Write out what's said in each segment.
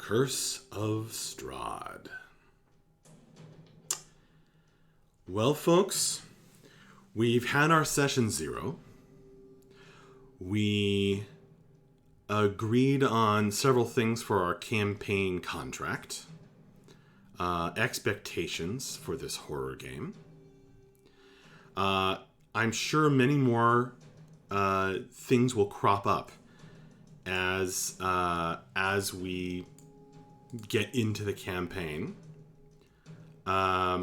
Curse of Strahd. Well, folks, we've had our session 0. We agreed on several things for our campaign contract, expectations for this horror game. I'm sure many more things will crop up as we get into the campaign. Okay.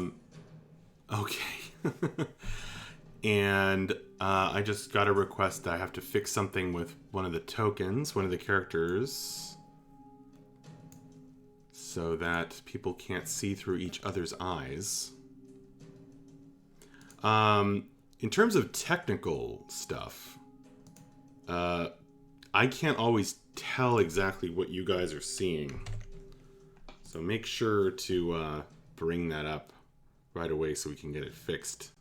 And I just got a request that I have to fix something with one of the tokens, one of the characters, so that people can't see through each other's eyes. In terms of technical stuff, I can't always tell exactly what you guys are seeing. So make sure to bring that up right away so we can get it fixed.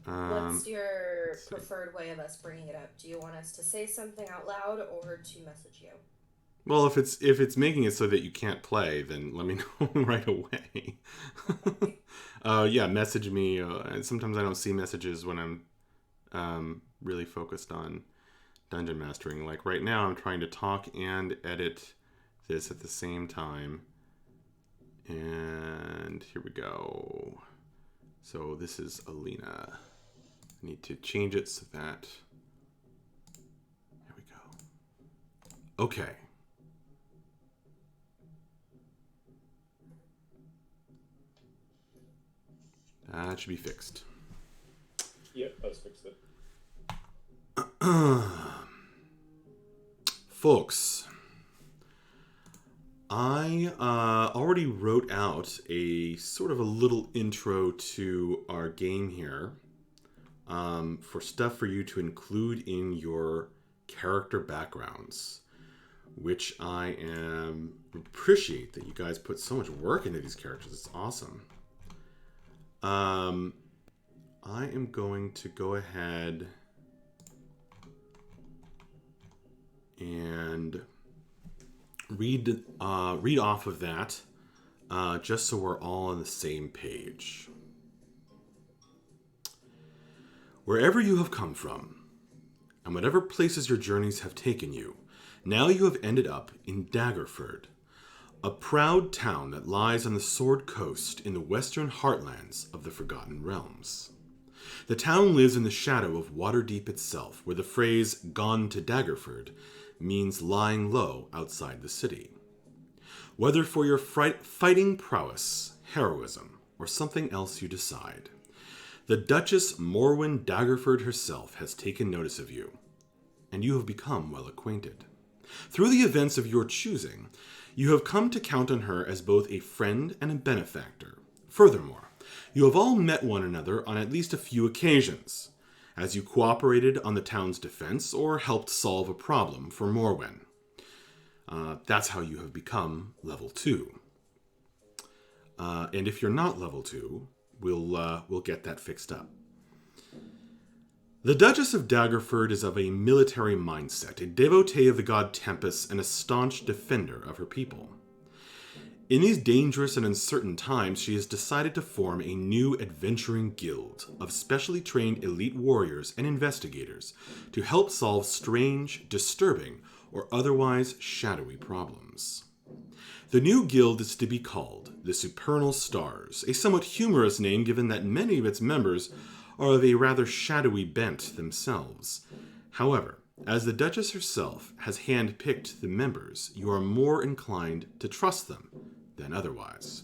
What's your preferred way of us bringing it up? Do you want us to say something out loud or to message you? Well, if it's making it so that you can't play, then let me know right away. Yeah, message me. And sometimes I don't see messages when I'm really focused on dungeon mastering. Like right now, I'm trying to talk and edit this at the same time. And here we go. So this is Alina. I need to change it so that... There we go. Okay. That should be fixed. Yep, that's fixed it. Folks, I already wrote out a sort of a little intro to our game here, for stuff for you to include in your character backgrounds, which I appreciate that you guys put so much work into these characters. It's awesome. I am going to go ahead and read off of that, just so we're all on the same page. Wherever you have come from, and whatever places your journeys have taken you, now you have ended up in Daggerford, a proud town that lies on the Sword Coast in the western heartlands of the Forgotten Realms. The town lives in the shadow of Waterdeep itself, where the phrase "gone to Daggerford" means lying low outside the city. Whether for your fighting prowess, heroism, or something else you decide, the Duchess Morwen Daggerford herself has taken notice of you, and you have become well acquainted. Through the events of your choosing, you have come to count on her as both a friend and a benefactor. Furthermore, you have all met one another on at least a few occasions, as you cooperated on the town's defense or helped solve a problem for Morwen. That's how you have become level 2. And if you're not level 2, we'll get that fixed up. The Duchess of Daggerford is of a military mindset, a devotee of the god Tempest, and a staunch defender of her people. In these dangerous and uncertain times, she has decided to form a new adventuring guild of specially trained elite warriors and investigators to help solve strange, disturbing, or otherwise shadowy problems. The new guild is to be called the Supernal Stars, a somewhat humorous name given that many of its members are of a rather shadowy bent themselves. However, as the Duchess herself has hand-picked the members, you are more inclined to trust them than otherwise.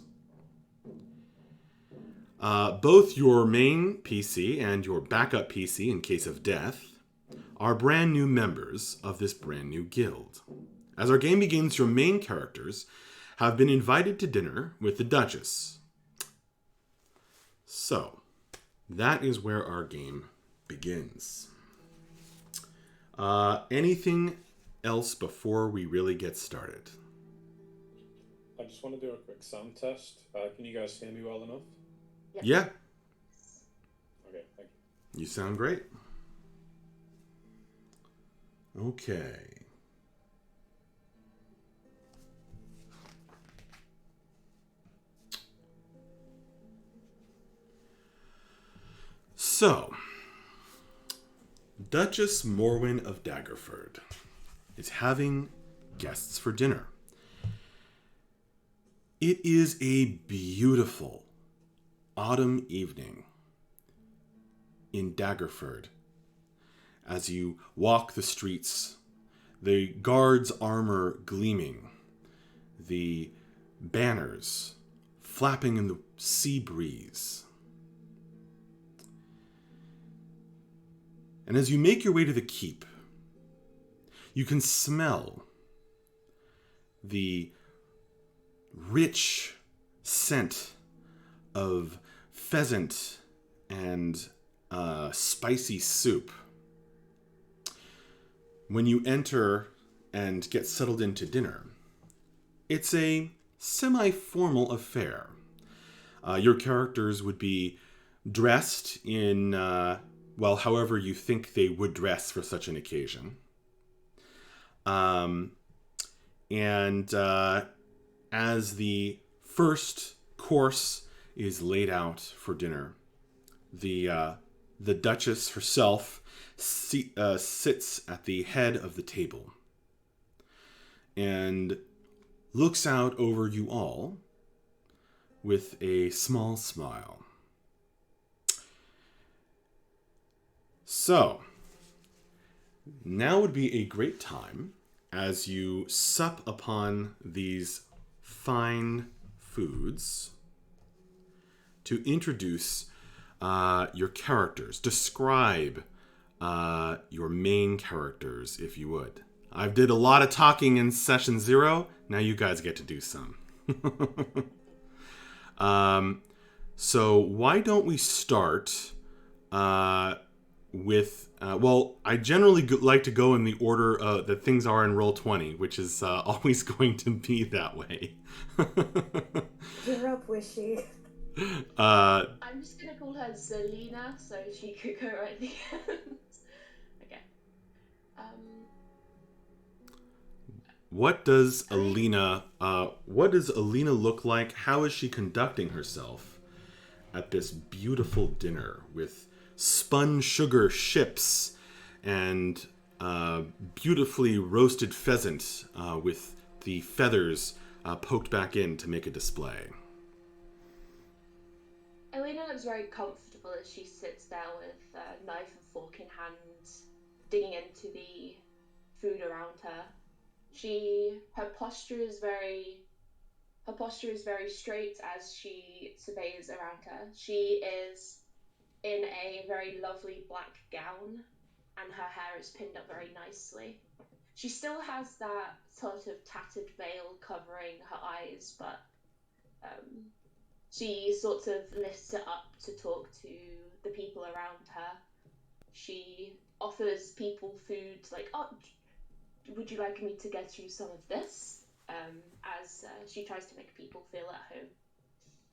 Both your main PC and your backup PC in case of death are brand new members of this brand new guild. As our game begins, your main characters have been invited to dinner with the Duchess. So, that is where our game begins. Anything else before we really get started? I just want to do a quick sound test. Can you guys hear me well enough? Yep. Yeah, Okay, thank you. you sound great. Okay. So, Duchess Morwen of Daggerford is having guests for dinner. It is a beautiful autumn evening in Daggerford. As you walk the streets, the guards' armor gleaming, the banners flapping in the sea breeze. And as you make your way to the keep, you can smell the rich scent of pheasant and spicy soup. When you enter and get settled into dinner, it's a semi-formal affair. Your characters would be dressed in, however you think they would dress for such an occasion. As the first course is laid out for dinner, the Duchess herself sits at the head of the table and looks out over you all with a small smile. So, now would be a great time as you sup upon these fine foods to introduce your characters. Describe your main characters, if you would. I did a lot of talking in session 0. Now you guys get to do some. So why don't we start with... I generally like to go in the order that things are in Roll20, which is always going to be that way. You're up, Wishy. I'm just gonna call her Zelina, so she could go right at the end. Okay. What does Alina look like? How is she conducting herself at this beautiful dinner with spun sugar ships and beautifully roasted pheasant with the feathers poked back in to make a display? Elena looks very comfortable as she sits there with a knife and fork in hand, digging into the food around her. Her posture is very straight as she surveys around her. She is in a very lovely black gown, and her hair is pinned up very nicely. She still has that sort of tattered veil covering her eyes, but she sort of lifts it up to talk to the people around her. She offers people food, like, oh, would you like me to get you some of this? As she tries to make people feel at home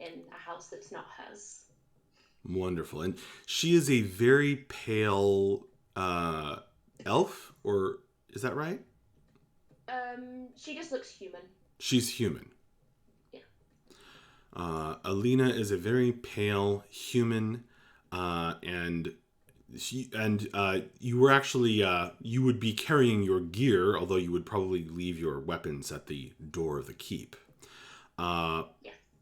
in a house that's not hers. Wonderful. And she is a very pale elf, or is that right? She just looks human. She's human. Yeah. Alina is a very pale human, and you were actually you would be carrying your gear, although you would probably leave your weapons at the door of the keep. Yeah.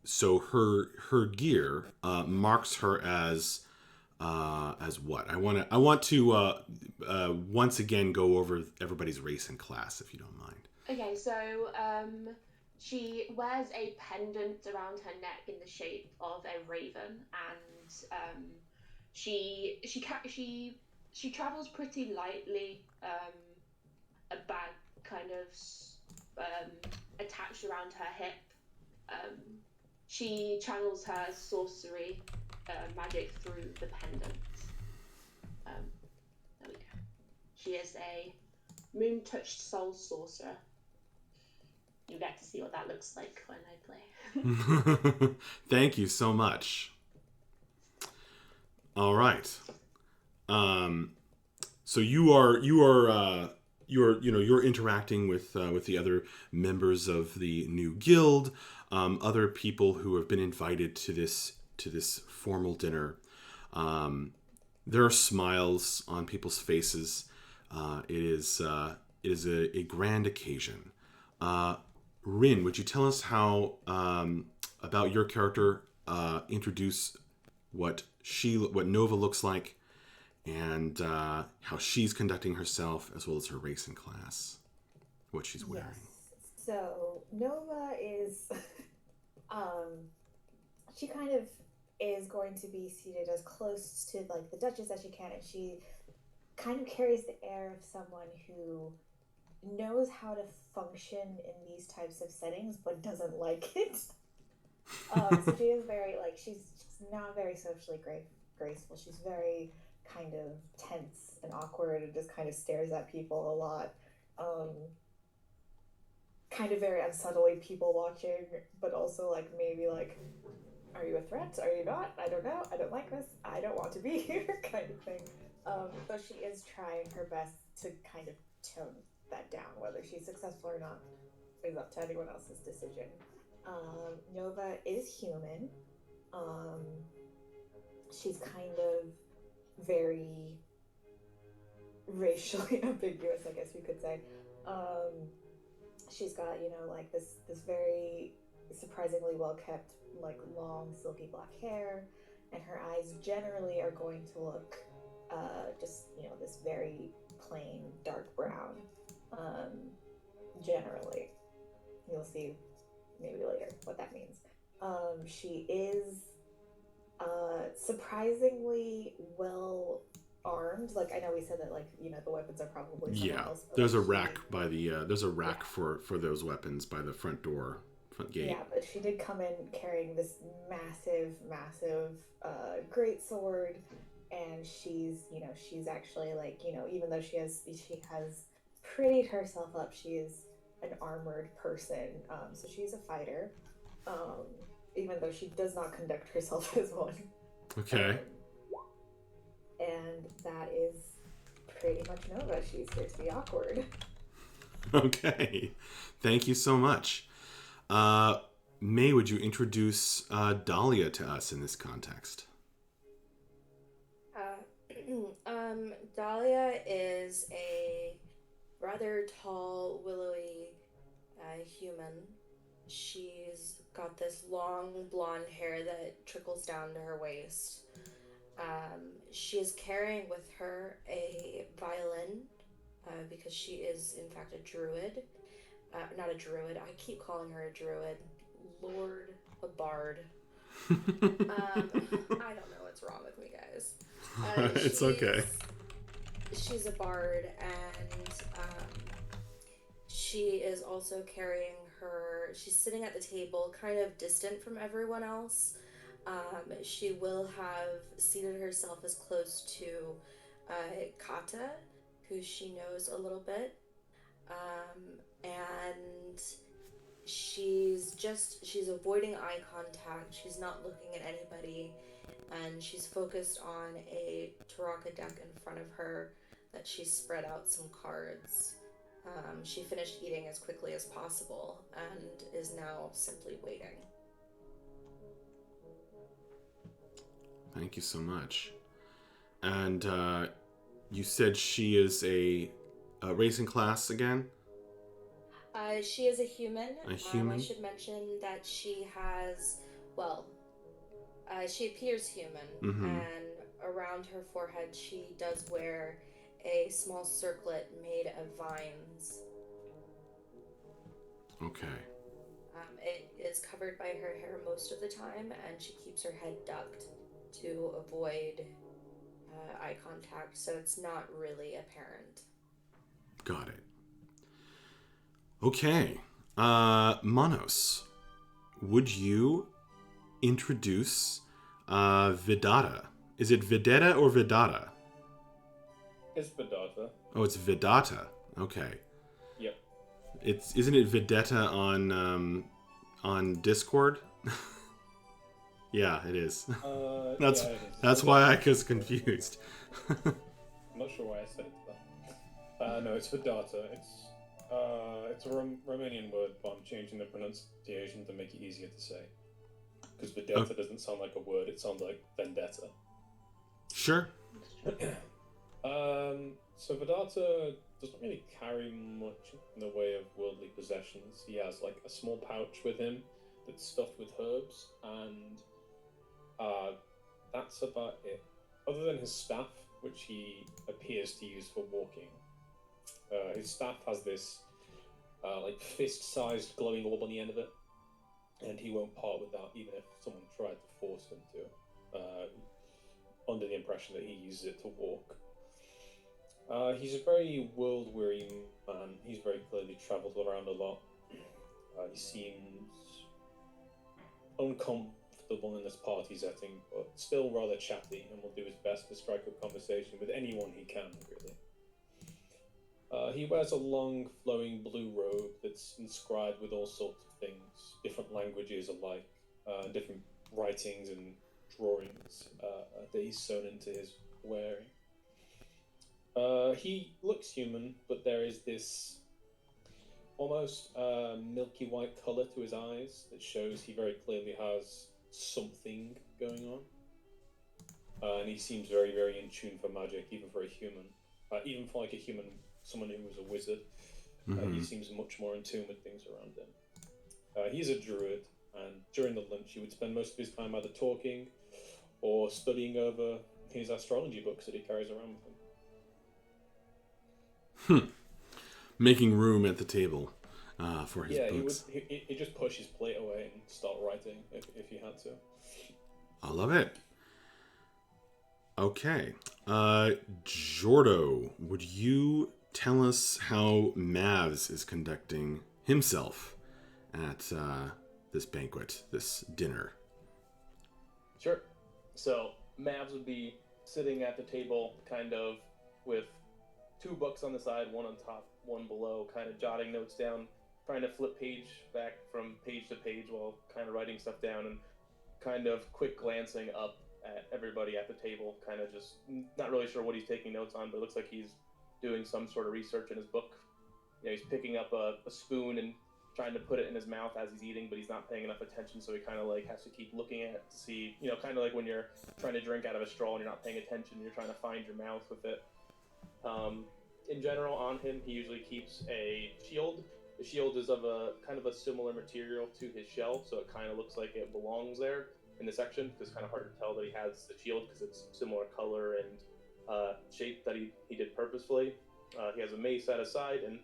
So her gear marks her as what? I want to once again go over everybody's race and class, if you don't mind. Okay, so she wears a pendant around her neck in the shape of a raven, and she travels pretty lightly. A bag kind of attached around her hip. She channels her sorcery magic through the pendant. There we go. She is a moon-touched soul sorcerer. You get to see what that looks like when I play. Thank you so much. All right. So you're interacting with the other members of the new guild, other people who have been invited to this formal dinner, There are smiles on people's faces. It is a grand occasion. Rin, would you tell us how about your character? Introduce what Nova looks like, and how she's conducting herself, as well as her race and class, what she's wearing. Yes. So Nova is, um, she kind of is going to be seated as close to like the Duchess as she can, and she kind of carries the air of someone who knows how to function in these types of settings but doesn't like it. So she is very like she's not very socially graceful. She's very kind of tense and awkward and just kind of stares at people a lot. Um, Kind of very unsubtly people watching, but also like maybe like, are you a threat? Are you not? I don't know. I don't like this. I don't want to be here, kind of thing. Though she is trying her best to kind of tone that down. Whether she's successful or not is up to anyone else's decision. Nova is human. Um, she's kind of very racially ambiguous, I guess you could say. She's got, like this very surprisingly well kept, like long silky black hair, and her eyes generally are going to look just this very plain dark brown. Um, Generally, you'll see maybe later what that means. She is surprisingly well armed. Like I know we said that, like the weapons are probably somewhere Yeah, else. But, there's a like, rack by the there's a rack yeah. for those weapons by the front gate. Yeah, but she did come in carrying this massive great sword, and she's actually like even though she has prettied herself up, she is an armored person. So she's a fighter, um, even though she does not conduct herself as one. Okay. And that is pretty much Nova. She's here to be awkward. Okay. Thank you so much. May, would you introduce Dahlia to us in this context? Dahlia is a rather tall, willowy human. She's got this long blonde hair that trickles down to her waist. She is carrying with her a violin because she is, in fact, a druid. Not a druid. I keep calling her a druid. Lord, a bard. I don't know what's wrong with me, guys. It's okay. She's a bard, and she is also carrying her. She's sitting at the table, kind of distant from everyone else. She will have seated herself as close to Kata, who she knows a little bit. And she's avoiding eye contact. She's not looking at anybody, and she's focused on a Taraka deck in front of her that she's spread out some cards. She finished eating as quickly as possible and is now simply waiting. Thank you so much. And you said she is a racing class again? She is a human. A human? I should mention that she has, well, she appears human, and around her forehead she does wear a small circlet made of vines. Okay. It is covered by her hair most of the time, and she keeps her head ducked to avoid eye contact, so it's not really apparent. Got it. Okay. Manos, would you introduce Vidata? Is it Videta or Vidata? It's Bedata. Oh, it's Vidata. Okay. Yep. Isn't it Videta on Discord? Yeah, it is. That's it is. that's why I was confused. I'm not sure why I said that. No, it's Vedata. It's a Romanian word, but I'm changing the pronunciation to make it easier to say. Because Vedeta doesn't sound like a word; it sounds like vendetta. Sure. That's true. So Vedata doesn't really carry much in the way of worldly possessions. He has like a small pouch with him that's stuffed with herbs, and uh, that's about it. Other than his staff, which he appears to use for walking, his staff has this like fist-sized glowing orb on the end of it, and he won't part with that, even if someone tried to force him to. Under the impression that he uses it to walk. He's a very world-weary man. He's very clearly travelled around a lot. He seems uncomfortable in this party setting, but still rather chatty, and will do his best to strike up conversation with anyone he can, really. He wears a long, flowing blue robe that's inscribed with all sorts of things, different languages alike, different writings and drawings that he's sewn into his wearing. He looks human, but there is this almost milky white color to his eyes that shows he very clearly has something going on. And he seems very, very in tune for magic, even for a human. Even for like a human, someone who was a wizard, he seems much more in tune with things around him. He's a druid, and during the lunch, he would spend most of his time either talking or studying over his astrology books that he carries around with him. Making room at the table for his books. He'd just push his plate away and start writing if he had to. I love it. Okay. Jordo, would you tell us how Mavs is conducting himself at this banquet, this dinner? Sure. So Mavs would be sitting at the table, kind of with two books on the side, one on top, one below, kind of jotting notes down, trying to flip page back from page to page while kind of writing stuff down, and kind of quick glancing up at everybody at the table, kind of just not really sure what he's taking notes on, but it looks like he's doing some sort of research in his book. You know, he's picking up a spoon and trying to put it in his mouth as he's eating, but he's not paying enough attention, so he kind of like has to keep looking at it to see, you know, kind of like when you're trying to drink out of a straw and you're not paying attention, you're trying to find your mouth with it. In general, on him, he usually keeps a shield. The shield is of a kind of a similar material to his shell, so it kind of looks like it belongs there in the section, because it's kind of hard to tell that he has the shield because it's similar color and shape that he did purposefully. He has a mace set aside, and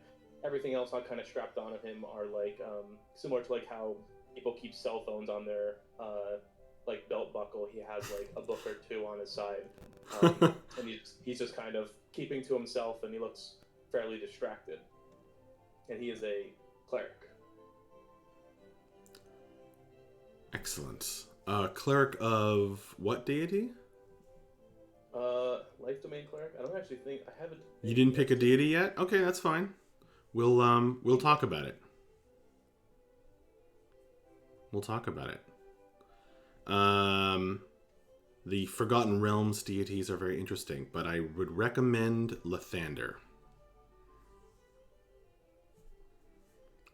everything else kind of strapped onto him are like similar to like how people keep cell phones on their like belt buckle. He has like a book or two on his side, and he's just kind of keeping to himself, and he looks fairly distracted. And he is a cleric. Excellent. Cleric of what deity? Life domain cleric. I don't actually think I haven't. You didn't pick a deity yet? Okay, that's fine. We'll talk about it. We'll talk about it. The Forgotten Realms deities are very interesting, but I would recommend Lathander.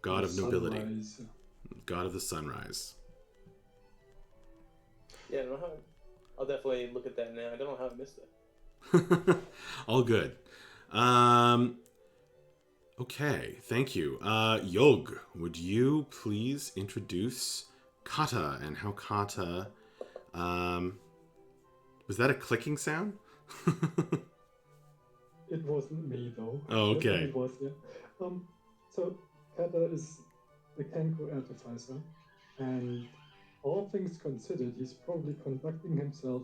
God of nobility. Sunrise. God of the sunrise. Yeah, I don't know how. I'll definitely look at that now. I don't know how I missed it. All good. Okay, thank you. Yog, would you please introduce Kata and how Kata... was that a clicking sound? It wasn't me though. Oh, okay. It was, yeah. So Kata is the Kenku artificer, and all things considered, he's probably conducting himself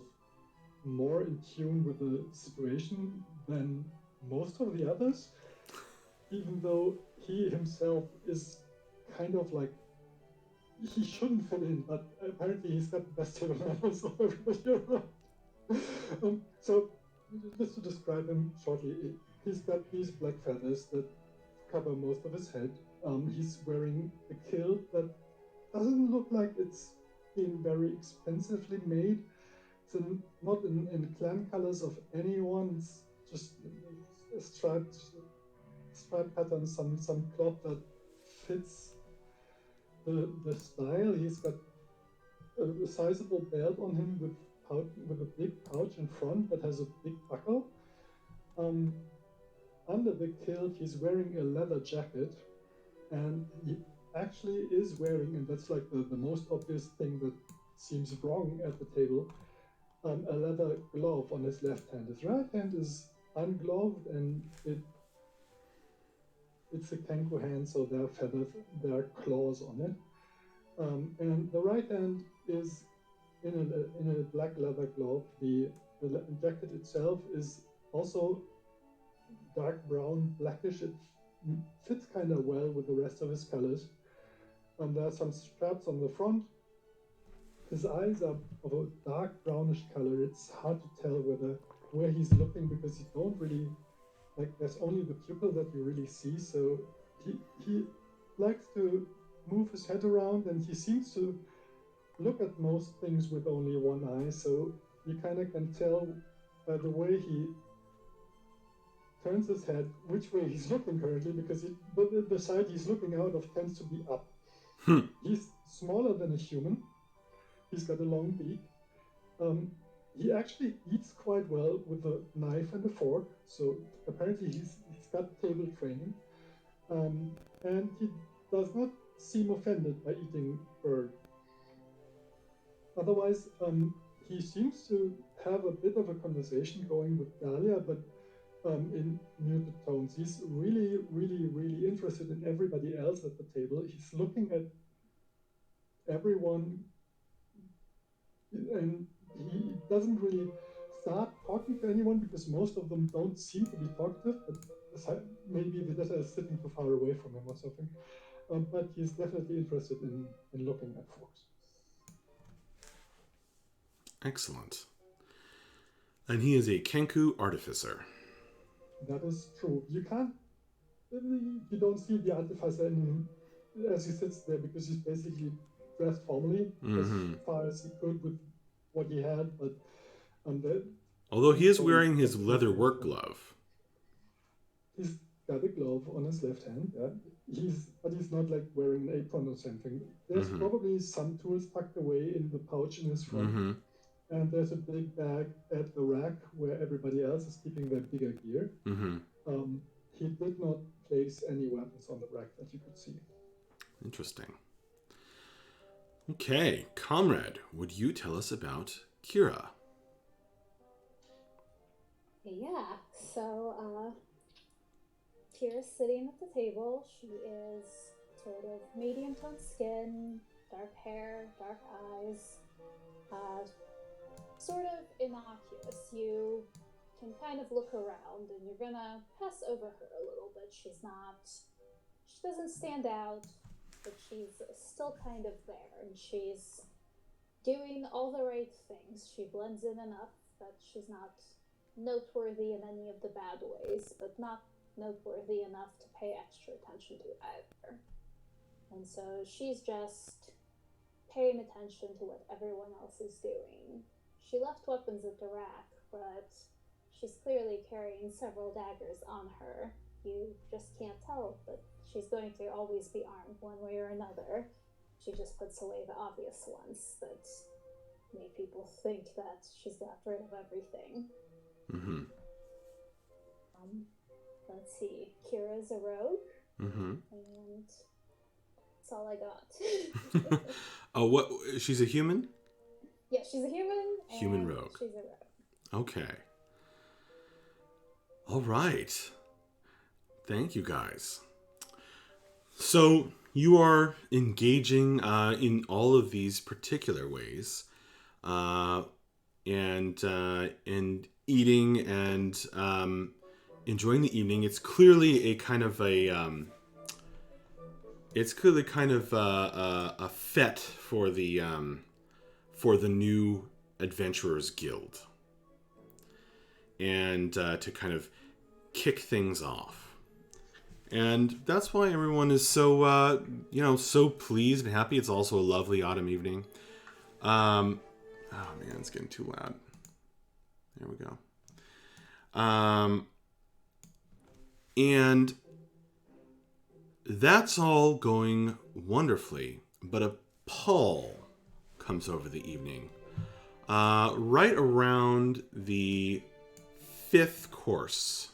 more in tune with the situation than most of the others, even though he himself is kind of like, he shouldn't fit in, but apparently he's got the best table manners of everybody around. So, just to describe him shortly, he's got these black feathers that cover most of his head. He's wearing a kilt that doesn't look like it's been very expensively made. It's not in clan colors of anyone. It's just a striped pattern, some cloth that fits the style. He's got a sizable belt on him with big pouch in front that has a big buckle. Under the kilt, he's wearing a leather jacket, and he actually is wearing, and that's like the most obvious thing that seems wrong at the table, a leather glove on his left hand. His right hand is ungloved, and it's a Kenku hand, so there are feathers, there are claws on it. And the right hand is in a black leather glove. The jacket itself is also dark brown, blackish. It fits kind of well with the rest of his colors. There are some straps on the front. His eyes are of a dark brownish color. It's hard to tell where he's looking because you don't really, like, there's only the pupil that you really see. So he likes to move his head around, and he seems to look at most things with only one eye. So you kind of can tell by the way he turns his head which way he's looking currently, because the side he's looking out of tends to be up. He's smaller than a human. He's got a long beak. He actually eats quite well with a knife and a fork, so apparently he's got table training. And he does not seem offended by eating bird. Otherwise, he seems to have a bit of a conversation going with Dahlia, but in muted tones. He's really, really, really interested in everybody else at the table. He's looking at everyone, and he doesn't really start talking to anyone because most of them don't seem to be talkative, but maybe Vedetta is sitting too far away from him or something. But he's definitely interested in looking at folks. Excellent. And he is a Kenku artificer. That is true. You don't see the artificer as he sits there, because he's basically dressed formally as far as he could with what he had, but although he is wearing his leather work glove. He's got a glove on his left hand, yeah. But he's not like wearing an apron or something. There's probably some tools tucked away in the pouch in his front. And there's a big bag at the rack where everybody else is keeping their bigger gear. He did not place any weapons on the rack that you could see. Interesting. Okay, comrade, would you tell us about Kira? Yeah, so Kira's sitting at the table. She is sort of medium-toned skin, dark hair, dark eyes, sort of innocuous. You can kind of look around and you're gonna pass over her a little bit. She doesn't stand out, but she's still kind of there, and she's doing all the right things. She blends in enough that she's not noteworthy in any of the bad ways, but not noteworthy enough to pay extra attention to either. And so she's just paying attention to what everyone else is doing. She left weapons at the rack, but she's clearly carrying several daggers on her. You just can't tell, but she's going to always be armed one way or another. She just puts away the obvious ones that make people think that she's got rid of everything. Let's see. Kira's a rogue, and that's all I got. Oh, what? She's a human? Yeah, she's a human. Human rogue. She's a rogue. Okay. All right. Thank you, guys. So you are engaging in all of these particular ways, and eating and enjoying the evening. It's clearly a kind of a fete for the new Adventurers Guild, and to kind of kick things off. And that's why everyone is so, so pleased and happy. It's also a lovely autumn evening. Oh man, it's getting too loud. There we go. And that's all going wonderfully, but a pall comes over the evening. right around the 5th course.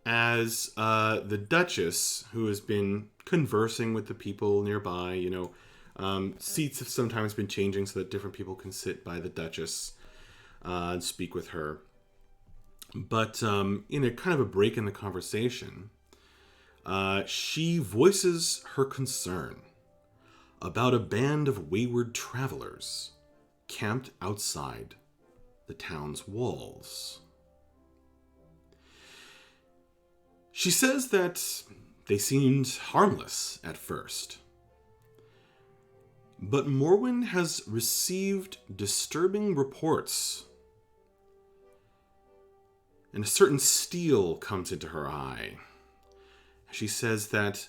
As the Duchess, who has been conversing with the people nearby, seats have sometimes been changing so that different people can sit by the Duchess and speak with her. But in a kind of a break in the conversation, she voices her concern about a band of wayward travelers camped outside the town's walls. She says that they seemed harmless at first, but Morwen has received disturbing reports, and a certain steel comes into her eye. She says that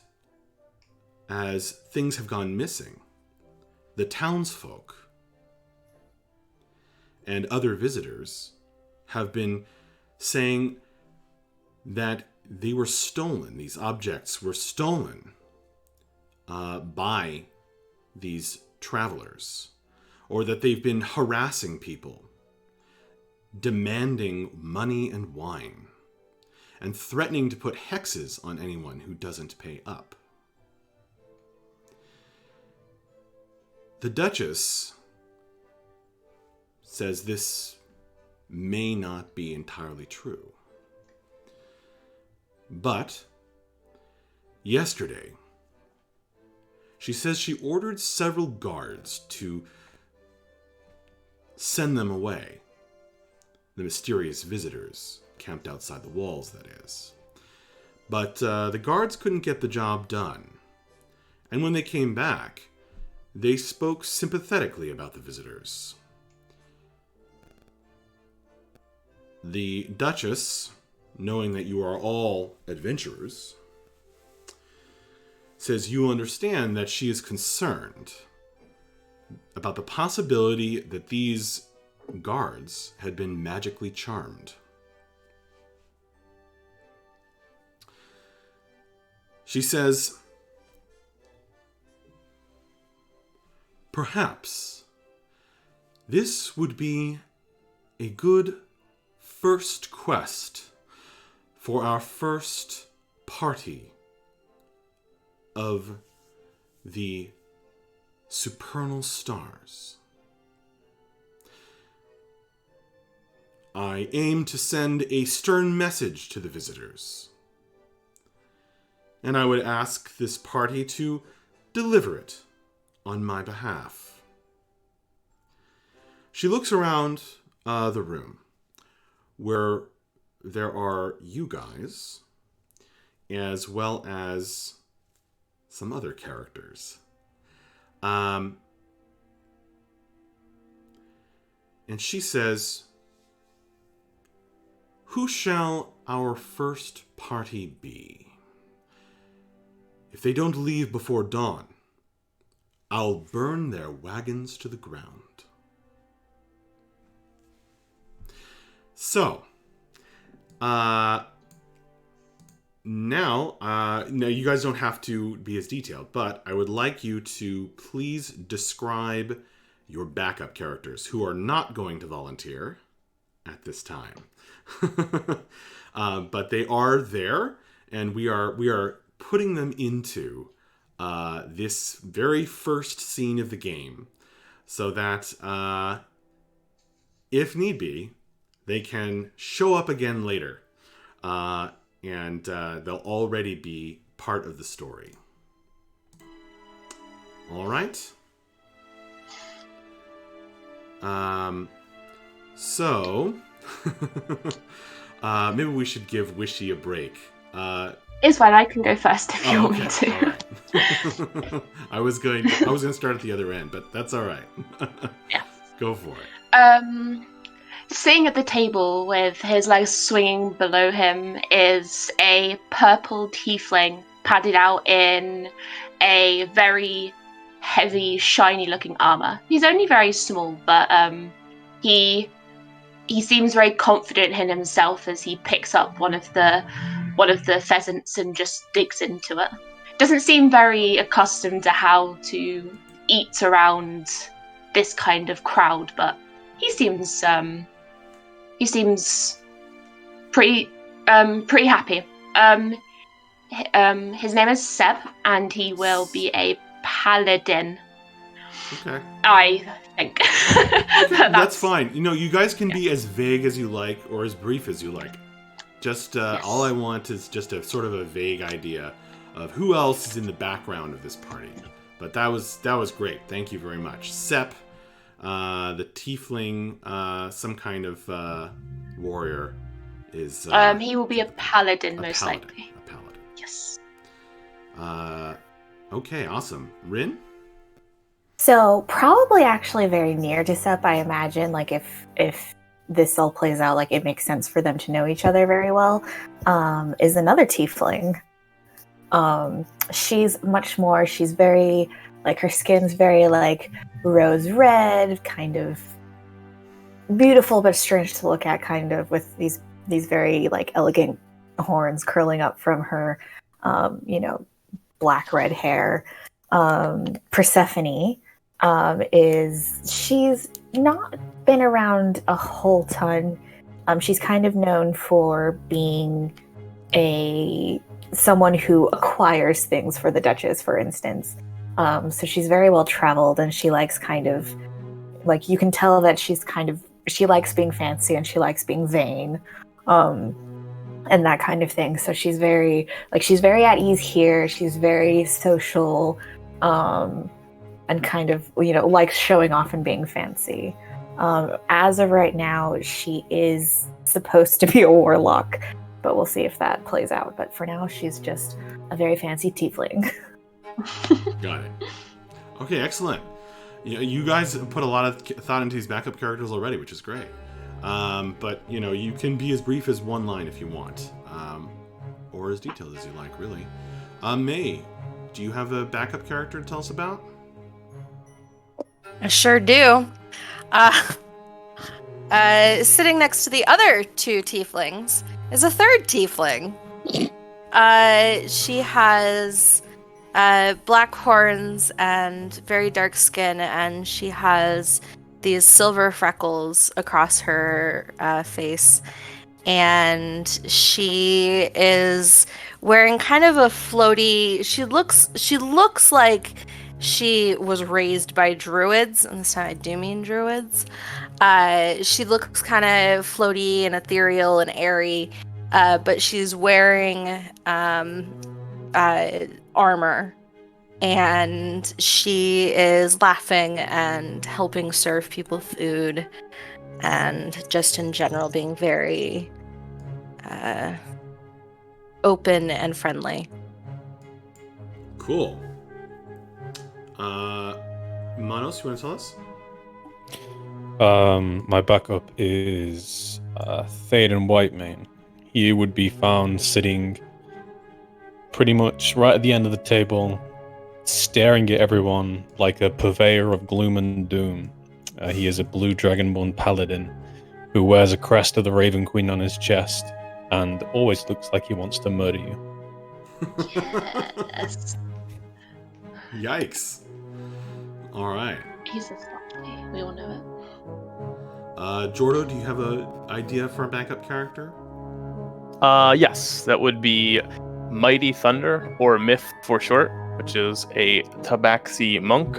as things have gone missing, the townsfolk and other visitors have been saying that they were stolen. These objects were stolen by these travelers, or that they've been harassing people, demanding money and wine, and threatening to put hexes on anyone who doesn't pay up. The Duchess says this may not be entirely true. But yesterday, she says she ordered several guards to send them away. The mysterious visitors camped outside the walls, that is. But the guards couldn't get the job done. And when they came back, they spoke sympathetically about the visitors. The Duchess, knowing that you are all adventurers, says you understand that she is concerned about the possibility that these guards had been magically charmed. She says, perhaps this would be a good first quest for our first party of the supernal stars. I aim to send a stern message to the visitors, and I would ask this party to deliver it on my behalf. She looks around the room where there are you guys, as well as some other characters. And she says, who shall our first party be? If they don't leave before dawn, I'll burn their wagons to the ground. So, now you guys don't have to be as detailed, but I would like you to please describe your backup characters who are not going to volunteer at this time. But they are there, and we are putting them into this very first scene of the game, so that if need be, they can show up again later, and they'll already be part of the story. All right. So maybe we should give Wishy a break. It's fine. I can go first if you want me to. All right. I was going to start at the other end, but that's all right. Yeah. Go for it. Sitting at the table with his legs swinging below him is a purple tiefling padded out in a very heavy, shiny-looking armor. He's only very small, but he seems very confident in himself as he picks up one of the pheasants and just digs into it. doesn't seem very accustomed to how to eat around this kind of crowd, but he seems pretty happy. His name is Seb, and he will be a paladin. Okay. I think. That's fine. You guys can be as vague as you like or as brief as you like. Just Yes. all I want is just a sort of a vague idea of who else is in the background of this party. But that was great. Thank you very much. Sep, the tiefling, some kind of warrior is. He will be a paladin, most paladin, likely. A paladin. Yes. Okay, awesome. Rin? So probably actually very near to Sep, I imagine. Like if this all plays out, like it makes sense for them to know each other very well. Is another tiefling. She's much more. She's very like her skin's very like rose red, kind of beautiful but strange to look at, kind of with these very like elegant horns curling up from her, black red hair. Persephone she's not been around a whole ton. She's kind of known for being someone who acquires things for the Duchess, for instance. So she's very well traveled, and she likes kind of like you can tell that she likes being fancy and she likes being vain, and that kind of thing. So she's very at ease here. She's very social, and kind of likes showing off and being fancy. As of right now, she is supposed to be a warlock, but we'll see if that plays out. But for now, she's just a very fancy tiefling. Got it. Okay, excellent. You guys put a lot of thought into these backup characters already, which is great. But you can be as brief as one line if you want, or as detailed as you like, really. May, do you have a backup character to tell us about? I sure do. Sitting next to the other two tieflings is a third tiefling. She has black horns and very dark skin, and she has these silver freckles across her face. And she is wearing kind of a floaty. She looks like she was raised by druids, and this time I do mean druids. She looks kind of floaty and ethereal and airy, but she's wearing armor, and she is laughing and helping serve people food, and just in general being very open and friendly. Cool. Manos, you want to tell us? My backup is Théoden Whitemane. He would be found sitting pretty much right at the end of the table, staring at everyone like a purveyor of gloom and doom. He is a blue dragonborn paladin who wears a crest of the Raven Queen on his chest and always looks like he wants to murder you. Yes. Yikes. All right. He's a sloppy. We all know it. Jordo, do you have an idea for a backup character? Yes, that would be Mighty Thunder, or Myth for short, which is a Tabaxi monk.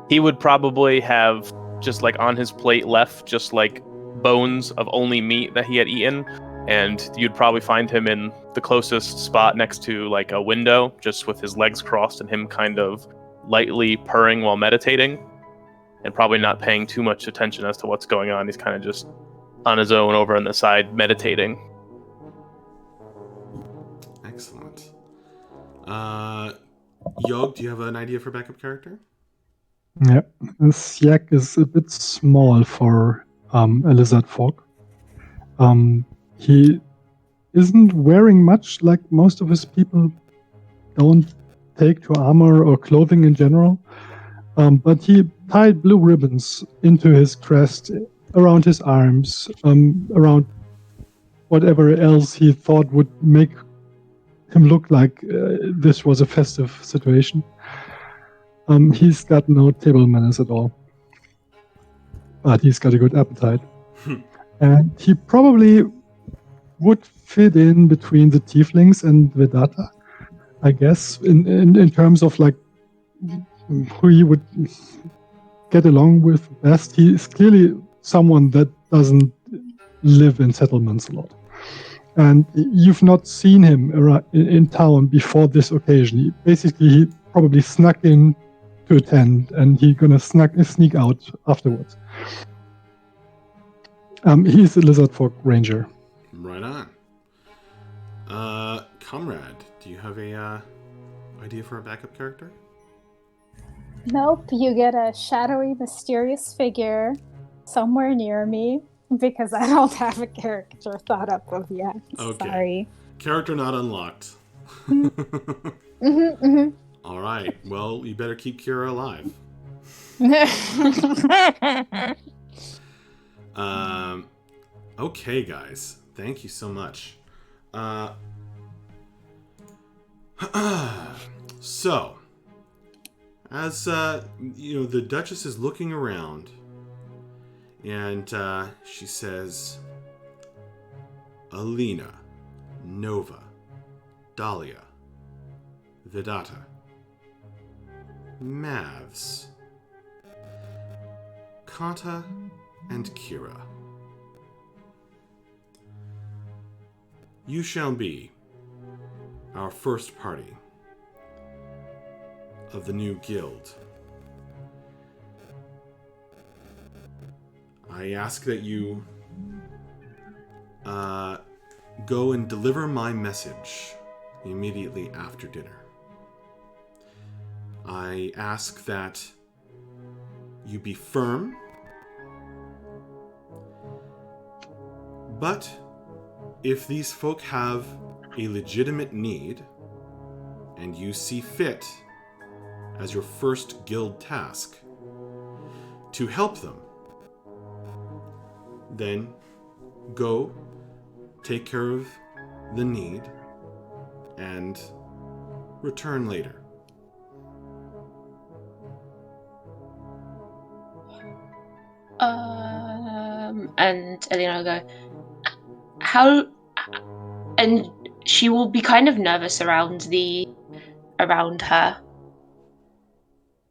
He would probably have just like on his plate left just like bones of only meat that he had eaten, and you'd probably find him in the closest spot next to like a window, just with his legs crossed and him kind of lightly purring while meditating, and probably not paying too much attention as to what's going on. He's kind of just on his own over on the side meditating. Excellent. Yog, do you have an idea for backup character? Yeah, this yak is a bit small for a lizard folk. He isn't wearing much, like most of his people don't take to armor or clothing in general. But he tied blue ribbons into his crest, around his arms, around whatever else he thought would make him look like this was a festive situation. He's got no table manners at all, but he's got a good appetite. And he probably would fit in between the tieflings and Vedata, I guess, in terms of like who he would get along with best. He is clearly someone that doesn't live in settlements a lot. And you've not seen him in town before this occasion. He probably snuck in to attend, and he's gonna sneak out afterwards. He's a lizard folk ranger. Right on. Comrade, do you have a idea for a backup character? Nope, you get a shadowy, mysterious figure somewhere near me because I don't have a character thought up of yet. Okay. Sorry. Character not unlocked. All right. Well, you better keep Kira alive. Okay, guys. Thank you so much. So, as the Duchess is looking around, and she says, Alina, Nova, Dahlia, Vedata, Mavs, Kanta, and Kira. You shall be our first party of the new guild. I ask that you go and deliver my message immediately after dinner. I ask that you be firm, but if these folk have a legitimate need and you see fit as your first guild task to help them, then go take care of the need and return later. And Elena will go, how, and she will be kind of nervous around her.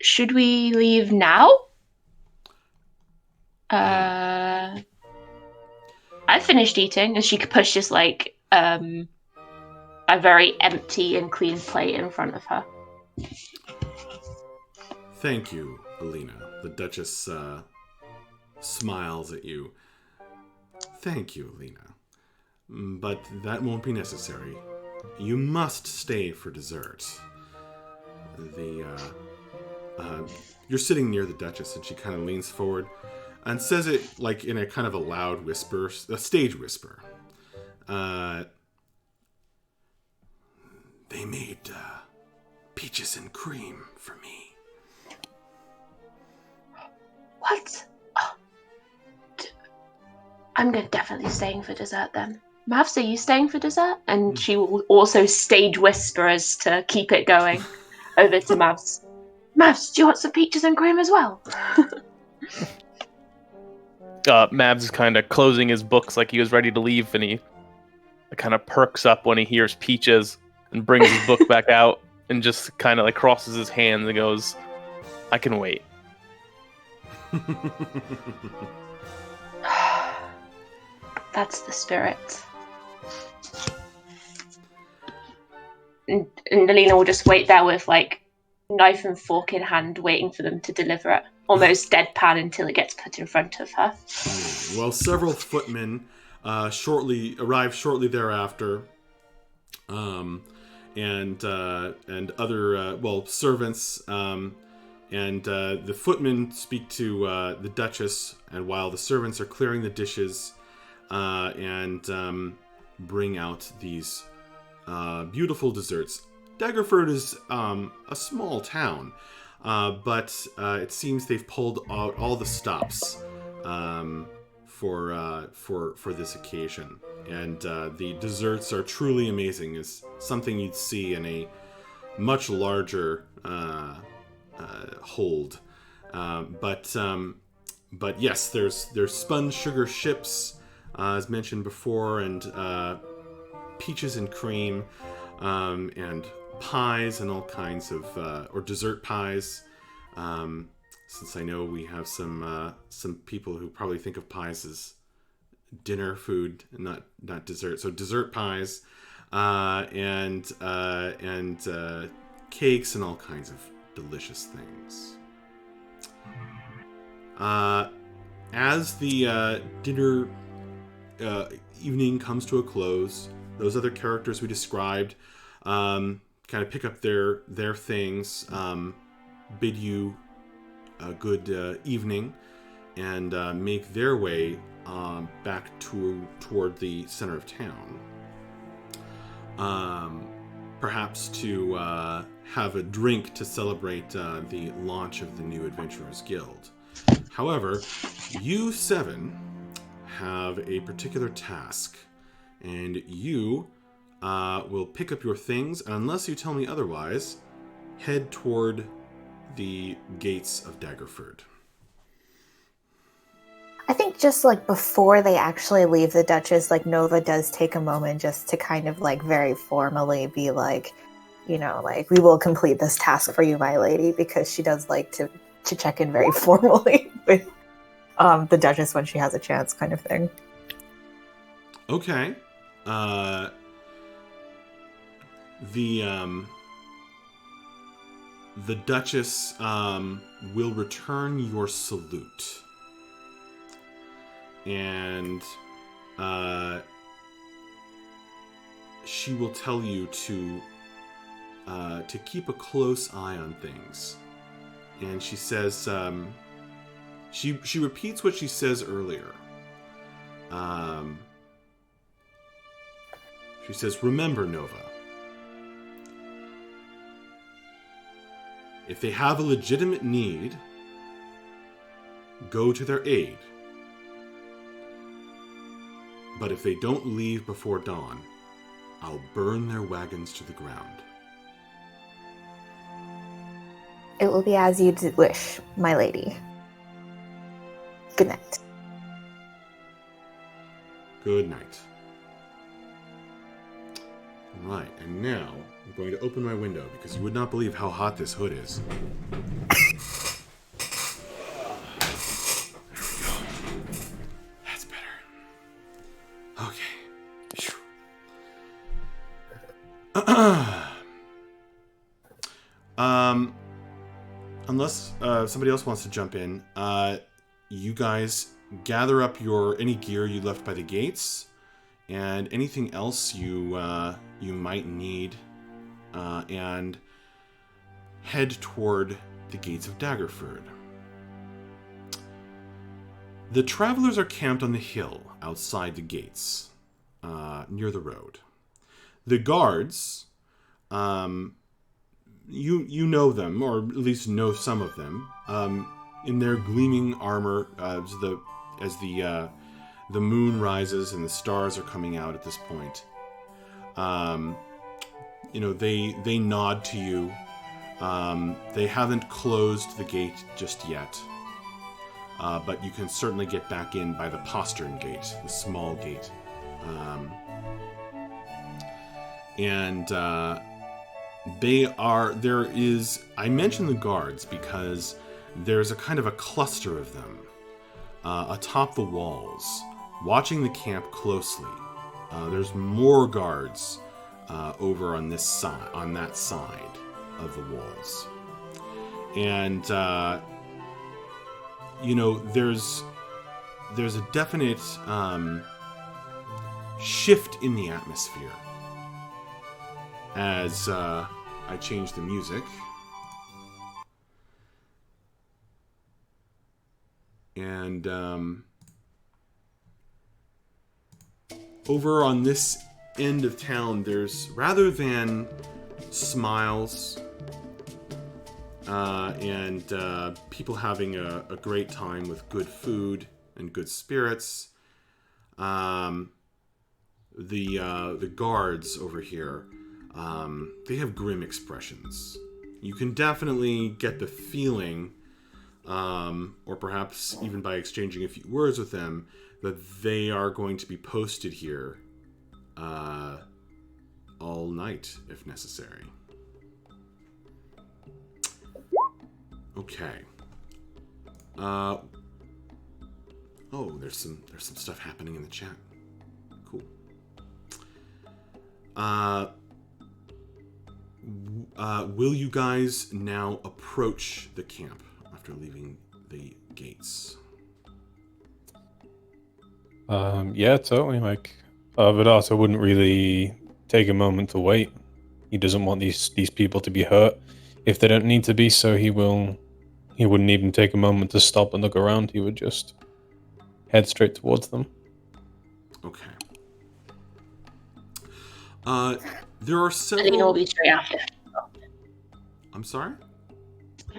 Should we leave now? I finished eating, and she pushes like a very empty and clean plate in front of her. Thank you, Alina. The Duchess smiles at you. Thank you, Alina. But that won't be necessary. You must stay for dessert. You're sitting near the Duchess, and she kind of leans forward and says it like in a kind of a loud whisper, a stage whisper. They made peaches and cream for me. What? Oh. I'm definitely staying for dessert then. Mavs, are you staying for dessert? And she will also stage whisper as to keep it going over to Mavs. Mavs, do you want some peaches and cream as well? Mavs is kind of closing his books like he was ready to leave, and he kind of perks up when he hears peaches and brings his book back out and just kind of like crosses his hands and goes, I can wait. That's the spirit. And Alina will just wait there with like knife and fork in hand, waiting for them to deliver it, almost deadpan until it gets put in front of her. Well, several footmen arrive shortly thereafter, and other servants, and the footmen speak to the Duchess, and while the servants are clearing the dishes, and bring out these beautiful desserts. Daggerford is a small town, but it seems they've pulled out all the stops for this occasion, and the desserts are truly amazing. It's something you'd see in a much larger hold, but yes, there's spun sugar ships, as mentioned before, and peaches and cream, and pies and all kinds of or dessert pies. Since I know we have some people who probably think of pies as dinner food, not dessert. So dessert pies, and cakes and all kinds of delicious things. As the dinner evening comes to a close, those other characters we described kind of pick up their things, bid you a good evening, and make their way back toward the center of town. Perhaps to have a drink to celebrate the launch of the new Adventurers Guild. However, you 7 have a particular task, and you will pick up your things, and unless you tell me otherwise, head toward the gates of Daggerford. I think just like before they actually leave the Duchess, like Nova does take a moment just to kind of like very formally be like, you know, like, we will complete this task for you, my lady, because she does like to check in very formally with the Duchess when she has a chance, kind of thing. Okay. The Duchess will return your salute. And she will tell you to keep a close eye on things. And she says, she repeats what she says earlier. She says, remember, Nova, if they have a legitimate need, go to their aid. But if they don't leave before dawn, I'll burn their wagons to the ground. It will be as you wish, my lady. Good night. Good night. Right, and now I'm going to open my window because you would not believe how hot this hood is. There we go. That's better. Okay. Unless somebody else wants to jump in, you guys gather up any gear you left by the gates, and anything else you might need, and head toward the gates of Daggerford. The travelers are camped on the hill outside the gates, near the road. The guards, you know them, or at least know some of them, in their gleaming armor, as the moon rises and the stars are coming out at this point. They nod to you. They haven't closed the gate just yet, but you can certainly get back in by the postern gate, the small gate. I mention the guards because there's a kind of a cluster of them atop the walls, watching the camp closely. There's more guards over on this side, on that side of the walls, and there's a definite shift in the atmosphere as I change the music. And over on this end of town, there's, rather than smiles and people having a great time with good food and good spirits. The guards over here, they have grim expressions. You can definitely get the feeling, or perhaps even by exchanging a few words with them, that they are going to be posted here all night if necessary. Okay. Oh, there's some stuff happening in the chat. Cool. Will you guys now approach the camp after leaving the gates? Yeah, totally. Like, Vidasa wouldn't really take a moment to wait. He doesn't want these people to be hurt if they don't need to be, so he wouldn't even take a moment to stop and look around. He would just head straight towards them. Okay. There are several... Alina will be straight after. I'm sorry?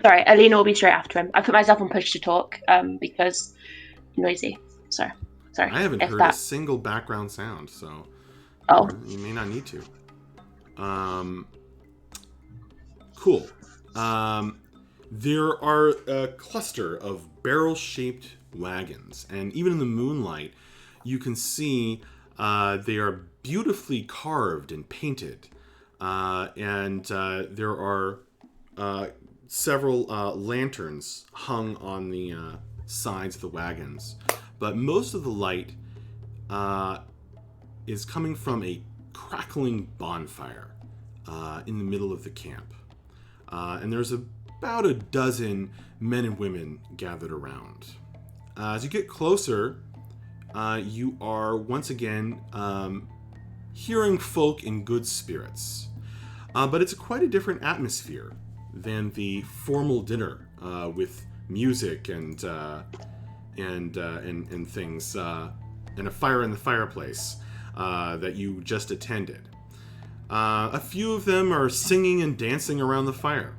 Sorry, Alina will be straight after him. I put myself on push to talk because noisy. Sorry. I haven't heard a single background sound, so you may not need to. Cool. There are a cluster of barrel-shaped wagons, and even in the moonlight, you can see they are beautifully carved and painted, and there are several lanterns hung on the sides of the wagons. But most of the light is coming from a crackling bonfire in the middle of the camp. And there's about a dozen men and women gathered around. As you get closer, you are once again hearing folk in good spirits. But it's quite a different atmosphere than the formal dinner with music and things, and a fire in the fireplace that you just attended. A few of them are singing and dancing around the fire,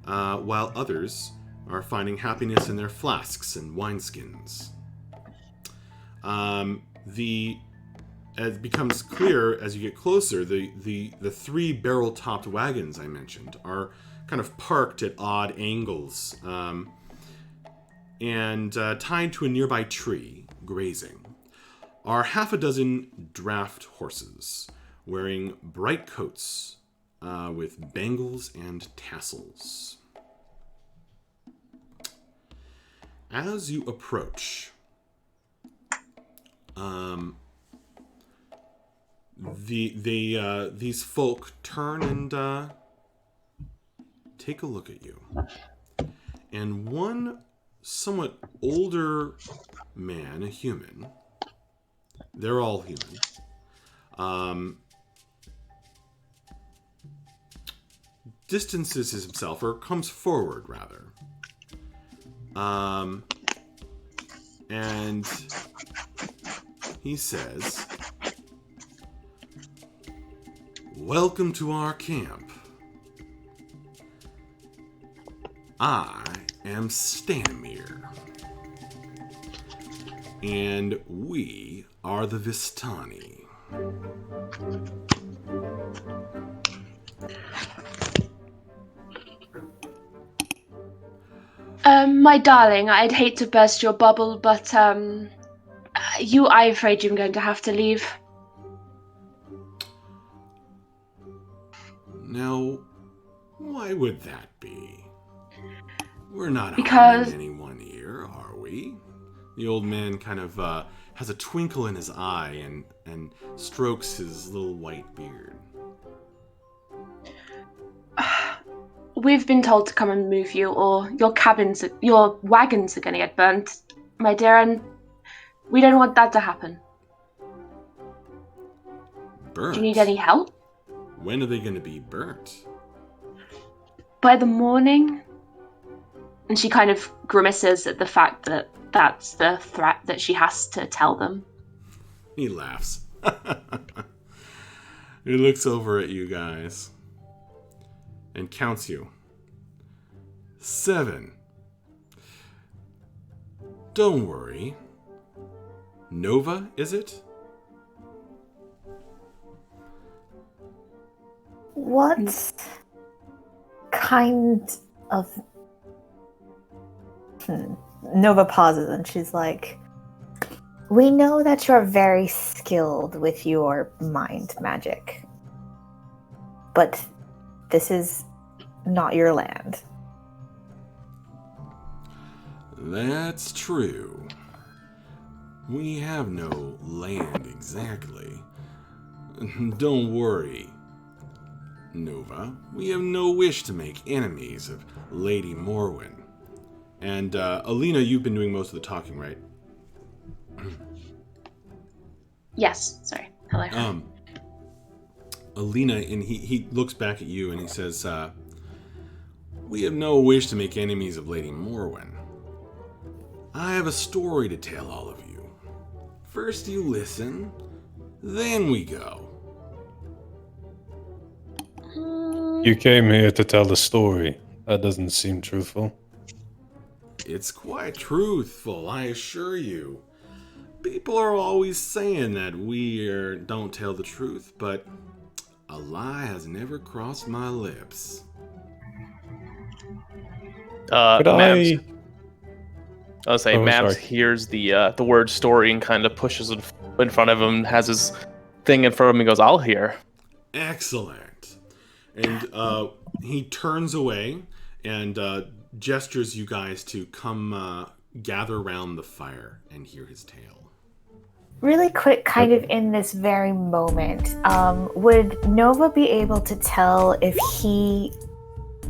while others are finding happiness in their flasks and wineskins. It becomes clear as you get closer, the three barrel-topped wagons I mentioned are kind of parked at odd angles, and tied to a nearby tree, grazing, are half a dozen draft horses, wearing bright coats with bangles and tassels. As you approach, these folk turn and take a look at you. And one somewhat older man, a human, they're all human, distances himself, or comes forward rather, and he says, "Welcome to our camp. I am Stanimir, and we are the Vistani." My darling, I'd hate to burst your bubble, but I'm afraid you're going to have to leave. Now, why would that be? We're not harming anyone here, are we? The old man kind of has a twinkle in his eye and strokes his little white beard. We've been told to come and move you, or your wagons are going to get burnt, my dear, and we don't want that to happen. Burnt? Do you need any help? When are they going to be burnt? By the morning. And she kind of grimaces at the fact that that's the threat that she has to tell them. He laughs. He looks over at you guys and counts you. 7. Don't worry. Nova, is it? What kind of... Nova pauses and she's like, we know that you're very skilled with your mind magic, but this is not your land. That's true. We have no land exactly. Don't worry, Nova. We have no wish to make enemies of Lady Morwen. And, Alina, you've been doing most of the talking, right? Yes, sorry. Hello. Alina, and he looks back at you and he says, we have no wish to make enemies of Lady Morwen. I have a story to tell all of you. First you listen, then we go. You came here to tell the story. That doesn't seem truthful. It's quite truthful, I assure you. People are always saying that we don't tell the truth, but a lie has never crossed my lips. Mavs. I'll say Oh, Mavs sorry. hears the word story and kind of pushes it in front of him, has his thing in front of him and goes, I'll hear. Excellent. And he turns away and gestures you guys to come gather around the fire and hear his tale. Really quick, kind of in this very moment, would Nova be able to tell if he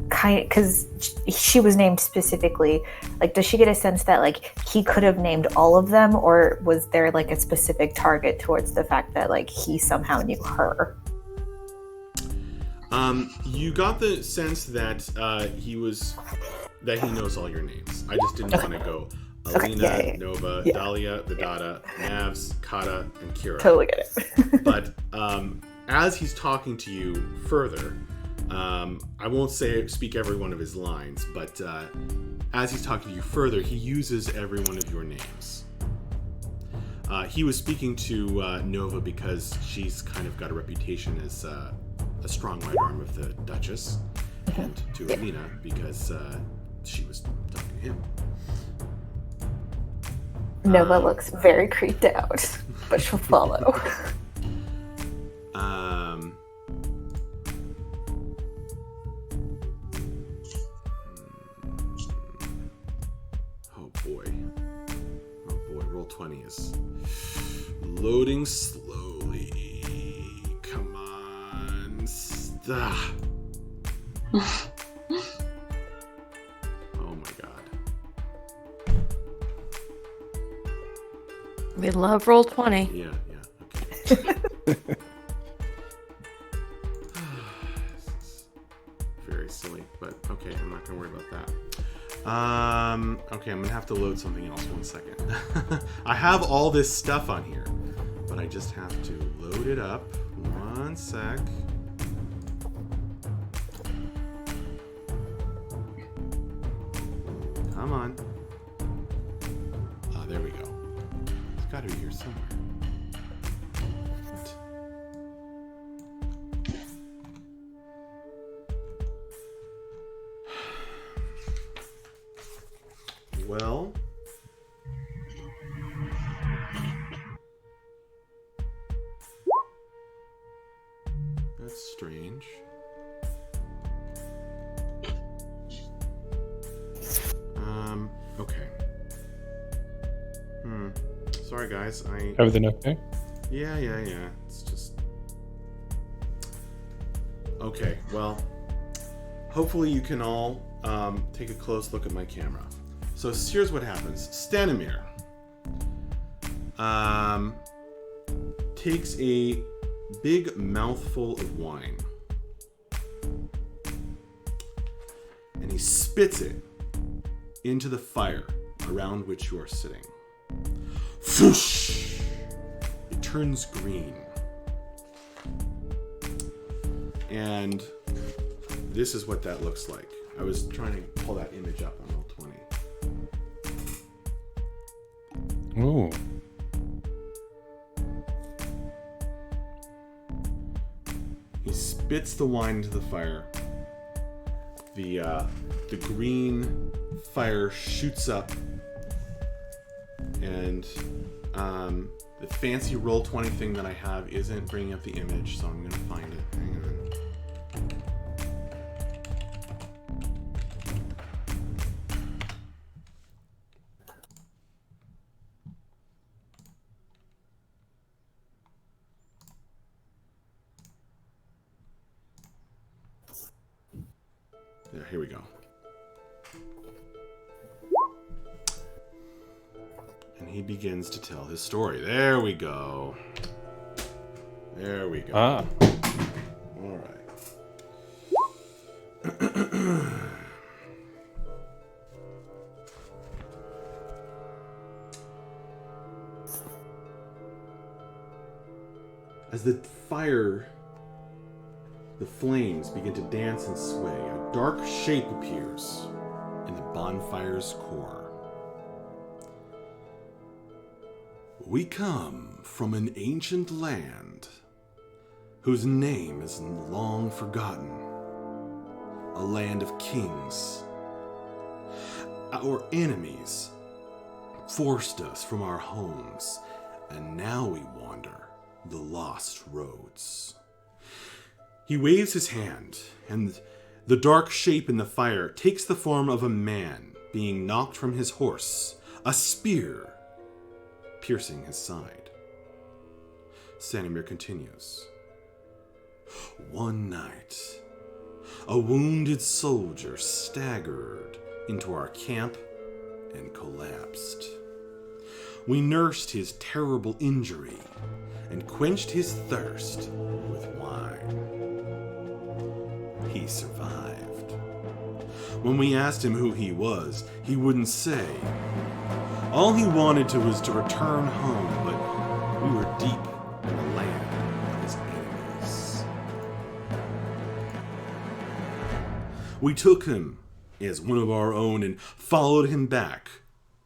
because she was named specifically, like, does she get a sense that, like, he could have named all of them, or was there, like, a specific target towards the fact that, like, he somehow knew her? You got the sense that he knows all your names. I just didn't want to go Alina, Nova, Dahlia, Vidata, Mavs, Kata, and Kira. Totally get it. But as he's talking to you further, I won't speak every one of his lines, but as he's talking to you further, he uses every one of your names. He was speaking to Nova because she's kind of got a reputation as a strong right arm of the Duchess, and to Alina because she was talking to him. Nova looks very creeped out, but she'll follow. Oh boy, roll 20 is loading slowly. Come on, stop. Oh my god. We love roll 20. Yeah, okay. Very silly, but okay, I'm not gonna worry about that. Okay, I'm gonna have to load something else. 1 second. I have all this stuff on here, but I just have to load it up. 1 sec. Come on. There we go. It's gotta be here somewhere. Well, that's strange. Okay. Sorry guys, Everything okay? Yeah. It's just... Okay, well, hopefully you can all take a close look at my camera. So here's what happens. Stanimir takes a big mouthful of wine and he spits it into the fire around which you are sitting. Foosh! It turns green. And this is what that looks like. I was trying to pull that image up on Roll20. Ooh. He spits the wine into the fire. The green fire shoots up, and the fancy Roll20 thing that I have isn't bringing up the image, so I'm gonna find it. Hang on. There, here we go. And he begins to tell his story. There we go. There we go. Ah. All right. As the flames begin to dance and sway, a dark shape appears in the bonfire's core. We come from an ancient land whose name is long forgotten. A land of kings. Our enemies forced us from our homes, and now we wander the lost roads. He waves his hand, and the dark shape in the fire takes the form of a man being knocked from his horse, a spear piercing his side. Stanimir continues. One night, a wounded soldier staggered into our camp and collapsed. We nursed his terrible injury and quenched his thirst with wine. He survived. When we asked him who he was, he wouldn't say. All he wanted was to return home, but we were deep in the land of his enemies. We took him as one of our own and followed him back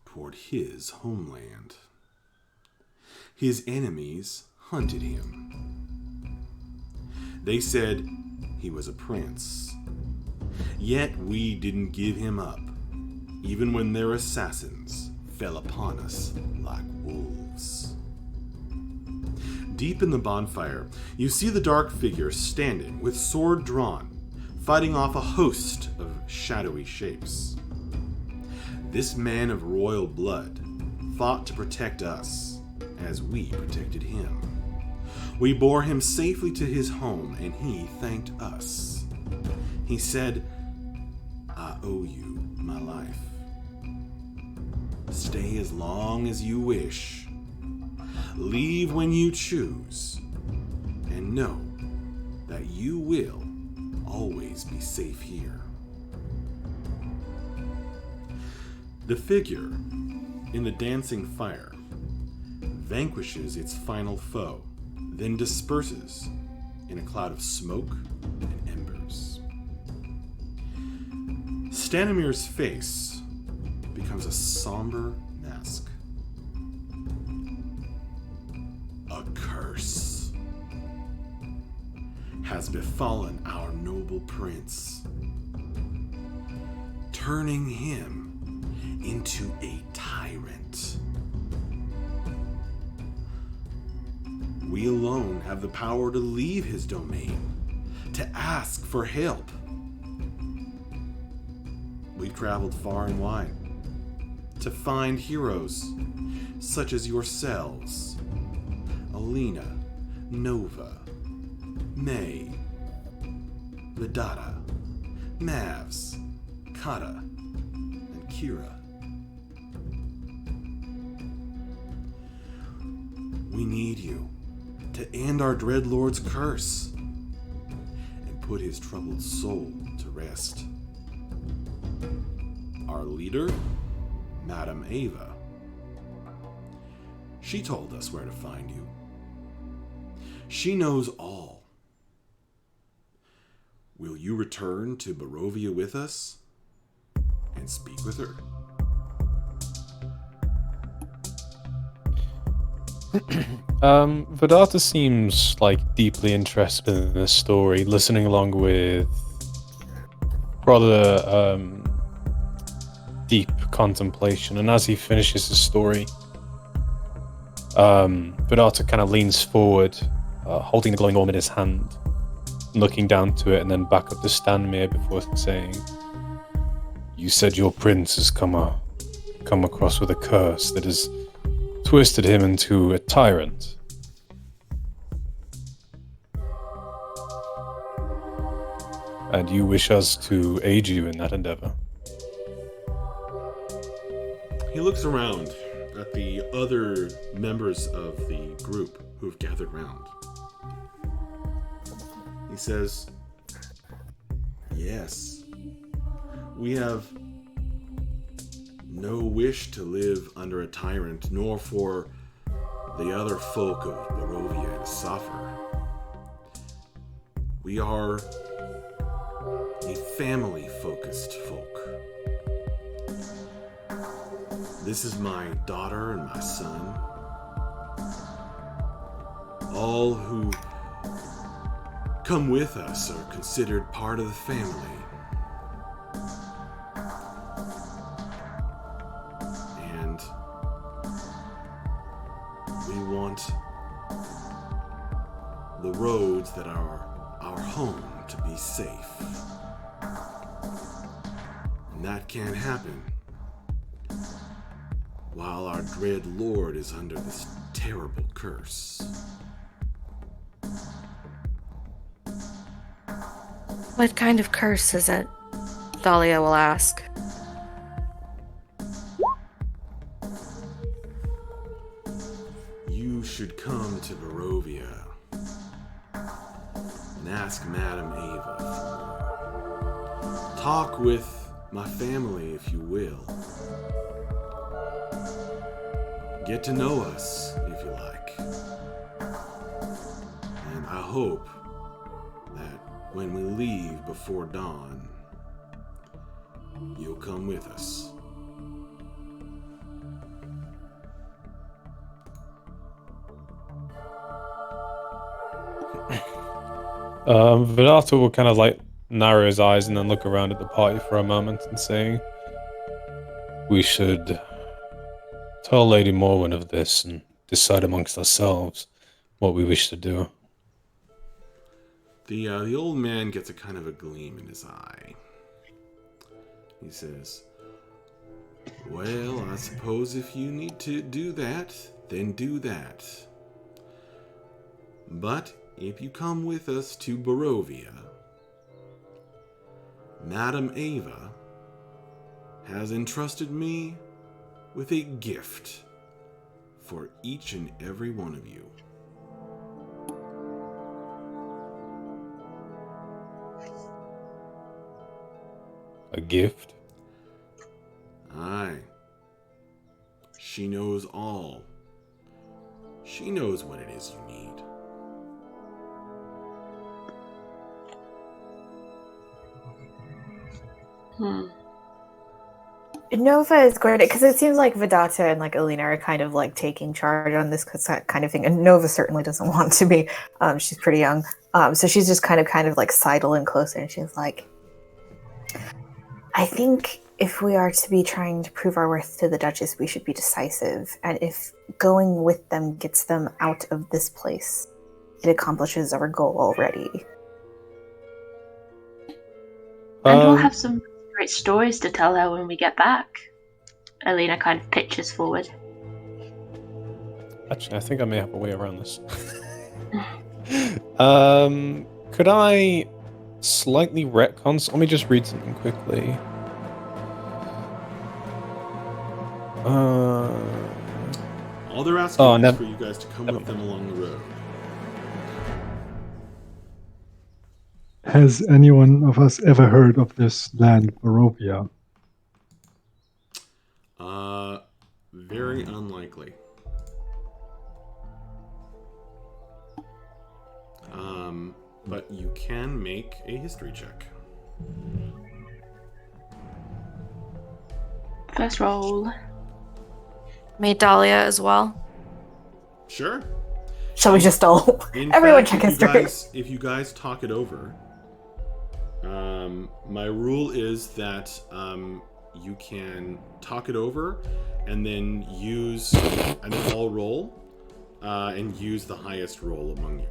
toward his homeland. His enemies hunted him. They said he was a prince. Yet we didn't give him up, even when their assassins fell upon us like wolves. Deep in the bonfire, you see the dark figure standing with sword drawn, fighting off a host of shadowy shapes. This man of royal blood fought to protect us as we protected him. We bore him safely to his home, and he thanked us. He said, I owe you my life. Stay as long as you wish. Leave when you choose. And know that you will always be safe here. The figure in the dancing fire vanquishes its final foe, then disperses in a cloud of smoke and embers. Stanimir's face becomes a somber mask. A curse has befallen our noble prince, turning him into a tyrant. We alone have the power to leave his domain, to ask for help. We've traveled far and wide to find heroes such as yourselves, Alina, Nova, May, Vidata, Mavs, Kata, and Kira. We need you to end our Dreadlord's curse and put his troubled soul to rest. Our leader, Madame Ava. She told us where to find you. She knows all. Will you return to Barovia with us and speak with her? Vedata seems like deeply interested in this story, listening along with rather deep contemplation. And as he finishes his story, Vedata kind of leans forward, holding the glowing orb in his hand, looking down to it, and then back up to Stanmir before saying, "You said your prince has come across with a curse that has twisted him into a tyrant. And you wish us to aid you in that endeavor." He looks around at the other members of the group who have gathered round. He says, "Yes, we have no wish to live under a tyrant, nor for the other folk of Barovia to suffer. We are a family-focused folk. This is my daughter and my son. All who come with us are considered part of the family. And we want the roads that are our home to be safe. And that can't happen while our dread lord is under this terrible curse." What kind of curse is it? Thalia will ask. You should come to Barovia and ask Madame Ava for more. Talk with my family if you will. Get to know us if you like. And I hope that when we leave before dawn, you'll come with us. Vedata will kind of like narrow his eyes and then look around at the party for a moment and say, "We should tell Lady Morwen of this and decide amongst ourselves what we wish to do." The old man gets a kind of a gleam in his eye. He says, "Well, I suppose if you need to do that, then do that. But if you come with us to Barovia, Madame Ava has entrusted me with a gift for each and every one of you." A gift? Aye. She knows all. She knows what it is you need. Nova is going to, because it seems like Vedata and like Alina are kind of like taking charge on this kind of thing, and Nova certainly doesn't want to be. She's pretty young, so she's just kind of like sidling closer, and she's like, "I think if we are to be trying to prove our worth to the Duchess, we should be decisive, and if going with them gets them out of this place, it accomplishes our goal already." And we'll have some great stories to tell her when we get back. Alina kind of pitches forward. Actually, I think I may have a way around this. Could I slightly retcon? Let me just read something quickly. All they're asking is for you guys to come with them along the road. Has anyone of us ever heard of this land, Barovia? Very unlikely. But you can make a history check. First roll. May Dahlia as well. Sure. Shall we just all In everyone fact, check history? if you guys talk it over, my rule is that you can talk it over and then use an all roll and use the highest roll among you.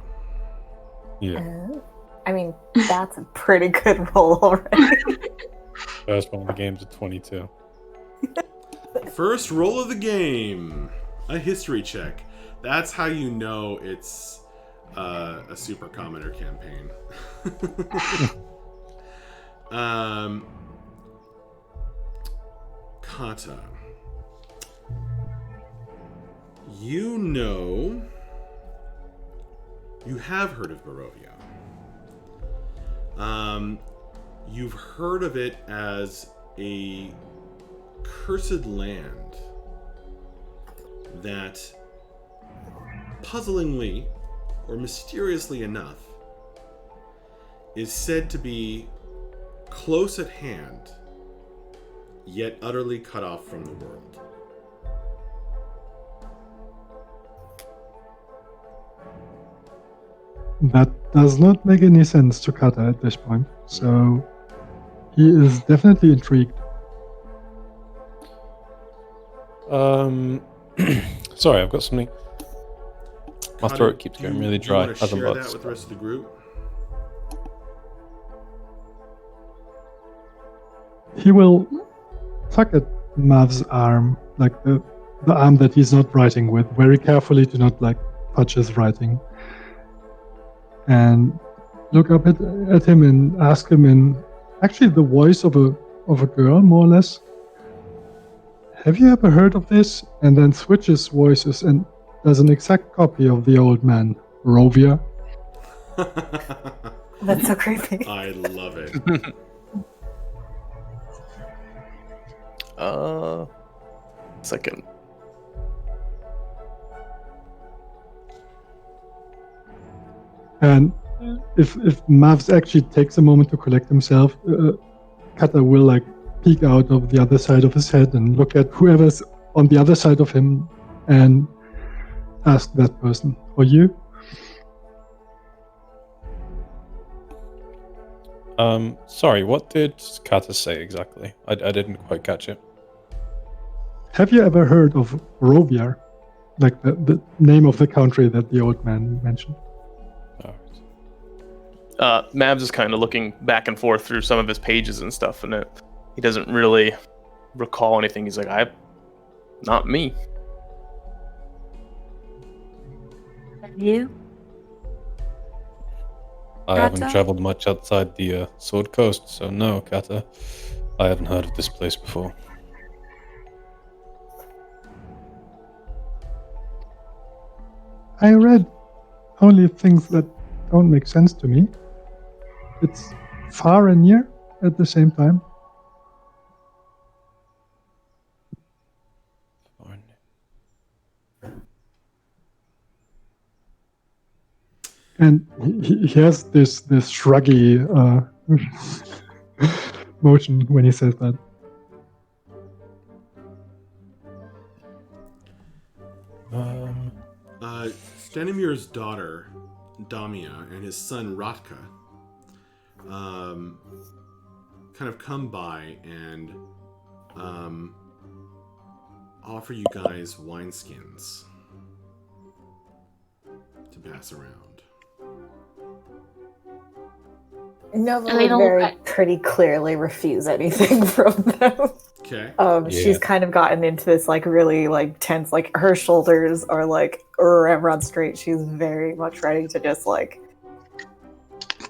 Yeah. I mean, that's a pretty good roll already. First one of the game's a 22. First roll of the game, a history check. That's how you know it's a super commoner campaign. Kata, you have heard of Barovia. You've heard of it as a cursed land that, puzzlingly or mysteriously enough, is said to be close at hand, yet utterly cut off from the world. That does not make any sense to Kata at this point, so he is definitely intrigued. Sorry, I've got something. My Kata, throat keeps getting really dry. Do you want to as I'm share about that to with the rest of the group? He will tug at Mav's arm, like the arm that he's not writing with, very carefully to not like touch his writing, and look up at him and ask him in actually the voice of a girl, more or less. Have you ever heard of this? And then switches voices and does an exact copy of the old man, Rovia. That's so creepy. I love it. Second. And if Mavs actually takes a moment to collect himself, Kata will like peek out of the other side of his head and look at whoever's on the other side of him and ask that person, "Are you?" Sorry, what did Kata say exactly? I didn't quite catch it. Have you ever heard of Rovia? Like the name of the country that the old man mentioned. Mabs is kind of looking back and forth through some of his pages and stuff, and he doesn't really recall anything. He's like, not me. You? I haven't Kata? traveled much outside the Sword Coast, so no, Kata. I haven't heard of this place before. I read only things that don't make sense to me. It's far and near at the same time. And he has this shruggy motion when he says that. Stanimir's daughter, Damia, and his son, Ratka, kind of come by and offer you guys wineskins to pass around. Nova Elena would will very pretty clearly refuse anything from them. Okay. She's kind of gotten into this like really like tense, like her shoulders are like ramrod straight. She's very much ready to just like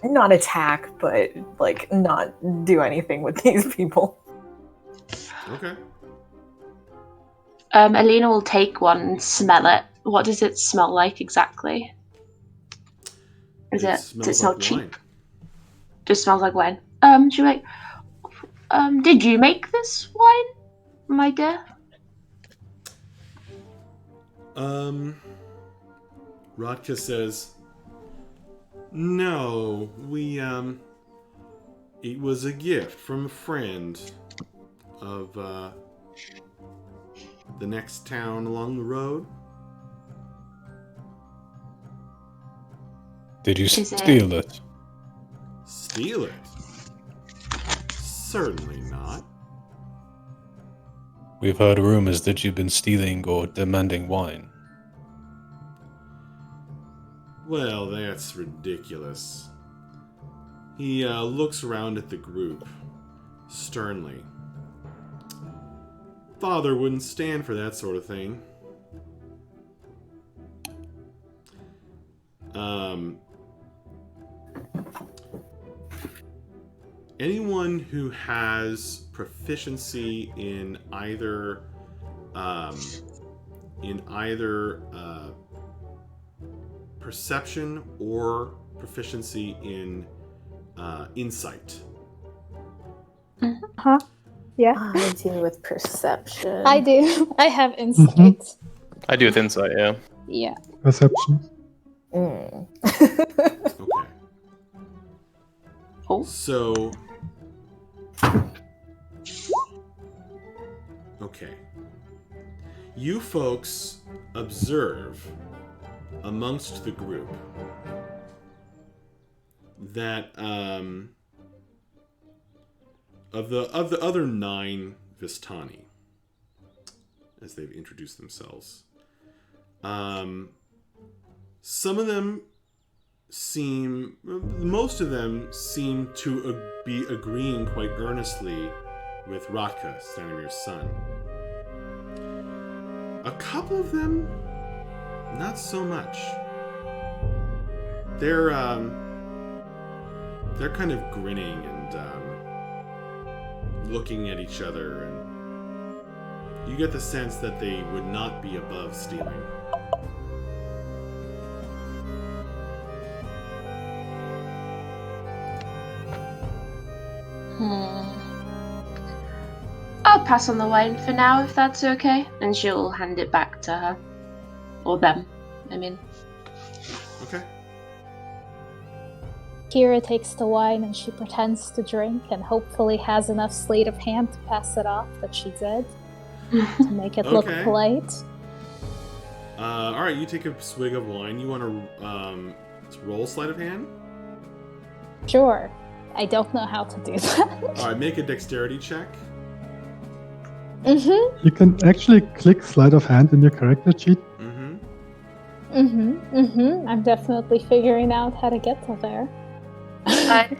not attack, but like not do anything with these people. Okay. Elena will take one and smell it. What does it smell like exactly? Does it smell like cheap? wine. Just smells like wine. She'll be like, did you make this wine, my dear? Ratka says, no, it was a gift from a friend of, the next town along the road. Did you Is it- steal it? Steal it? Certainly not. We've heard rumors that you've been stealing or demanding wine. Well, that's ridiculous. He looks around at the group sternly. Father wouldn't stand for that sort of thing. Anyone who has proficiency in either perception or proficiency in insight. Huh? Yeah. I do with perception. I do. I have insight. I do with insight, yeah. Yeah. Perception. Okay. Oh. So. Okay. You folks observe amongst the group that of the other 9 Vistani, as they've introduced themselves, some of them most of them seem to be agreeing quite earnestly with Ratka, Stanimir's son. A couple of them, not so much. They're kind of grinning and looking at each other, and you get the sense that they would not be above stealing. I'll pass on the wine for now, if that's okay. And she'll hand it back to her. Or them, I mean. Okay. Kira takes the wine and she pretends to drink and hopefully has enough sleight of hand to pass it off that she did. To make it look Okay. polite. Alright, you take a swig of wine. You want to roll sleight of hand? Sure. I don't know how to do that. Alright, make a dexterity check. Mm-hmm. You can actually click sleight of hand in your character sheet. I'm definitely figuring out how to get to there.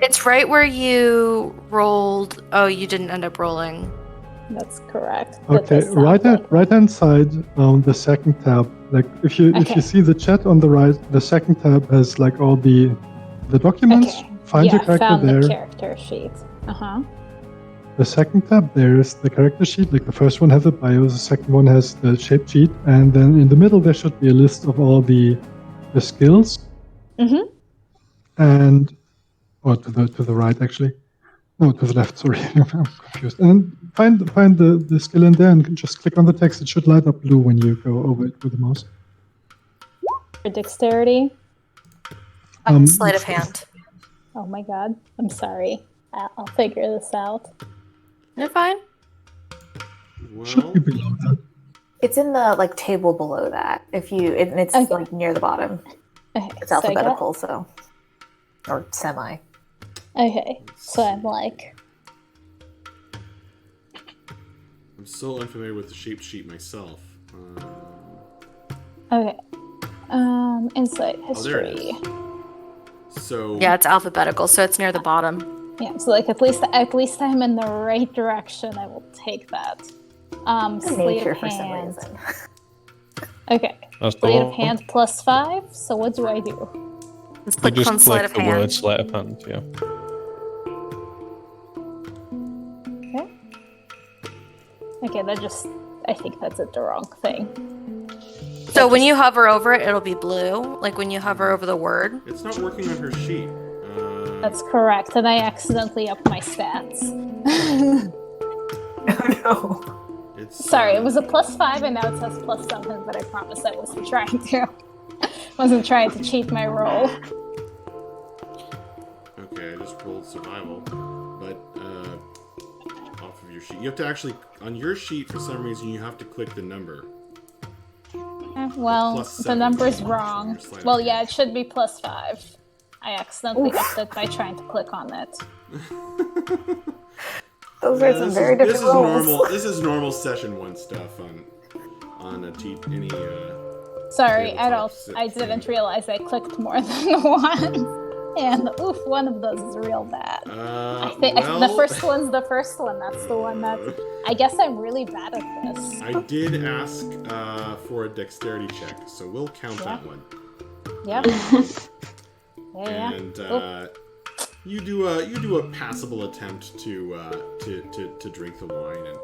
It's right where you rolled. Oh, you didn't end up rolling. That's correct. That Okay, does sound like- right hand side, the second tab. Like if you Okay. see the chat on the right, the second tab has like all the documents. Okay. Find your character found there. the character sheet. Uh-huh. The second tab, there's the character sheet. Like the first one has a bio, the second one has the shape sheet, and then in the middle there should be a list of all the skills. Mm-hmm. And to the right actually. No, to the left. Sorry, I'm confused. And find the skill in there and just click on the text. It should light up blue when you go over it with the mouse. For dexterity. Sleight of hand. Oh my god. I'm sorry. I'll figure this out. You're fine. Well, Be below that. It's in the table below that. If you, it's Okay. like near the bottom. Okay. It's so I got- alphabetical, so or semi. Okay. So I'm like, I'm so unfamiliar with the shape sheet myself. okay. Insight Oh, there it history. is. So Yeah, it's alphabetical, so it's near the bottom. Yeah, so at least I'm in the right direction. I will take that. Sleight Nature of for some hand. reason. Okay. That's the Sleight of one. hand +5. So what do I do? Just You click just on sleight click of the hand. word sleight of hand, yeah. Okay. Okay, I think that did the wrong thing. So when you hover over it, it'll be blue. Like when you hover over the word. it's not working on her sheet. That's correct, and I accidentally upped my stats. Oh no. It's Sorry, it was a +5 and now it says plus something, but I promise I wasn't trying to. Wasn't trying to cheat my roll. Okay, I just rolled survival, but off of your sheet, you have to actually on your sheet for some reason you have to click the number. Well, Plus the 7 number's on wrong. your sleight of Well, hand. yeah, it should be +5. I accidentally upped it by trying to click on it. Those are some very different rolls. This is normal session 1 stuff on any. Sorry, tabletop I didn't realize I clicked more than one. And oof, one of those is real bad. I think the first one's the first one. That's the one that I guess I'm really bad at this. I did ask for a dexterity check, so we'll count that one. Yep. And you do a passable attempt to drink the wine, and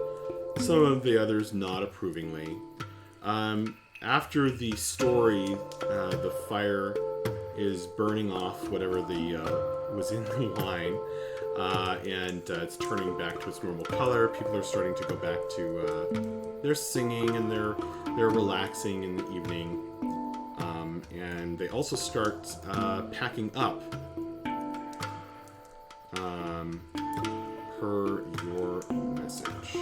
some of the others nod approvingly. After the story, the fire is burning off whatever was in the wine, and it's turning back to its normal color. People are starting to go back to their singing, and they're relaxing in the evening, and they also start packing up per your message.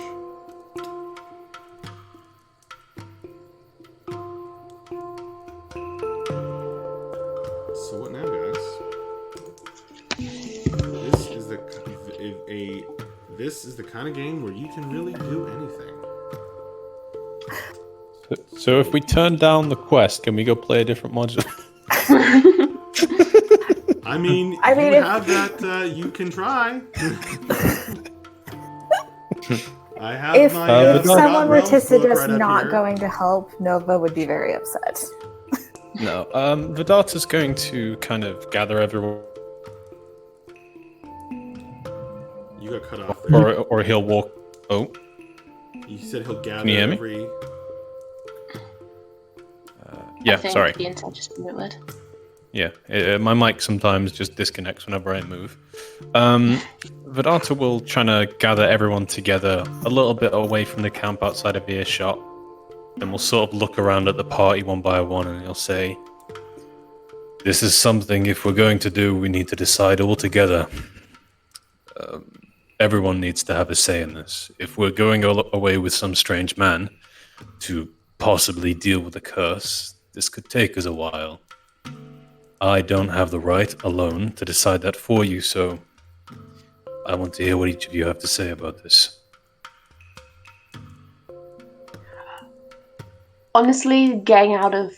So what now, guys? This is the kind of game where you can really do anything. So if we turn down the quest, can we go play a different module? I mean, you have that. You can try. I have if someone were to suggest right not going to help, Nova would be very upset. No, Vidata's going to kind of gather everyone. You got cut off there. Or he'll walk. Oh. You said he'll gather Can you hear me? every. Yeah, I think sorry. the internet just muted. Yeah, my mic sometimes just disconnects whenever I move. Vidata will try to gather everyone together a little bit away from the camp outside of earshot. Then we'll sort of look around at the party one by one, and he'll say, "This is something, if we're going to do, we need to decide all together. Everyone needs to have a say in this. If we're going away with some strange man to possibly deal with the curse, this could take us a while. I don't have the right alone to decide that for you, so I want to hear what each of you have to say about this." Honestly, getting out of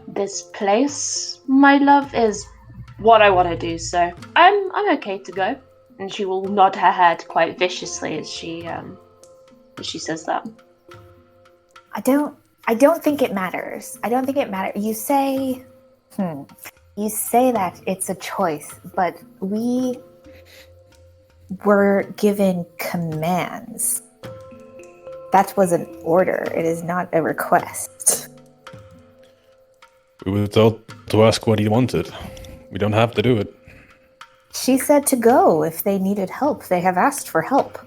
this place, my love, is what I want to do. So I'm okay to go. And she will nod her head quite viciously as she says that. I don't think it matters. I don't think it matters. You say that it's a choice, but we were given commands. That was an order. It is not a request. We were told to ask what he wanted. We don't have to do it. She said to go if they needed help. They have asked for help.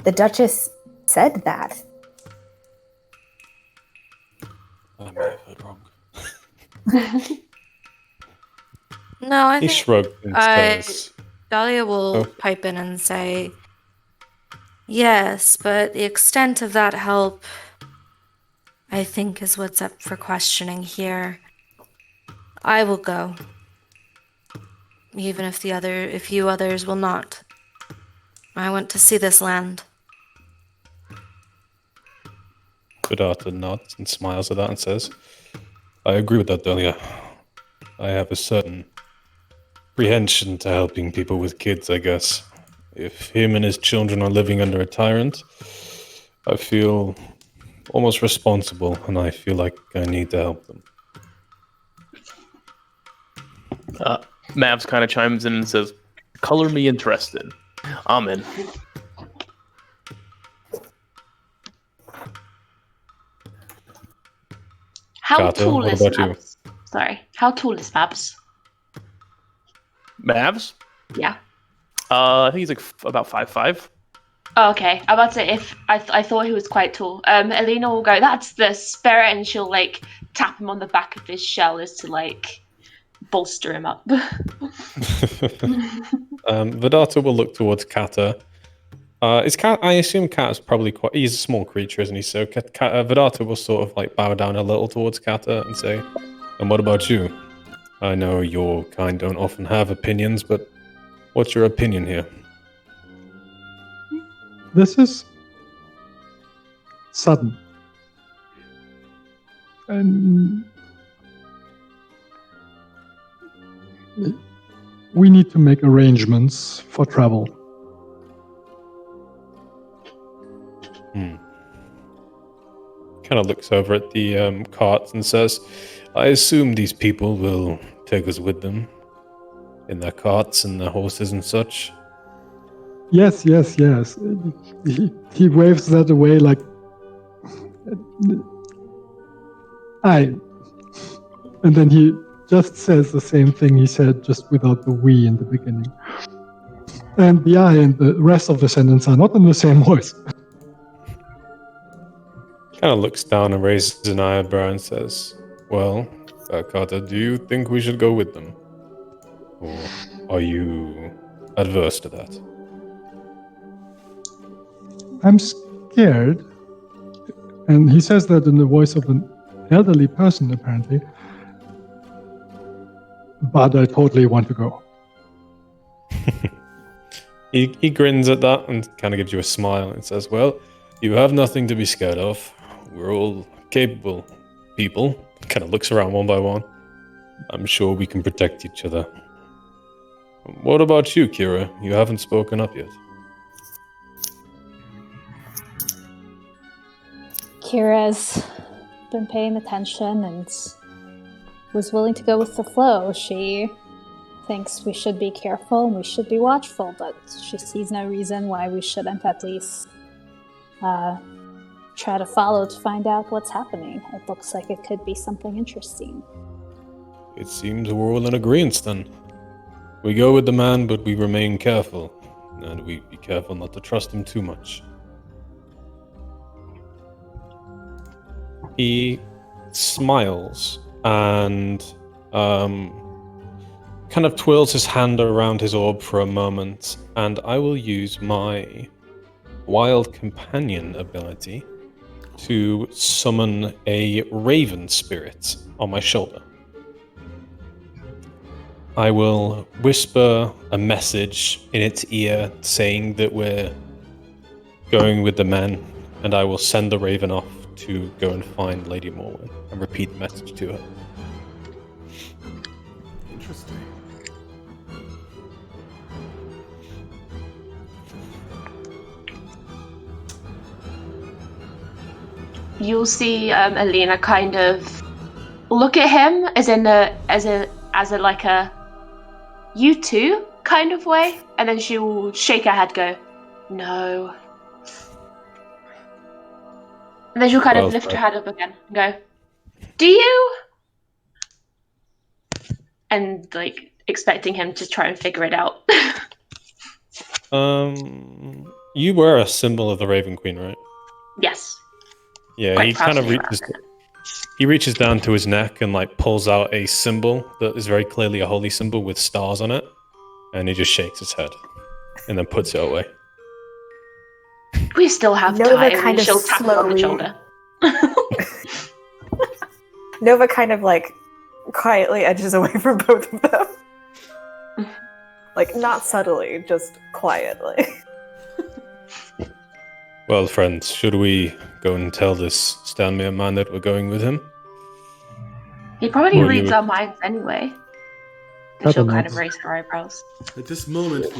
The Duchess said that. I may have heard wrong. No, I He think shrugged and says, Dahlia will pipe in and say, "Yes, but the extent of that help, I think, is what's up for questioning here. I will go, even if you others will not. I want to see this land." Vidata nods and smiles at that and says, "I agree with that, Dahlia. I have a certain apprehension to helping people with kids, I guess. If him and his children are living under a tyrant, I feel almost responsible, and I feel like I need to help them." Mavs kind of chimes in and says, "Color me interested. I'm in." How Kato, tall what is about you? Mabs? Sorry, how tall is Mabs? Mavs? Yeah. I think he's like about 5'5". Oh, okay. I'm about to say if I thought he was quite tall. Alina will go, "That's the spirit," and she'll like tap him on the back of his shell as to like bolster him up. Vidata will look towards Kata. Is Kat? I assume Kata's probably he's a small creature, isn't he? So Vidata will sort of like bow down a little towards Kata and say, "And what about you?" I know your kind don't often have opinions, but what's your opinion here? This is sudden. And we need to make arrangements for travel. Kind of looks over at the carts and says, I assume these people will take us with them in their carts and their horses and such. Yes. He waves that away like, and then he just says the same thing he said, just without the we in the beginning. And the I and the rest of the sentence are not in the same voice. Kind of looks down and raises an eyebrow and says, well, Carter, do you think we should go with them? Or are you adverse to that? I'm scared. And he says that in the voice of an elderly person, apparently. But I totally want to go. He grins at that and kind of gives you a smile and says, well, you have nothing to be scared of. We're all capable people. Kind of looks around one by one. I'm sure we can protect each other. What about you, Kira? You haven't spoken up yet. Kira's been paying attention and was willing to go with the flow. She thinks we should be careful and we should be watchful, but she sees no reason why we shouldn't at least try to follow to find out what's happening. It looks like it could be something interesting. It seems we're all in agreement then. We go with the man, but we remain careful. And we be careful not to trust him too much. He smiles and kind of twirls his hand around his orb for a moment, and I will use my Wild Companion ability to summon a raven spirit on my shoulder. I will whisper a message in its ear saying that we're going with the men, and I will send the raven off to go and find Lady Morwen and repeat the message to her. Interesting. You'll see Alina kind of look at him as a like a you too kind of way, and then she will shake her head, go, no. And then she'll kind of lift her head up again and go, do you? And like expecting him to try and figure it out. You were a symbol of the Raven Queen, right? Yes. Yeah, Quite he kind of reaches down to his neck and like pulls out a symbol that is very clearly a holy symbol with stars on it, and he just shakes his head and then puts it away. We still have Nova time. kind of She'll tap him on the shoulder. Nova kind of like quietly edges away from both of them. Like not subtly, just quietly. Well, friends, should we go and tell this Stanmere man that we're going with him? He probably reads our minds anyway. And she'll kind of raise her eyebrows. At this moment,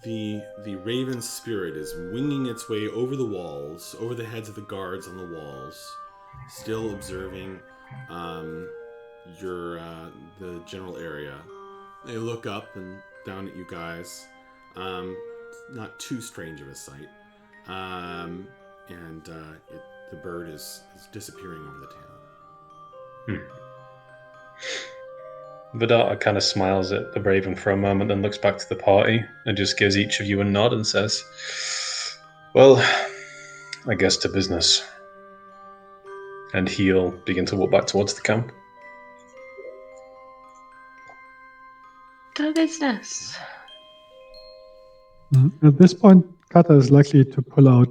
the raven spirit is winging its way over the walls, over the heads of the guards on the walls, still observing the general area. They look up and down at you guys. Not too strange of a sight. The bird is disappearing over the town. Vedata kind of smiles at the raven for a moment, then looks back to the party and just gives each of you a nod and says, well, I guess to business. And he'll begin to walk back towards the camp. To business. At this point, Kata is likely to pull out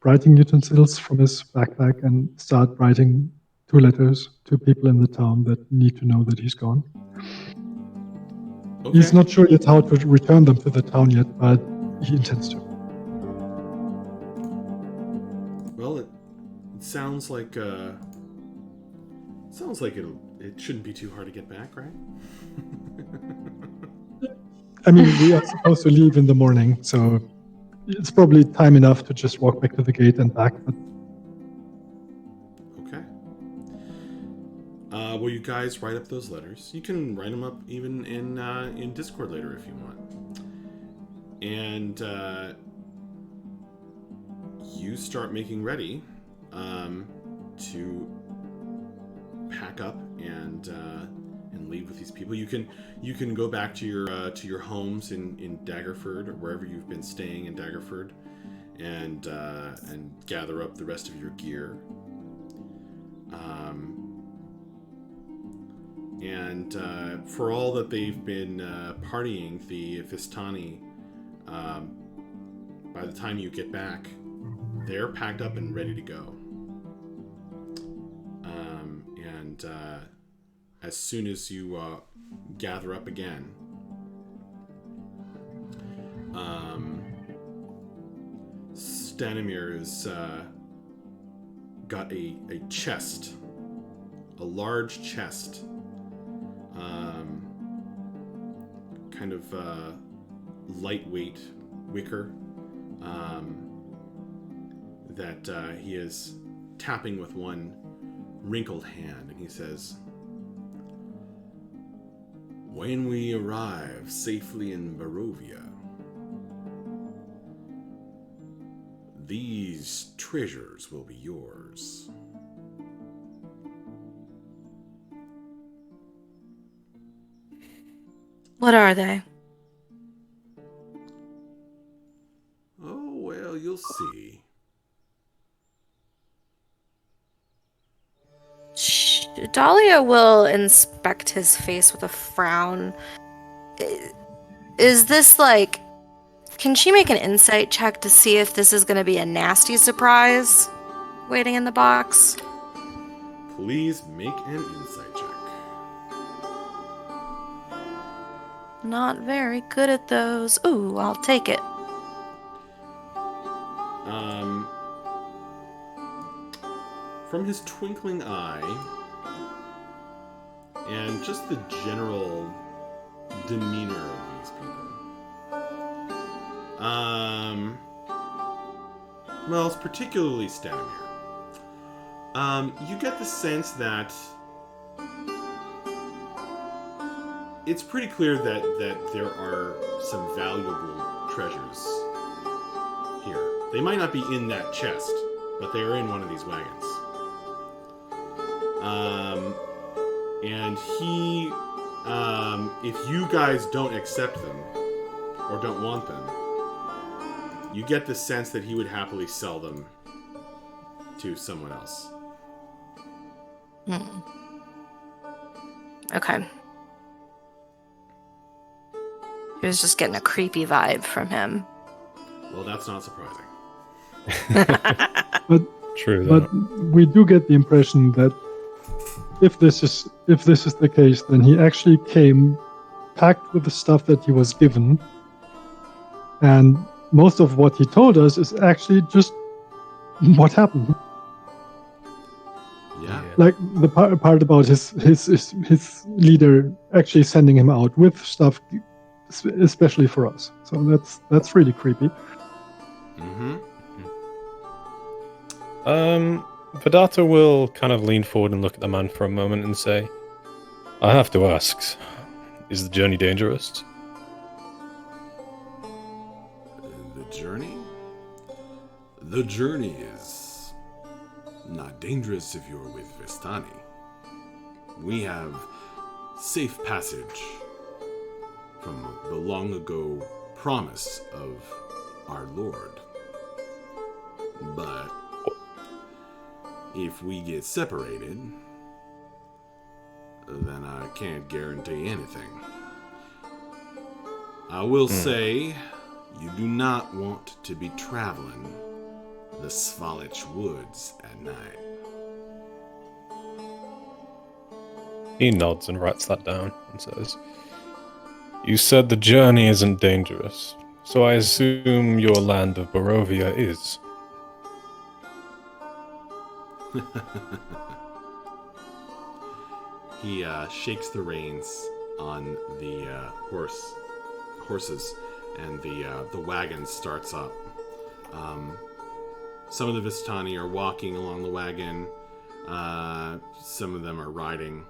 writing utensils from his backpack and start writing 2 letters to people in the town that need to know that he's gone. Okay. He's not sure yet how to return them to the town yet, but he intends to. Well, it sounds like it shouldn't be too hard to get back, right? I mean, we are supposed to leave in the morning, so it's probably time enough to just walk back to the gate and back. But Okay. Will you guys write up those letters? You can write them up even in Discord later if you want. And you start making ready to pack up and leave with these people. You can go back to your homes in Daggerford or wherever you've been staying in Daggerford, and gather up the rest of your gear. And for all that they've been partying, the Vistani, by the time you get back, they're packed up and ready to go. And as soon as you gather up again, Stanimir has got a chest, a large chest, kind of lightweight wicker that he is tapping with one wrinkled hand, and he says, "When we arrive safely in Barovia, these treasures will be yours." What are they? Oh, well, you'll see. Dahlia will inspect his face with a frown. Is this like... Can she make an insight check to see if this is going to be a nasty surprise waiting in the box? Please make an insight check. Not very good at those. Ooh, I'll take it. From his twinkling eye and just the general demeanor of these people, well, it's particularly Stanimir. You get the sense that it's pretty clear that there are some valuable treasures here. They might not be in that chest, but they are in one of these wagons. And he, if you guys don't accept them or don't want them, you get the sense that he would happily sell them to someone else. Okay. He was just getting a creepy vibe from him. Well, that's not surprising. True. But we do get the impression that if this is the case, then he actually came packed with the stuff that he was given, and most of what he told us is actually just what happened. Yeah. Like the part about his leader actually sending him out with stuff, especially for us. So that's really creepy. Mm-hmm. Vedata will kind of lean forward and look at the man for a moment and say, "I have to ask, is the journey dangerous?" The journey? The journey is not dangerous if you're with Vistani. We have safe passage from the long ago promise of our Lord. But if we get separated, then I can't guarantee anything. I will say, you do not want to be traveling the Svalich woods at night. He nods and writes that down and says, "You said the journey isn't dangerous, so I assume your land of Barovia is." He shakes the reins on the horses, and the wagon starts up. Some of the Vistani are walking along the wagon. Some of them are riding.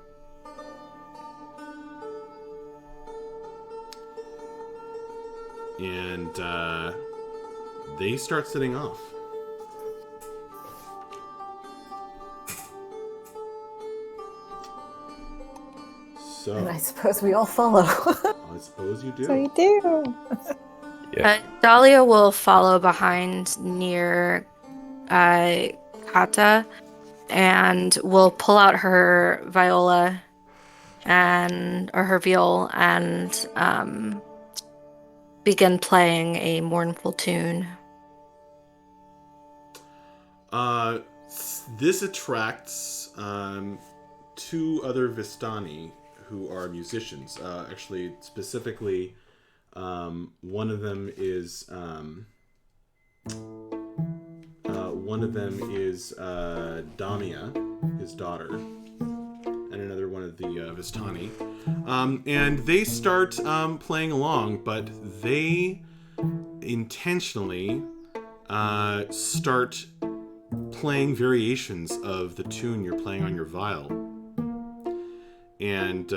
And they start setting off. So, And I suppose we all follow. I suppose you do. So you do. Yeah. Dahlia will follow behind near Kata and will pull out her viola or her viol and begin playing a mournful tune. This attracts two other Vistani who are musicians. Actually, specifically, one of them is Damia, his daughter, and another one of the Vistani. And they start playing along, but they intentionally start playing variations of the tune you're playing on your viol, and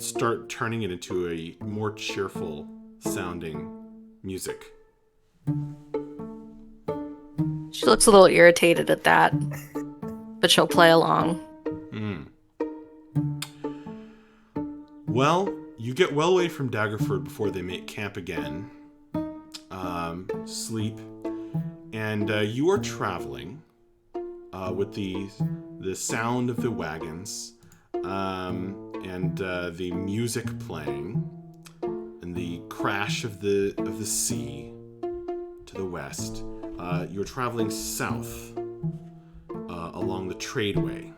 start turning it into a more cheerful sounding music. She looks a little irritated at that, but she'll play along. Well, you get well away from Daggerford before they make camp again. Sleep, and you are traveling with the sound of the wagons, and the music playing, and the crash of the sea to the west. You're traveling south along the tradeway.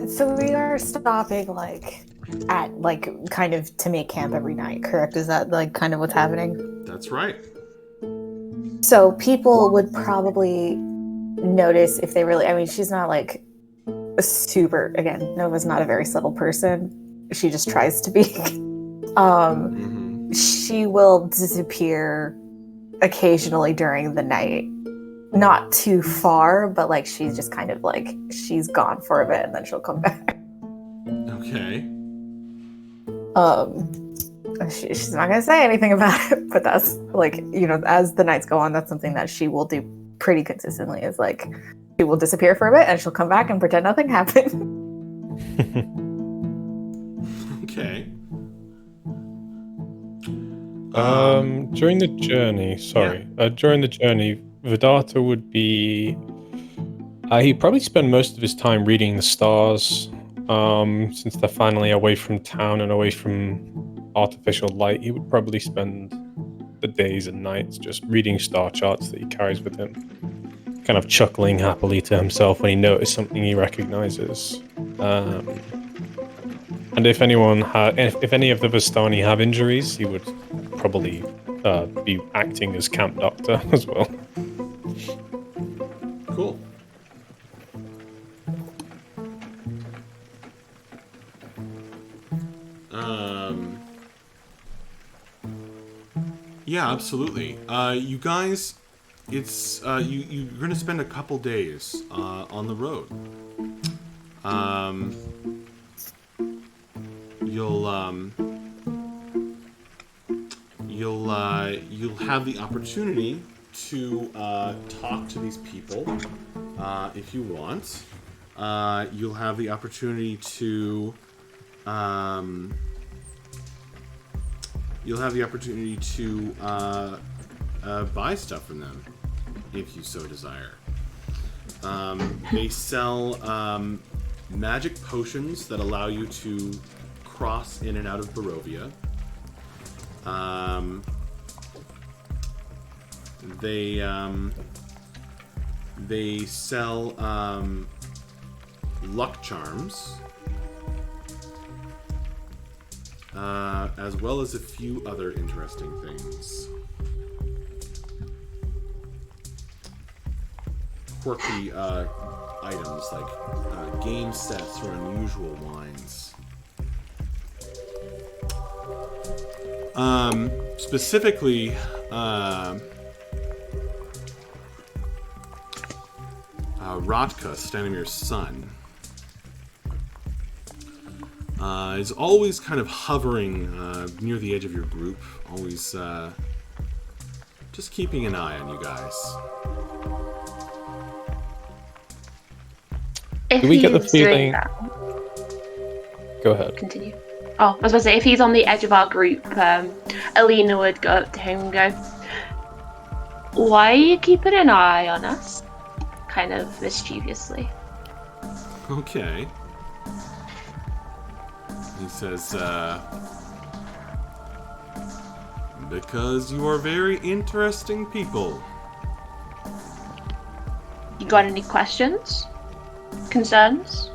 So we are stopping at kind of to make camp every night, correct? Is that kind of what's happening? That's right. So people would probably notice if they really, I mean, she's not a super, again, Nova's not a very subtle person. She just tries to be. She will disappear occasionally during the night. Not too far, but she's just kind of she's gone for a bit and then she'll come back. Okay. She's not gonna say anything about it, but that's as the nights go on, that's something that she will do pretty consistently. Is she will disappear for a bit and she'll come back and pretend nothing happened. Okay. During the journey, during the journey, Vedata would be. He'd probably spend most of his time reading the stars. Since they're finally away from town and away from artificial light, he would probably spend the days and nights just reading star charts that he carries with him, kind of chuckling happily to himself when he notices something he recognizes. And if any of the Vistani have injuries, he would probably be acting as camp doctor as well. Cool. Yeah, absolutely. You guys, it's you're gonna spend a couple days on the road. You'll have the opportunity to talk to these people if you want. You'll have the opportunity to buy stuff from them if you so desire. They sell magic potions that allow you to cross in and out of Barovia. they sell luck charms, as well as a few other interesting things. Quirky items like game sets or unusual wines. Specifically, Rotka, Stanimir's son, is always kind of hovering near the edge of your group, always just keeping an eye on you guys. If we get the he's doing feeling- that, Go ahead. continue. Oh, I was going to say, if he's on the edge of our group, Alina would go up to him and go, "Why are you keeping an eye on us?" Kind of mischievously. Okay. He says, because you are very interesting people. You got any questions? Concerns?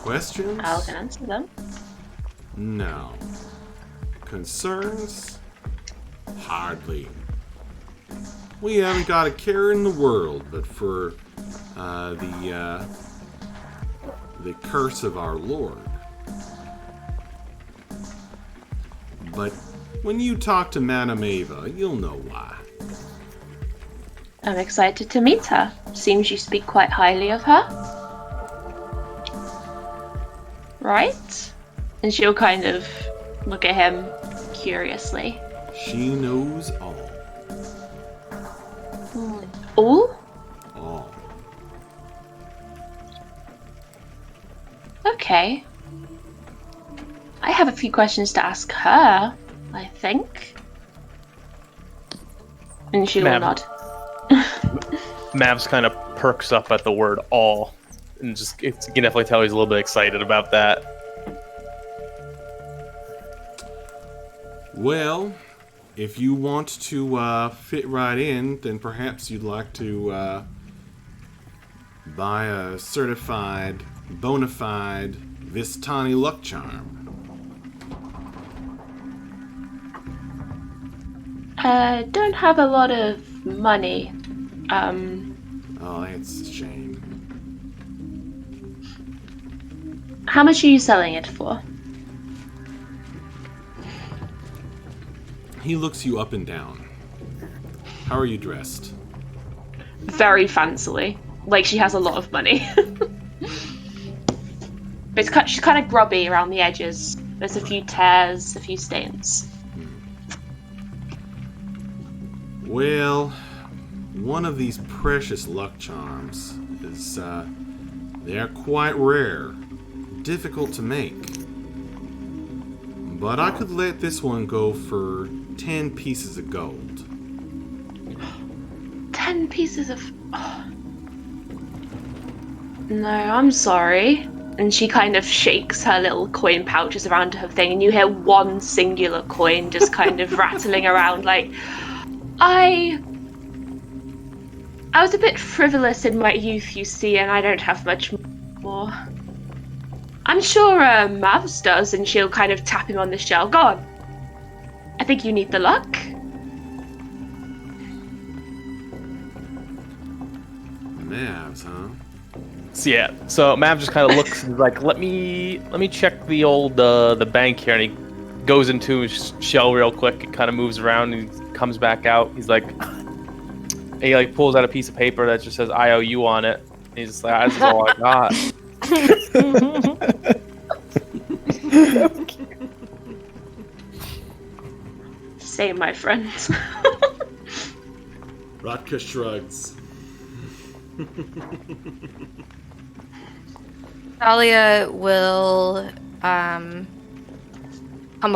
Questions? I can answer them. No. Concerns? Hardly. We haven't got a care in the world but for the curse of our Lord. But when you talk to Madame Ava, you'll know why. I'm excited to meet her. Seems you speak quite highly of her. Right? And she'll kind of look at him curiously. She knows all. All? All. Okay. I have a few questions to ask her, I think. And she will Ma'am. nod. Mavs kind of perks up at the word all. And just, you can definitely tell he's a little bit excited about that. Well, if you want to fit right in, then perhaps you'd like to buy a certified, bona fide Vistani luck charm. Don't have a lot of money. Oh, that's a shame. How much are you selling it for? He looks you up and down. How are you dressed? Very fancily. Like she has a lot of money. But she's kind of grubby around the edges. There's a few tears, a few stains. Well, one of these precious luck charms is, they're quite rare, difficult to make. But I could let this one go for 10 pieces of gold. 10 pieces of... Oh. No, I'm sorry. And she kind of shakes her little coin pouches around her thing, and you hear one singular coin just kind of rattling around like... I was a bit frivolous in my youth, you see, and I don't have much more. I'm sure Mavs does, and she'll kind of tap him on the shell. Go on. I think you need the luck. Mavs, huh? So yeah, so Mav just kind of looks and is like, let me check the old the bank here, and he goes into his shell real quick and kind of moves around and he comes back out. He's like, he like pulls out a piece of paper that just says IOU on it. He's just like, that's all I got. Same, my friends. Rotka shrugs. Dahlia will come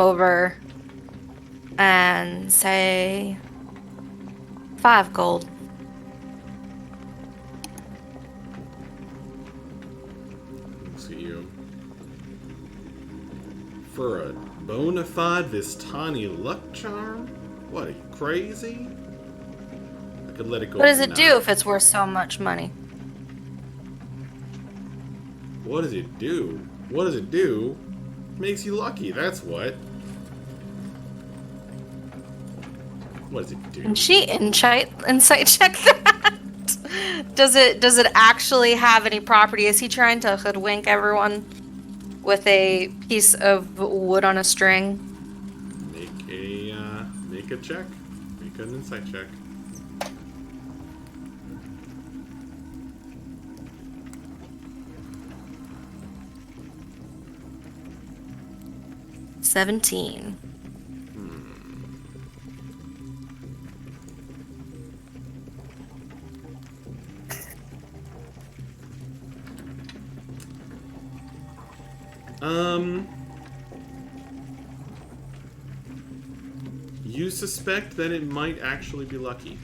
over and say 5 gold. Looks at you. For a bona fide Vistani luck charm? What, are you crazy? I could let it go. What does for it do now. if it's worth so much money? What does it do? What does it do? Makes you lucky, that's what. What does it do? Can she insight check that? Does it actually have any property? Is he trying to hoodwink everyone with a piece of wood on a string? Make a check. Make an insight check. $17. You suspect that it might actually be lucky,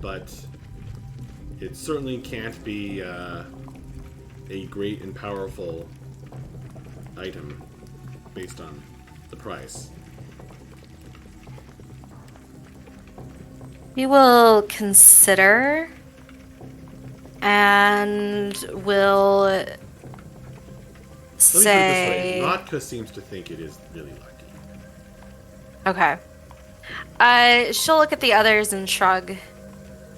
but it certainly can't be a great and powerful item based on the price. We will consider and will Let me put it this way. say... Rotka seems to think it is really lucky. Okay. She'll look at the others and shrug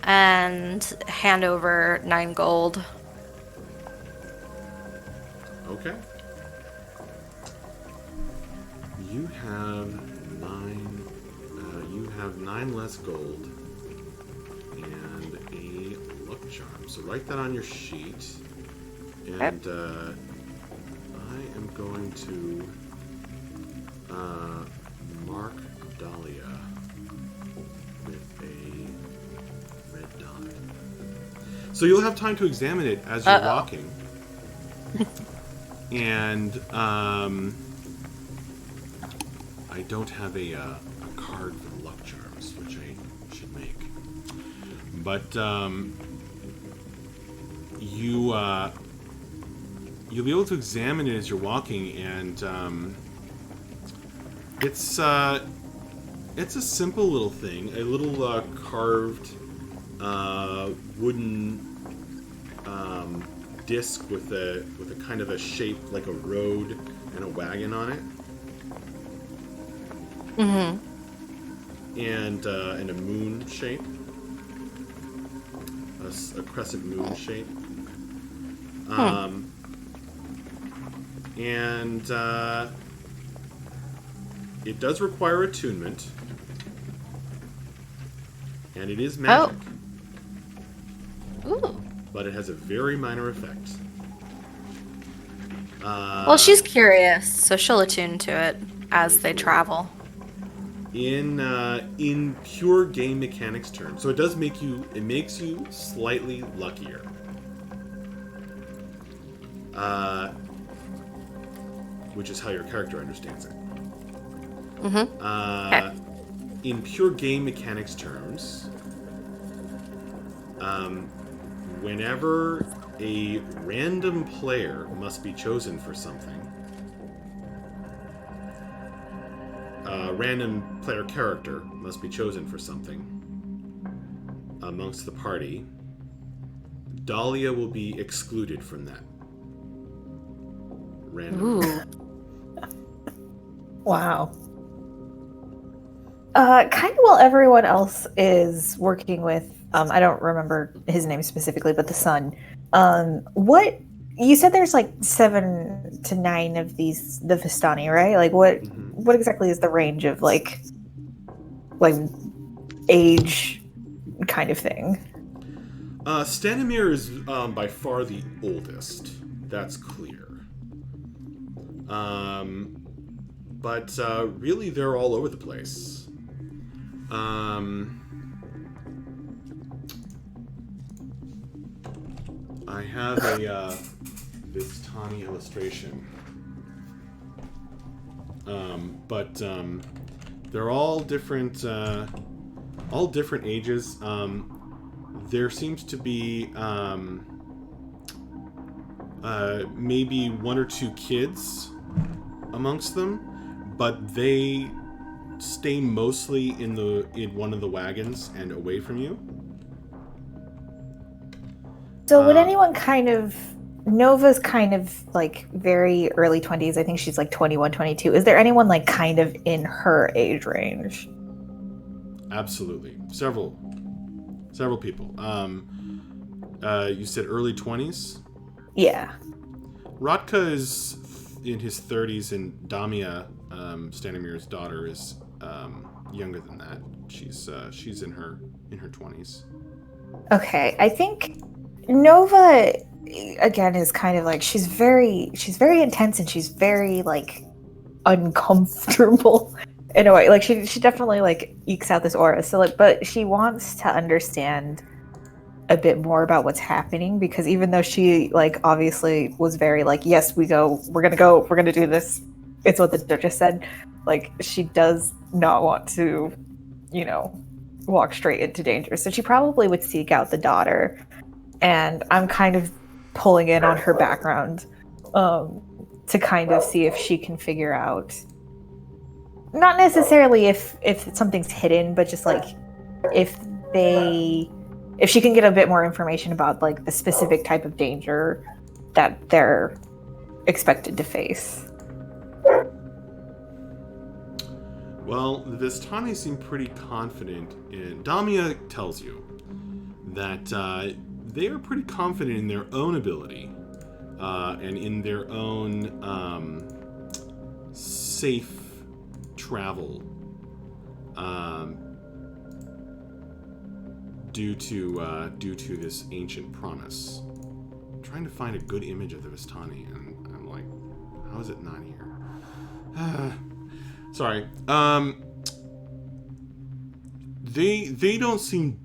and hand over 9 gold. Okay. You have 9. You have 9 less gold and a luck charm. So write that on your sheet, and I am going to mark Dahlia with a red dot. So you'll have time to examine it as you're walking. And I don't have a card for the luck charms, which I should make. But you'll be able to examine it as you're walking, and it's a simple little thing, a little carved wooden disc with a kind of a shape like a road and a wagon on it. Mm-hmm. And a moon shape, a crescent moon shape. And it does require attunement, and it is magic. Ooh. But it has a very minor effect. Well, she's curious, so she'll attune to it as they travel. In pure game mechanics terms, so it makes you slightly luckier. Which is how your character understands it. Mm-hmm. Okay. In pure game mechanics terms, whenever a random player must be chosen for something, a random player character must be chosen for something amongst the party, Dahlia will be excluded from that. Random. Ooh. Wow. Kind of while everyone else is working with, I don't remember his name specifically, but the son. What you said? There's like 7 to 9 of these, the Vistani, right? Like what exactly is the range of like age kind of thing? Stanimir is by far the oldest. That's clear. But really, they're all over the place. I have a Vistani illustration. But they're all different ages. There seems to be maybe 1 or 2 kids amongst them, but they stay mostly in one of the wagons and away from you. So would anyone kind of... Nova's kind of like very early 20s. I think she's like 21, 22. Is there anyone like kind of in her age range? Absolutely. Several people. You said early 20s? Yeah. Rotka is in his 30s, and Damia, Stanimir's daughter, is younger than that. She's in her 20s. Okay, I think Nova again is kind of like she's very intense and she's very like uncomfortable in a way. Like she definitely like ekes out this aura. So like, but she wants to understand a bit more about what's happening, because even though she like obviously was very like, yes, we're gonna do this, it's what the Duchess said, like she does not want to, walk straight into danger. So she probably would seek out the daughter, and I'm kind of pulling in on her background to kind of see if she can figure out, not necessarily if something's hidden, but just like if she can get a bit more information about like the specific type of danger that they're expected to face. Well, the Vistani seem pretty confident in... Damia tells you that they are pretty confident in their own ability and in their own safe travel due to this ancient promise. I'm trying to find a good image of the Vistani, and I'm like, how is it not here? Sorry. They don't seem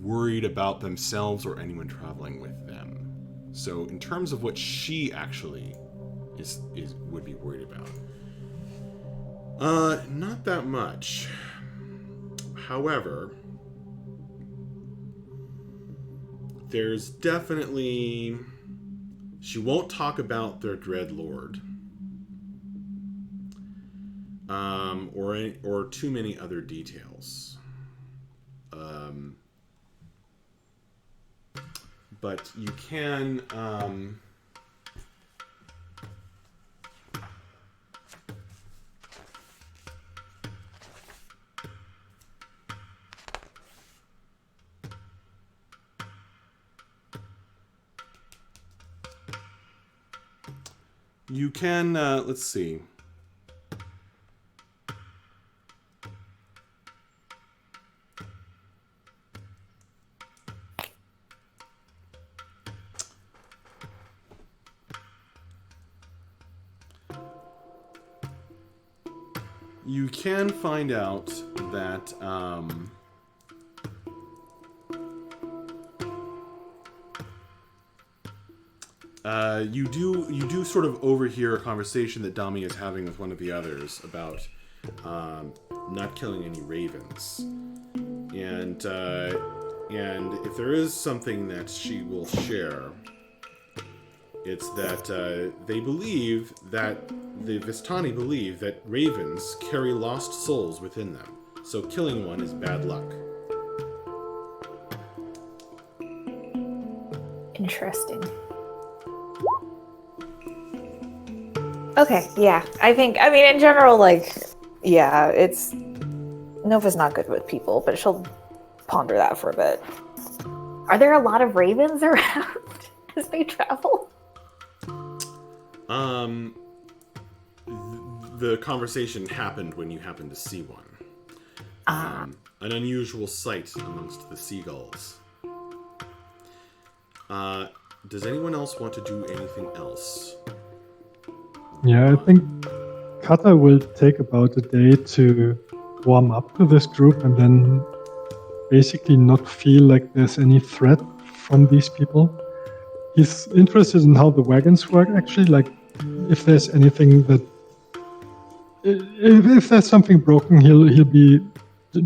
worried about themselves or anyone traveling with them. So in terms of what she actually would be worried about, not that much. However, there's definitely... She won't talk about their Dread Lord. Or too many other details. But you can... you can, let's see. You can find out that you do sort of overhear a conversation that Dami is having with one of the others about not killing any ravens, and if there is something that she will share, it's that they believe that the Vistani believe that ravens carry lost souls within them, so killing one is bad luck. Interesting. Okay, yeah. I mean, in general, like, yeah, it's... Nova's not good with people, but she'll ponder that for a bit. Are there a lot of ravens around as they travel? The conversation happened when you happened to see one. An unusual sight amongst the seagulls. Does anyone else want to do anything else? Yeah, I think Kata will take about a day to warm up to this group and then basically not feel like there's any threat from these people. He's interested in how the wagons work, actually, like if there's anything that... If there's something broken, he'll be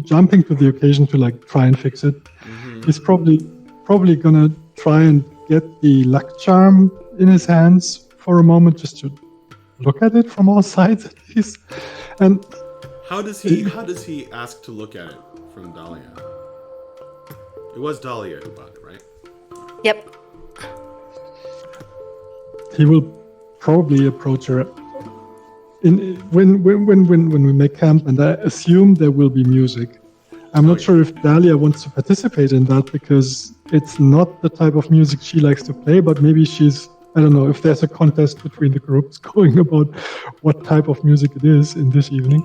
jumping to the occasion to like try and fix it. Mm-hmm. He's probably gonna try and get the luck charm in his hands for a moment, just to look at it from all sides at least. And How does he ask to look at it from Dahlia? It was Dahlia who bought it, right? Yep. He will probably approach her when we make camp, and I assume there will be music. I'm not sure if Dahlia wants to participate in that because it's not the type of music she likes to play, but maybe I don't know if there's a contest between the groups going about what type of music it is in this evening.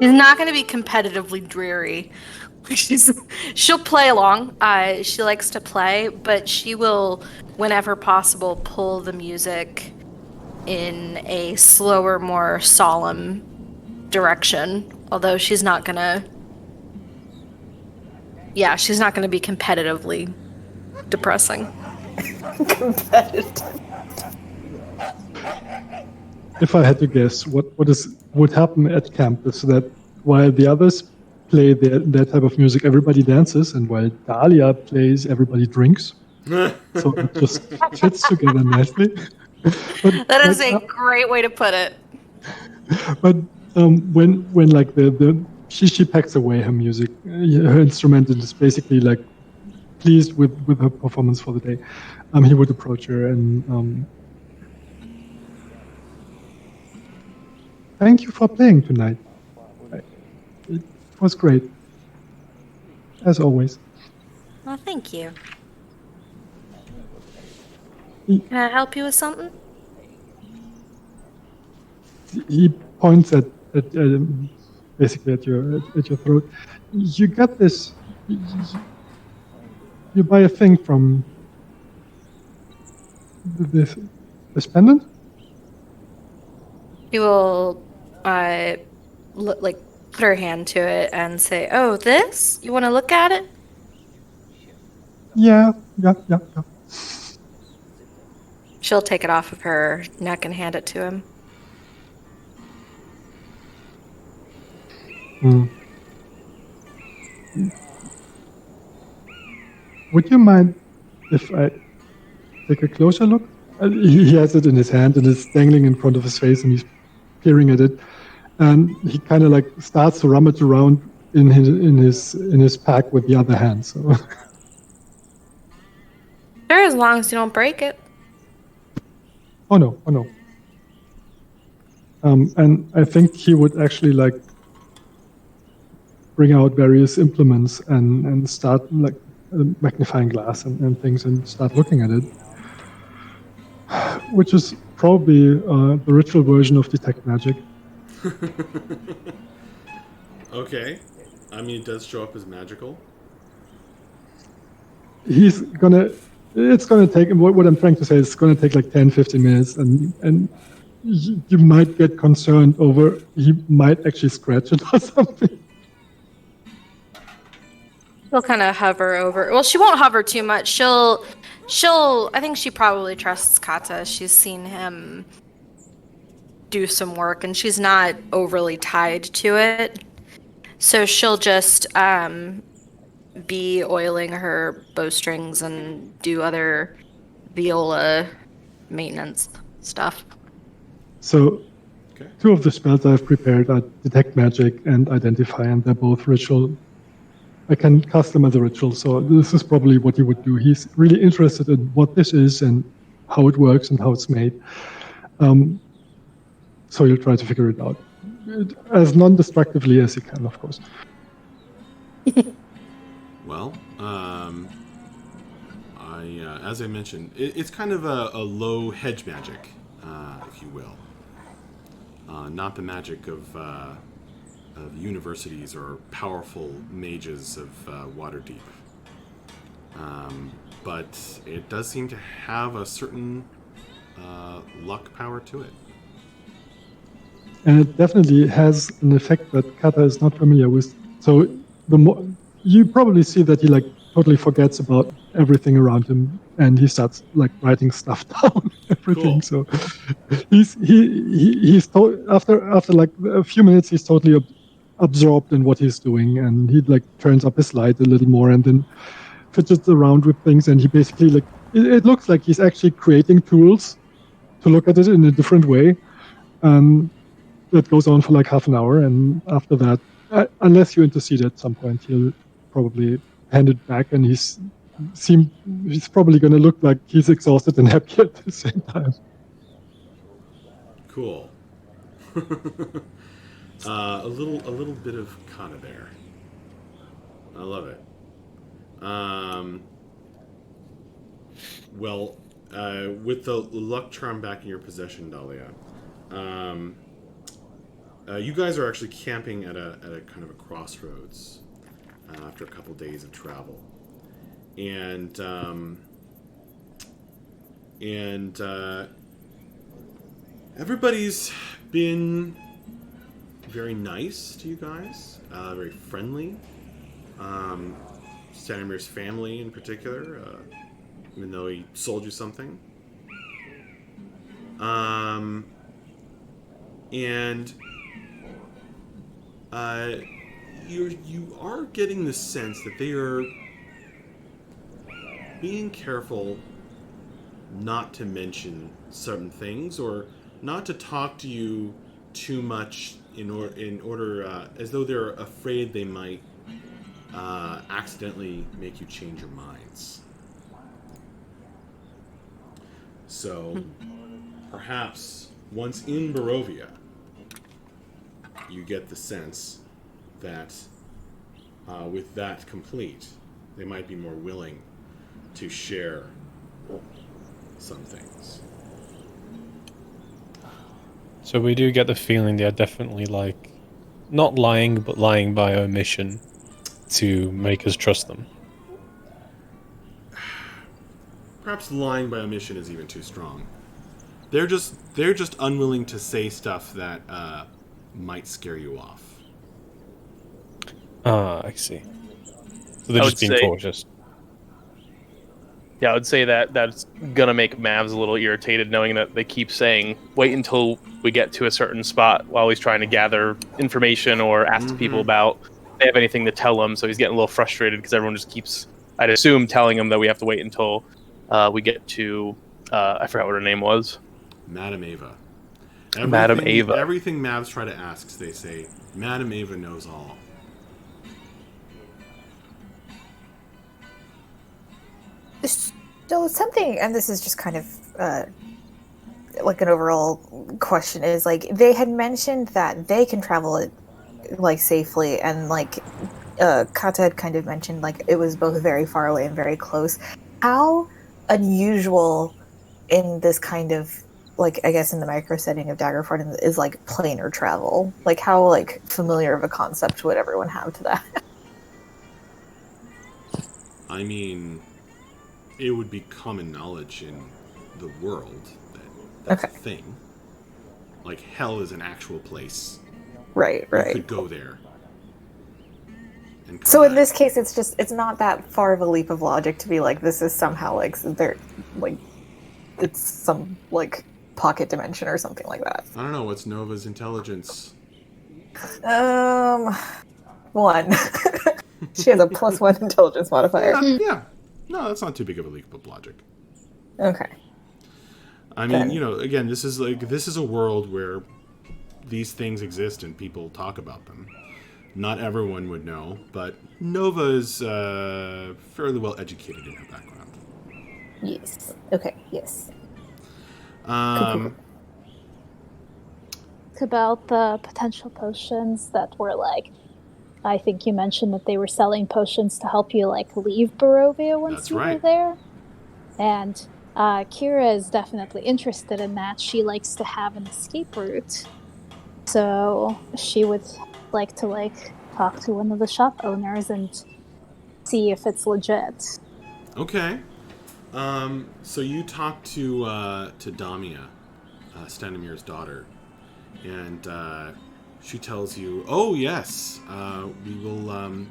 She's not going to be competitively dreary. She'll play along. She likes to play, but she will, whenever possible, pull the music in a slower, more solemn direction. Although she's not going to be competitively depressing. Competitive. If I had to guess, what would happen at camp is that while the others play their type of music, everybody dances, and while Dahlia plays, everybody drinks. So it just fits together nicely. But, that is a great way to put it. But when like she packs away her music, her instrument, and is basically like pleased with her performance for the day, he would approach her and thank you for playing tonight. It was great, as always. Well, thank you. Can I help you with something? He points at basically at your throat. You got this. You buy a thing from this pendant. He will, put her hand to it and say, "Oh, this? You want to look at it?" Yeah. She'll take it off of her neck and hand it to him. Would you mind if I take a closer look? He has it in his hand and it's dangling in front of his face, and he's peering at it. And he kind of like starts to rummage around in his pack with the other hand. So. Sure, as long as you don't break it. Oh no. And I think he would actually like bring out various implements and start like a magnifying glass and things and start looking at it, which is probably the ritual version of detect magic. Okay. I mean, it does show up as magical. It's gonna take, what I'm trying to say is it's gonna take like 10-15 minutes, and you might get concerned over he might actually scratch it or something. She'll kind of hover over. Well, she won't hover too much. She'll. I think she probably trusts Kata. She's seen him do some work, and she's not overly tied to it. So she'll just be oiling her bowstrings and do other viola maintenance stuff. So, two of the spells I've prepared are detect magic and identify, and they're both ritual. I can cast them as a ritual, so this is probably what he would do. He's really interested in what this is and how it works and how it's made. So he'll try to figure it out as non-destructively as he can, of course. Well, as I mentioned, it's kind of a low hedge magic, if you will. Not the magic of universities or powerful mages of Waterdeep. But it does seem to have a certain luck power to it. And it definitely has an effect that Kata is not familiar with. So you probably see that he like totally forgets about everything around him, and he starts like writing stuff down, everything. Cool. So he's after like a few minutes, he's totally absorbed in what he's doing, and he like turns up his light a little more and then fidgets around with things, and he basically like it looks like he's actually creating tools to look at it in a different way. that goes on for like half an hour, and after that, unless you intercede at some point, he'll probably hand it back, and he's probably going to look like he's exhausted and happy at the same time. Cool. A little bit of kana there. I love it. Well, with the luck charm back in your possession, Dahlia, you guys are actually camping at a kind of a crossroads after a couple days of travel, and everybody's been very nice to you guys, very friendly. Stanimir's family in particular, even though he sold you something. And you are getting the sense that they are being careful not to mention certain things or not to talk to you too much in order as though they're afraid they might accidentally make you change your minds. So perhaps once in Barovia, you get the sense that with that complete, they might be more willing to share some things. So we do get the feeling they're definitely like not lying, but lying by omission to make us trust them. Perhaps lying by omission is even too strong. They're just unwilling to say stuff that might scare you off. Ah, I see. So they're just being cautious. Yeah, I would say that's gonna make Mavs a little irritated, knowing that they keep saying, "Wait until we get to a certain spot," while he's trying to gather information or ask people about if they have anything to tell him. So he's getting a little frustrated because everyone just keeps, I'd assume, telling him that we have to wait until we get to I forgot what her name was. Madam Ava. Madam Ava. Everything Mavs try to ask, they say, Madam Ava knows all. So something, and this is just kind of like an overall question, is like they had mentioned that they can travel it like safely, and like Kata had kind of mentioned like it was both very far away and very close. How unusual in this kind of like, I guess in the micro setting of Daggerford is like planar travel? Like how like familiar of a concept would everyone have to that? I mean, it would be common knowledge in the world that that's a thing. Like hell is an actual place. Right. You could go there. So in this case, it's not that far of a leap of logic to be like this is somehow like they're like it's some like pocket dimension or something like that. I don't know, what's Nova's intelligence? 1. She has a +1 intelligence modifier. Yeah. No, that's not too big of a leap of logic. Okay. I mean, again, this is a world where these things exist and people talk about them. Not everyone would know, but Nova is fairly well educated in her background. Yes. Okay. Yes. Cool. About the potential potions that were like, I think you mentioned that they were selling potions to help you like leave Barovia once were there. And Kira is definitely interested in that. She likes to have an escape route. So she would like to talk to one of the shop owners and see if it's legit. Okay. So you talk to Damia, Stanimir's daughter, and she tells you, "Oh yes, we will.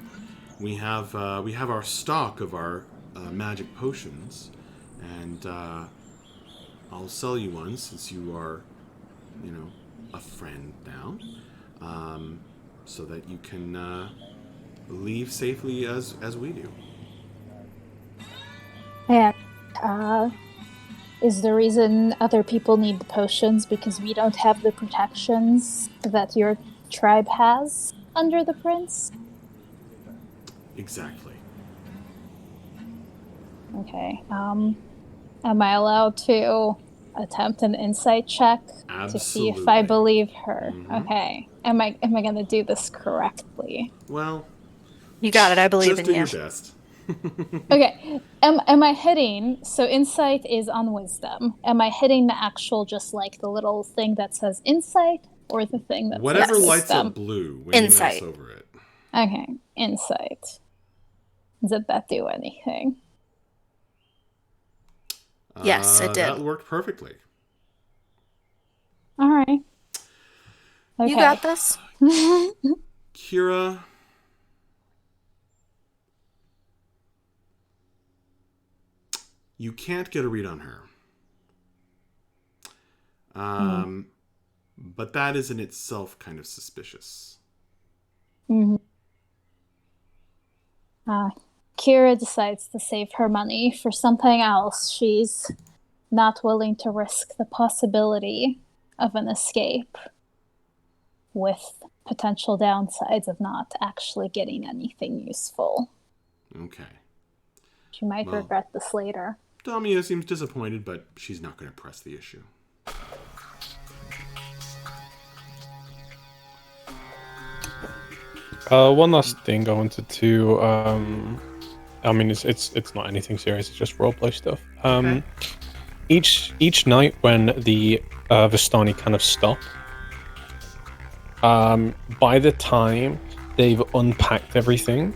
We have our stock of our magic potions, and I'll sell you one since you are, a friend now, so that you can leave safely as we do." And Is the reason other people need the potions because we don't have the protections that your tribe has under the prince? Exactly. Okay. Am I allowed to attempt an insight check to see if I Absolutely. believe her? Mhm. Okay. Am I gonna do this correctly? Well, You got it. I believe just in do you. your best. Okay. Am I hitting? So insight is on wisdom. Am I hitting the actual just like the little thing that says insight, or the thing that Whatever says lights wisdom? up blue when you Insight. mouse over it. Okay, insight. Did that do anything? Yes, it did. That worked perfectly. All right. Okay. You got this. Kira, you can't get a read on her. But that is in itself kind of suspicious. Mm-hmm. Kira decides to save her money for something else. She's not willing to risk the possibility of an escape with potential downsides of not actually getting anything useful. Okay. She might Well, regret this later. Damia seems disappointed, but she's not going to press the issue. One last thing I wanted to. I mean, it's not anything serious. It's just roleplay stuff. Okay. Each night when the Vistani kind of stop, by the time they've unpacked everything,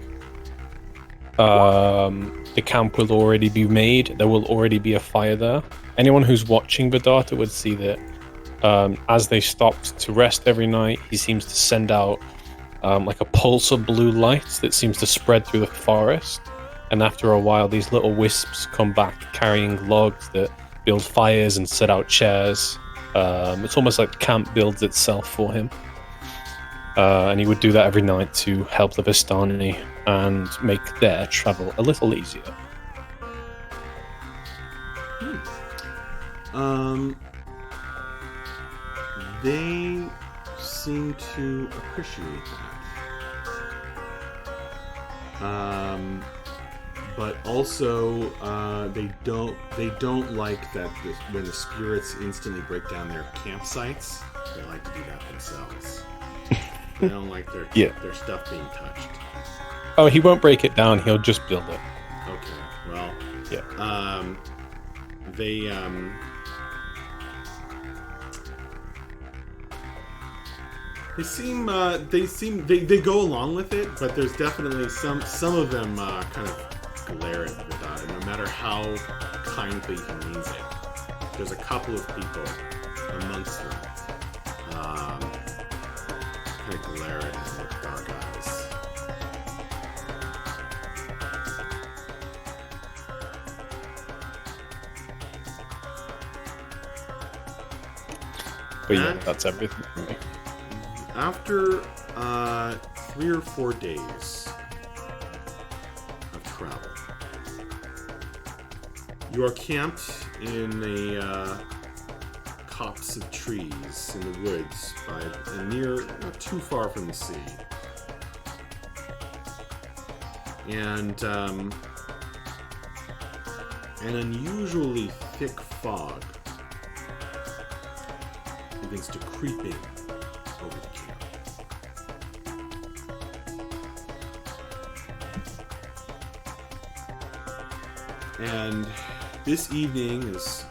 the camp will already be made. There will already be a fire there. Anyone who's watching Vedata would see that as they stopped to rest every night, he seems to send out like a pulse of blue light that seems to spread through the forest. And after a while, these little wisps come back carrying logs that build fires and set out chairs. It's almost like the camp builds itself for him. And he would do that every night to help the Vistani and make their travel a little easier. They seem to appreciate that. But also, they don't like that when the spirits instantly break down their campsites. They like to do that themselves. They don't like their stuff being touched. Oh, he won't break it down. He'll just build it. Okay. Well. Yeah. They go along with it, but there's definitely some of them kind of glare at Vedata, no matter how kindly he means it. There's a couple of people amongst them kind of glare at him with dark eyes. But yeah, that's everything for me. After 3 or 4 days of travel, you are camped in a copse of trees in the woods not too far from the sea. And an unusually thick fog begins to creep in over the camp. And this evening, as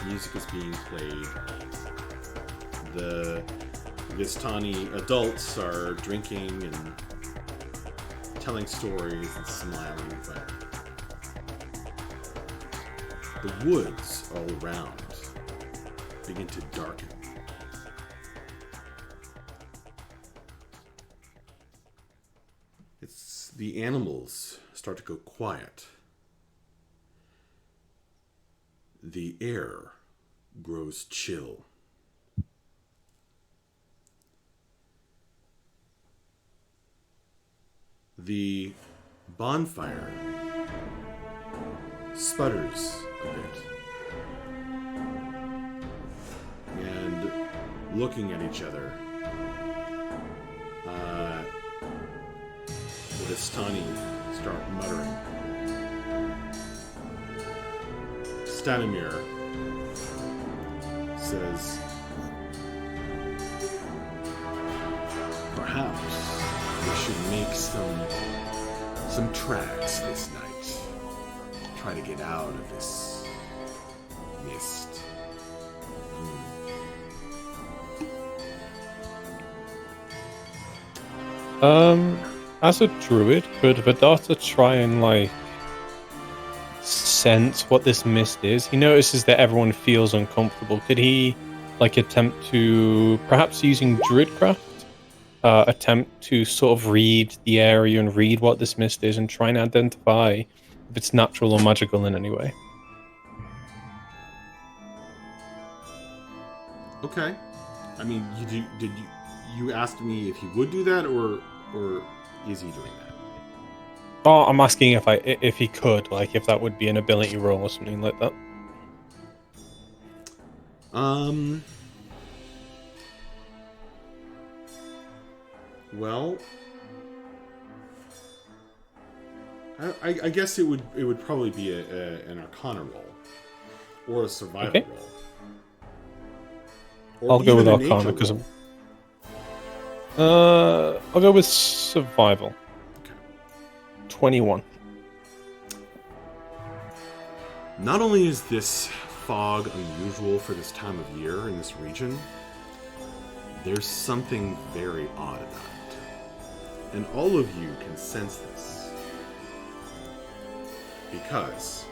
music is being played, the Vistani adults are drinking and telling stories and smiling, but the woods all around begin to darken. The animals start to go quiet. The air grows chill. The bonfire sputters a bit looking at each other. The Vistani start muttering. Stanimir says, perhaps we should make some tracks this night. Try to get out of this mist. As a druid, could Vedata try and, like, sense what this mist is? He notices that everyone feels uncomfortable. Could he, like, attempt to, perhaps using druidcraft, attempt to sort of read the area and read what this mist is and try and identify if it's natural or magical in any way? Okay. I mean, you asked me if he would do that, or is he doing that? Oh, I'm asking if he could, like, if that would be an ability roll or something like that. Well, I guess it would probably be an Arcana roll or a Survival roll. Or I'll go with even a Arcana nature because roll. I'll go with Survival. Okay. 21. Not only is this fog unusual for this time of year in this region, there's something very odd about it. And all of you can sense this. Because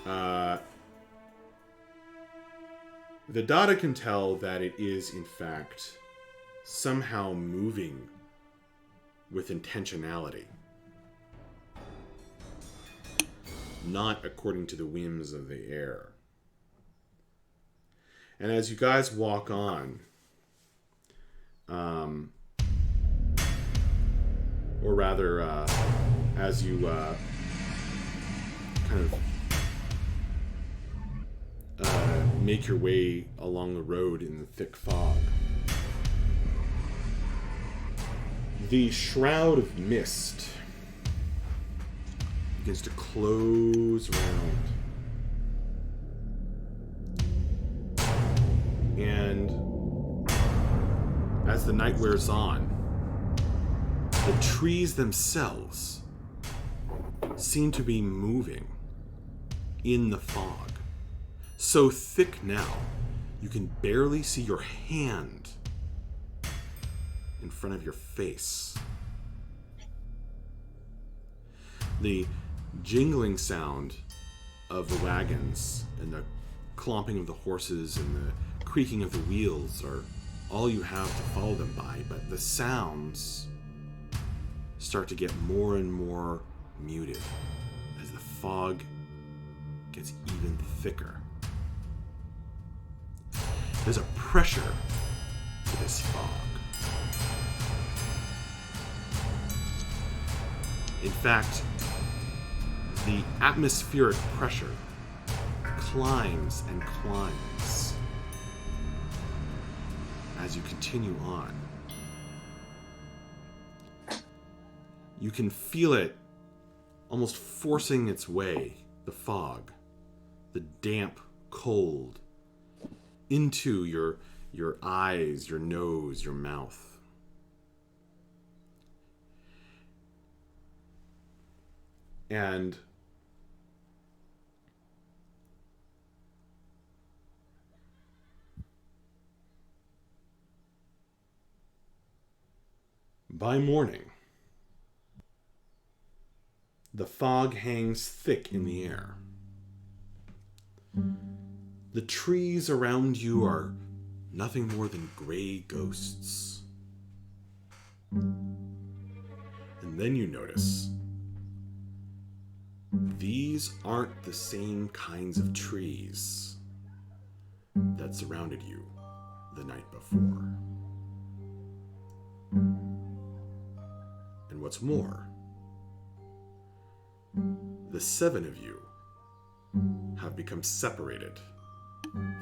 the data can tell that it is, in fact, somehow moving with intentionality. Not according to the whims of the air. And as you guys walk on, or rather, as you kind of make your way along the road in the thick fog, the shroud of mist begins to close around. And as the night wears on, the trees themselves seem to be moving in the fog. So thick now, you can barely see your hand in front of your face. The jingling sound of the wagons and the clomping of the horses and the creaking of the wheels are all you have to follow them by, but the sounds start to get more and more muted as the fog gets even thicker. There's a pressure to this fog. In fact, the atmospheric pressure climbs and climbs as you continue on. You can feel it almost forcing its way, the fog, the damp cold, into your eyes, your nose, your mouth. And by morning, the fog hangs thick in the air. The trees around you are nothing more than gray ghosts. And then you notice these aren't the same kinds of trees that surrounded you the night before. And what's more, the 7 of you have become separated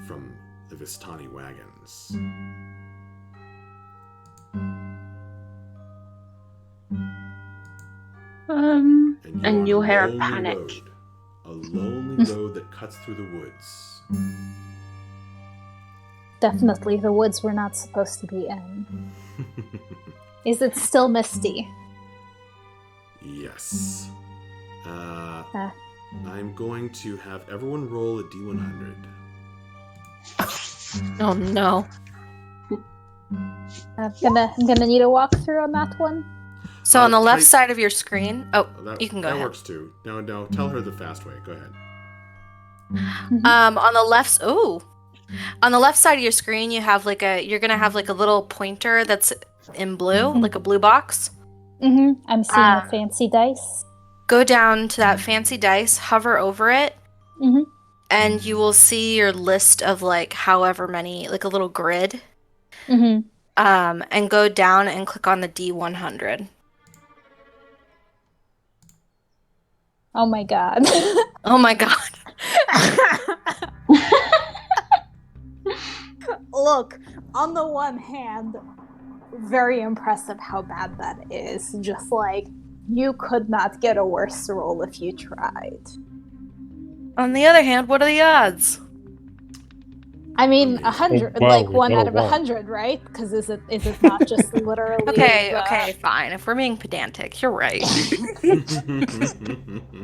from the Vistani wagons. And you'll hear a lonely panic. road. A lonely road that cuts through the woods. Definitely the woods we're not supposed to be in. Is it still misty? Yes. I'm going to have everyone roll a D100. Oh no. I'm gonna need a walkthrough on that one. So on the left side of your screen. Oh, you can go that ahead. works too. No, tell her the fast way. Go ahead. On the left. Ooh. On the left side of your screen, you're gonna have like a little pointer that's in blue, like a blue box. Mm-hmm. I'm seeing a fancy dice. Go down to that fancy dice, hover over it, Mm-hmm. and you will see your list of like however many, like a little grid. Mm-hmm. And go down and click on the D100. Oh my god. Oh my god. Look, on the one hand, very impressive how bad that is. Just like, you could not get a worse roll if you tried. On the other hand, what are the odds? I mean, 100, Well, like we 1 got out a of one. 100, right? Because is it not just literally? Okay, fine. If we're being pedantic, you're right.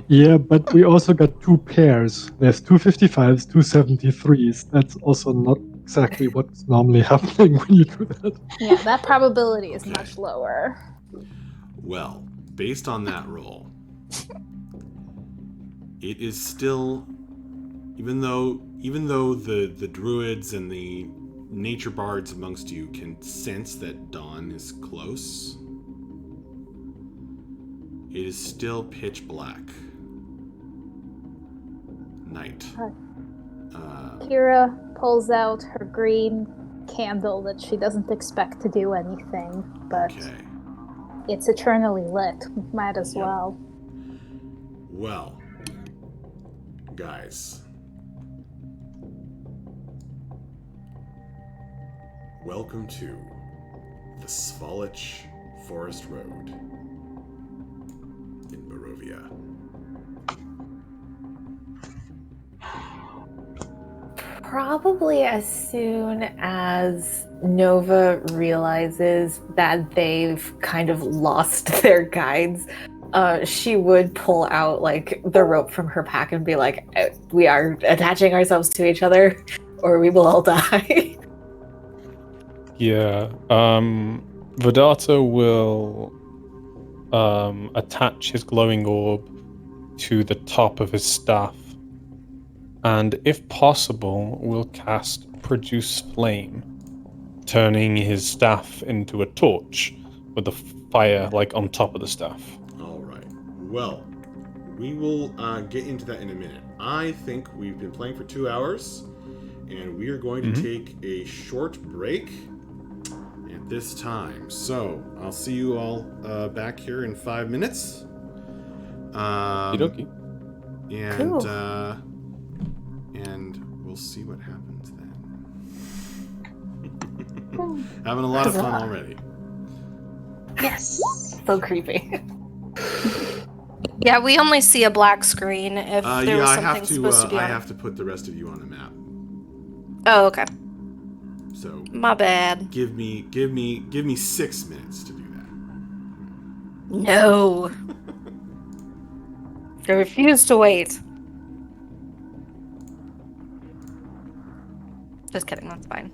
Yeah, but we also got 2 pairs. There's 255s, 273s. That's also not exactly what's normally happening when you do that. Yeah, that probability is much lower. Well, based on that roll, it is still, even though the druids and the nature bards amongst you can sense that dawn is close, it is still pitch black night. Kira pulls out her green candle that she doesn't expect to do anything, but it's eternally lit. Might as well. Well, guys, welcome to the Svalich Forest Road in Barovia. Probably as soon as Nova realizes that they've kind of lost their guides, she would pull out like the rope from her pack and be like, "We are attaching ourselves to each other, or we will all die." Yeah. Vedata will attach his glowing orb to the top of his staff, and if possible, will cast Produce Flame, turning his staff into a torch with the fire like on top of the staff. All right. Well, we will get into that in a minute. I think we've been playing for 2 hours, and we are going to take a short break at this time. So I'll see you all back here in 5 minutes. Okie And Cool. And we'll see what happens then. Having a lot of fun already. Yes. So creepy. Yeah, we only see a black screen if there was I something have to. supposed to be I on. have to put the rest of you on the map. Oh, okay. So my bad. Give me 6 minutes to do that. No. I refuse to wait. Just kidding, that's fine.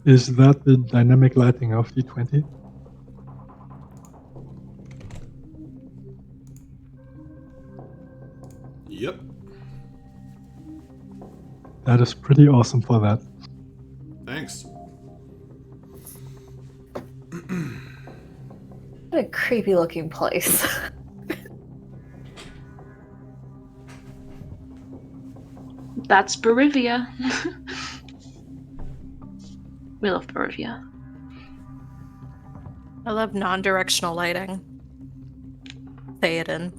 Is that the dynamic lighting of D20? Yep. That is pretty awesome for that. Thanks. What a creepy looking place. That's Barivia. We love Barivia. I love non-directional lighting. Theoden.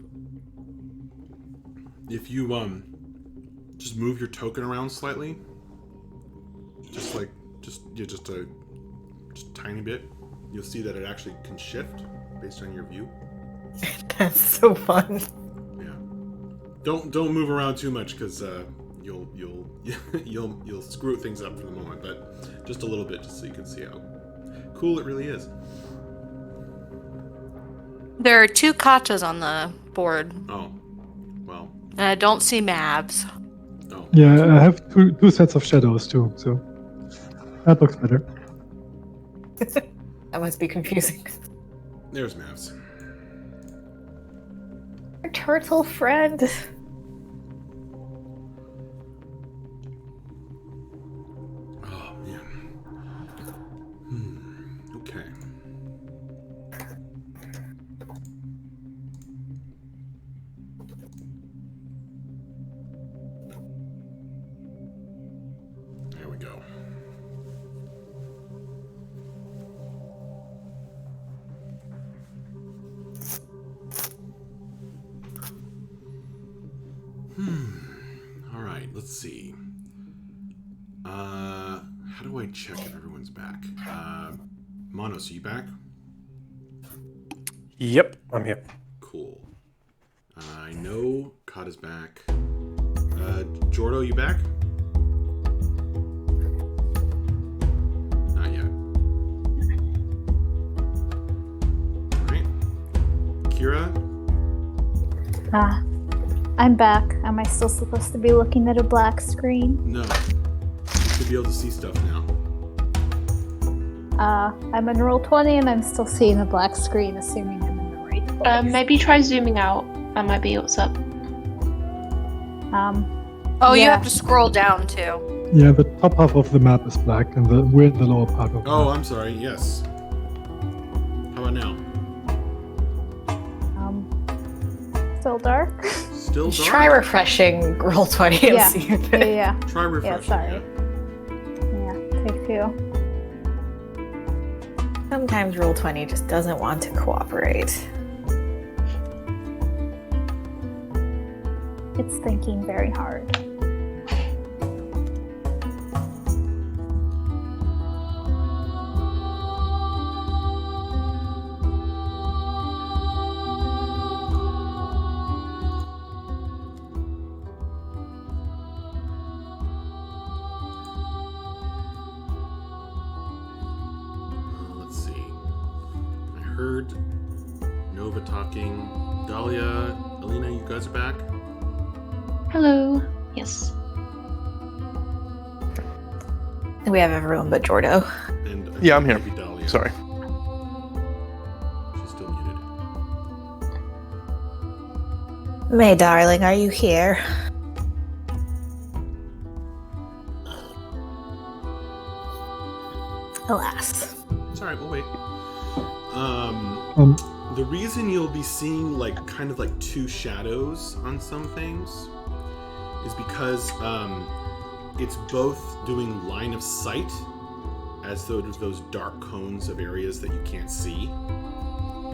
If you just move your token around slightly, just a tiny bit, you'll see that it actually can shift based on your view. That's so fun. Yeah. Don't move around too much because you'll screw things up for the moment. But just a little bit, just so you can see how cool it really is. There are 2 katas on the board. Oh, well. And I don't see Mavs. Oh. Yeah, I have two sets of shadows too, so that looks better. That must be confusing. There's Mavs. Our turtle friend. Oh man. Okay. There we go. All right, let's see. How do I check if everyone's back? Monos, are you back? Yep, I'm here. Cool. I know Cod is back. Jordo, you back? Not yet. Alright. Kira? I'm back. Am I still supposed to be looking at a black screen? No. You should be able to see stuff now. I'm in roll 20 and I'm still seeing a black screen, assuming I'm in the right place. Maybe try zooming out. That might be what's up. Oh, you Yeah. have to scroll down too. Yeah, the top half of the map is black, and we're in the lower part of the Oh, map. I'm sorry. Yes. How about now? Still dark? Still dark? Try refreshing roll 20 and Yeah. see if it... Yeah. Try refreshing. sorry. Yeah, take 2. Sometimes roll 20 just doesn't want to cooperate. It's thinking very hard. Let's see. I heard Nova talking. Dahlia, Alina, you guys are back? Hello. Yes. We have everyone but Jordo. And I Yeah, I'm think here. maybe Dahlia. Sorry. She's still muted. May, darling, are you here? Alas. It's alright, we'll wait. Um, The reason you'll be seeing kind of like 2 shadows on some things is because it's both doing line of sight, as though there's those dark cones of areas that you can't see,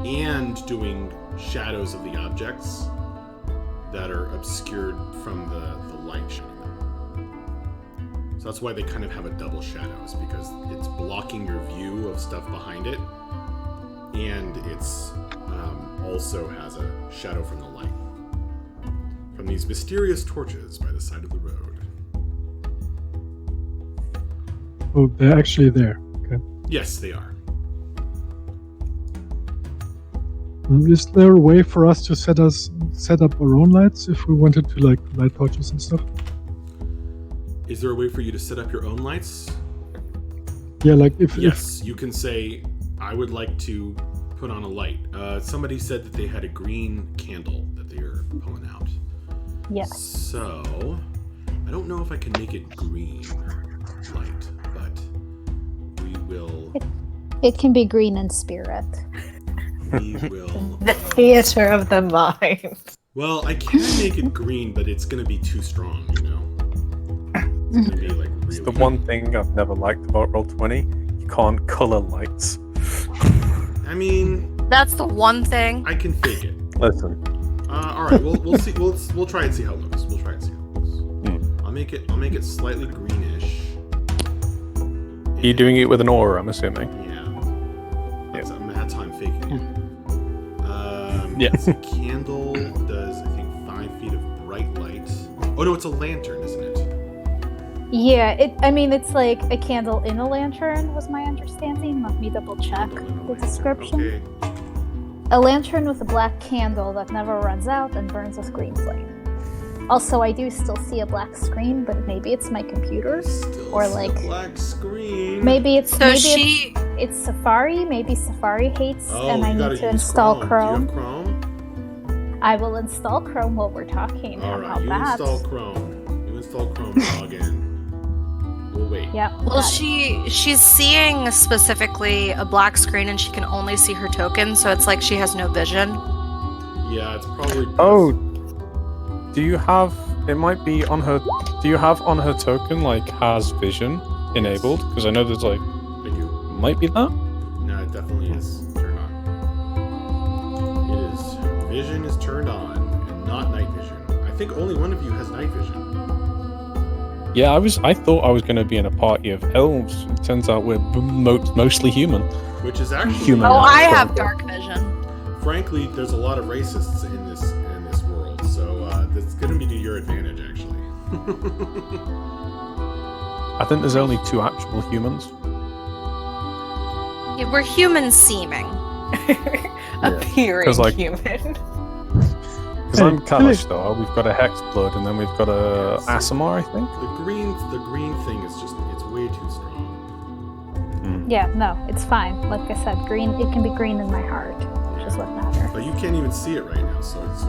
and doing shadows of the objects that are obscured from the light shining them. So that's why they kind of have a double shadows, because it's blocking your view of stuff behind it, and it's also has a shadow from the light. From these mysterious torches by the side of the road. oh, they're actually there. Okay. Yes, they are. Is there a way for us to set up our own lights if we wanted to light torches and stuff? Is there a way for you to set up your own lights? Yeah, like if Yes, you can say, I would like to put on a light. Somebody said that they had a green candle that they were pulling out. Yes. So, I don't know if I can make it green light, but we will. It can be green in spirit. We will. The theater of the mind. Well, I can make it green, but it's gonna be too strong, you know? It's gonna be like really. It's the one thing I've never liked about Roll20. You can't color lights. I mean, That's the one thing. I can fake it. Listen. All right, we'll see. We'll try and see how it looks. We'll try and see how it looks. I'll make it slightly greenish. Are you doing it with an aura, I'm assuming? Yeah. That's how I'm faking it. Yes. The candle does, I think, 5 feet of bright light. Oh no, it's a lantern, isn't it? Yeah, it's like a candle in a lantern, was my understanding. Let me double check the description. Okay. A lantern with a black candle that never runs out and burns with green flame. Also, I do still see a black screen, but maybe it's my computer, or like black screen. maybe it's So it's Safari. Maybe Safari hates, and I you gotta need to use install Chrome. Chrome. Do you have Chrome? I will install Chrome while we're talking. All How right, about you that? install Chrome. You install Chrome. Log in. We'll wait. Yeah. Well, she's seeing specifically a black screen, and she can only see her token, so it's like she has no vision. Yeah, it's probably. Oh, do you have? It might be on her. Do you have on her token like has vision enabled? Because I know there's like. I do. Might be that. No, it definitely is turned on. It is. Vision is turned on, and not night vision. I think only one of you has night vision. Yeah, I thought I was going to be in a party of elves. It turns out we're mostly human. Which is actually. Human. Oh, I have dark vision. Frankly, there's a lot of racists in this world, so that's going to be to your advantage, actually. I think there's only 2 actual humans. Yeah, we're human seeming. Appearing 'Cause, like- human. Because I'm Kalish, though. We've got a Hexblood, and then we've got a Asimar, I think. The green thing is just, it's way too strong. Yeah, no, it's fine. Like I said, green. It can be green in my heart, which is what matters. But you can't even see it right now, so it's.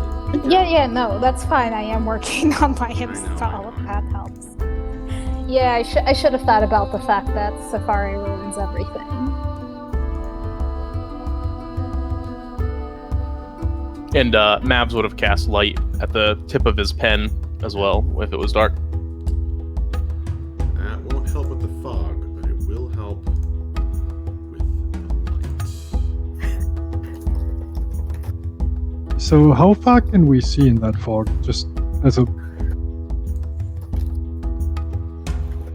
Yeah, no, that's fine. I am working on my install. That helps. Yeah, I should have thought about the fact that Safari ruins everything. And Mavs would have cast light at the tip of his pen as well if it was dark. That won't help with the fog, but it will help with the light. So how far can we see in that fog? Just as a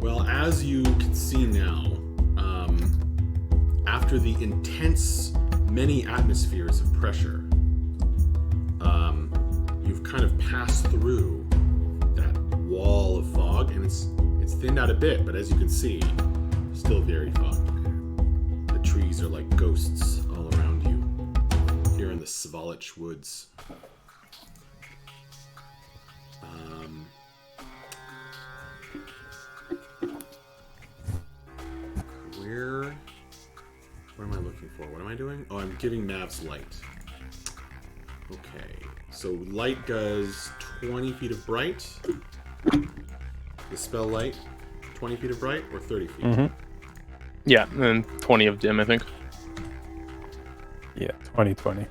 Well, as you can see now, after the intense many atmospheres of pressure, you've kind of passed through that wall of fog, and it's thinned out a bit, but as you can see, still very foggy. The trees are like ghosts all around you here in the Svalich woods. What am I looking for? What am I doing? Oh, I'm giving Mavs light. Okay, so light does 20 feet of bright. The spell light, 20 feet of bright or 30 feet? Mm-hmm. Yeah, and 20 of dim, I think. Yeah, 2020.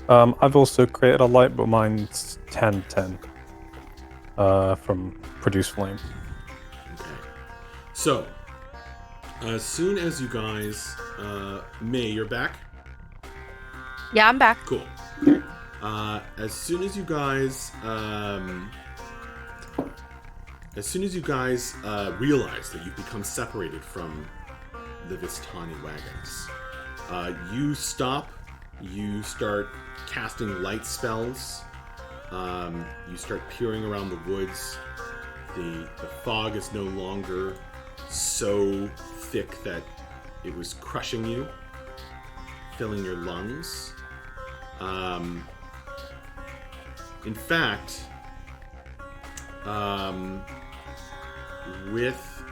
I've also created a light, but mine's 1010 from Produce Flame. Okay. So, as soon as you guys... May, you're back? Yeah, I'm back. Cool. As soon as you guys realize that you've become separated from the Vistani wagons, you stop. You start casting light spells. You start peering around the woods. The fog is no longer so thick that it was crushing you, filling your lungs. In fact, with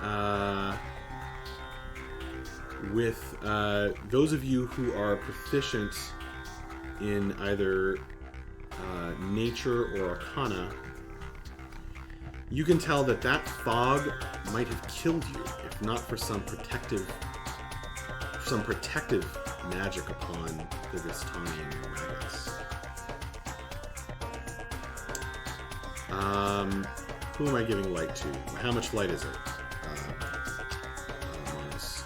those of you who are proficient in either nature or arcana, you can tell that fog might have killed you if not for some protective magic upon the Vistanian Magus. Who am I giving light to? How much light is it? Minus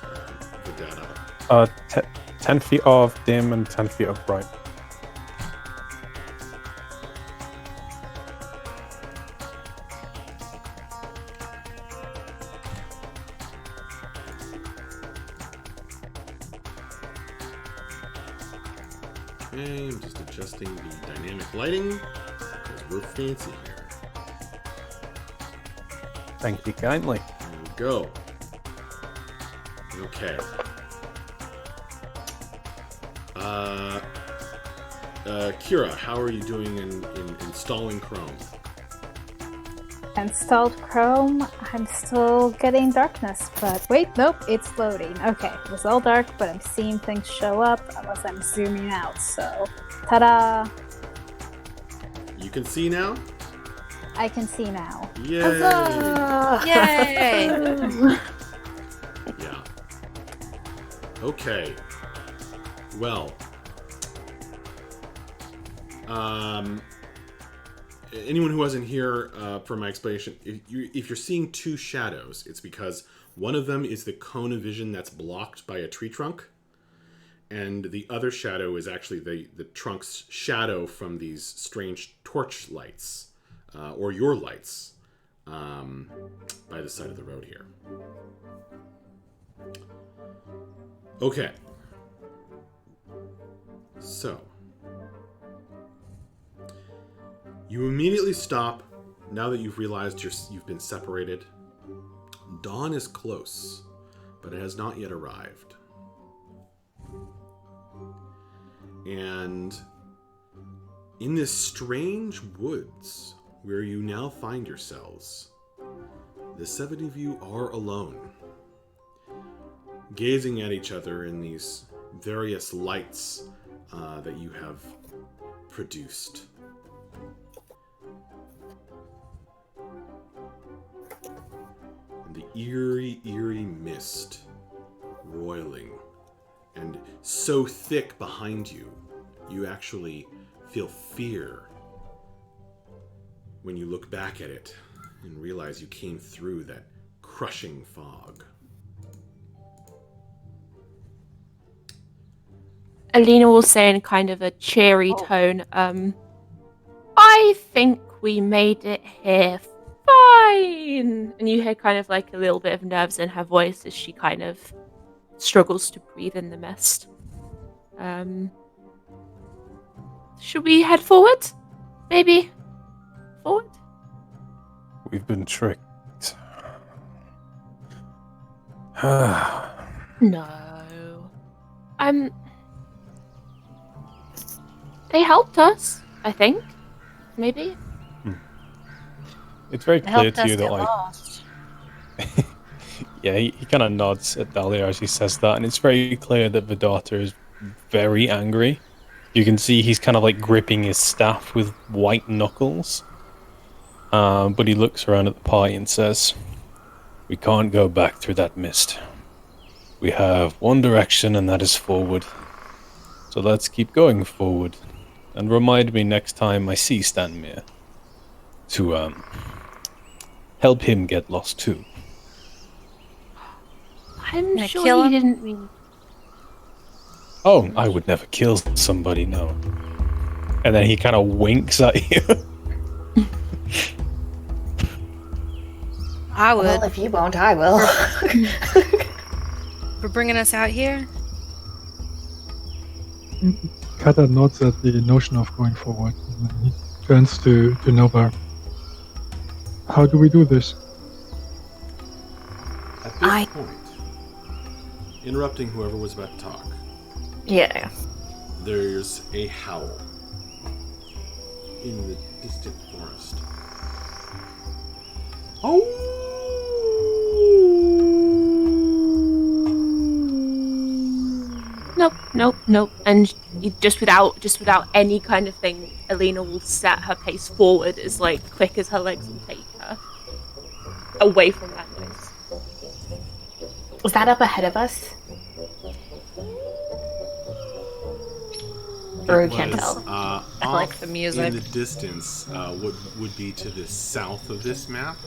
the data. 10 feet of dim and 10 feet of bright. Okay, I'm just adjusting the dynamic lighting because we're fancy here. Thank you kindly. There we go. Okay. Kira, how are you doing in installing Chrome? Installed Chrome. I'm still getting darkness, but wait, nope, it's loading. Okay, it was all dark, but I'm seeing things show up unless I'm zooming out, so ta-da! You can see now? I can see now. Yay! Yay! Yeah. Okay. Well. Anyone who wasn't here for my explanation, if you're seeing two shadows, it's because one of them is the cone of vision that's blocked by a tree trunk, and the other shadow is actually the trunk's shadow from these strange torch lights, or your lights, by the side of the road here. Okay. So. You immediately stop now that you've realized you've been separated. Dawn is close, but it has not yet arrived. And in this strange woods where you now find yourselves, the seven of you are alone, gazing at each other in these various lights that you have produced. The eerie mist roiling, and so thick behind you, you actually feel fear when you look back at it and realize you came through that crushing fog. Alina will say in kind of a cheery tone, I think we made it here fine. And you hear kind of like a little bit of nerves in her voice as she kind of struggles to breathe in the mist. Should we head forward? Maybe forward? We've been tricked. No. They helped us, I think. Maybe. It's very They clear helped to us you that, get like, lost. yeah, he kind of nods at Dahlia as he says that, and it's very clear that Vidata is very angry. You can see he's kind of like gripping his staff with white knuckles. But he looks around at the party and says, "We can't go back through that mist. We have one direction, and that is forward. So let's keep going forward. And remind me next time I see Stanmere to help him get lost too." I'm Gonna sure kill he him? didn't mean. Oh, I would never kill somebody, no. And then he kind of winks at you. I would. Well, if you won't, I will. For bringing us out here? Kata nods at the notion of going forward. And then he turns to Nova. How do we do this? At this point, interrupting whoever was about to talk, Yeah. there's a howl in the distant forest. Oh! Nope. And just without any kind of thing, Alina will set her pace forward as like quick as her legs will take her away from that noise. Was that up ahead of us? Or we can't tell. I like the music. In the distance, would be to the south of this map.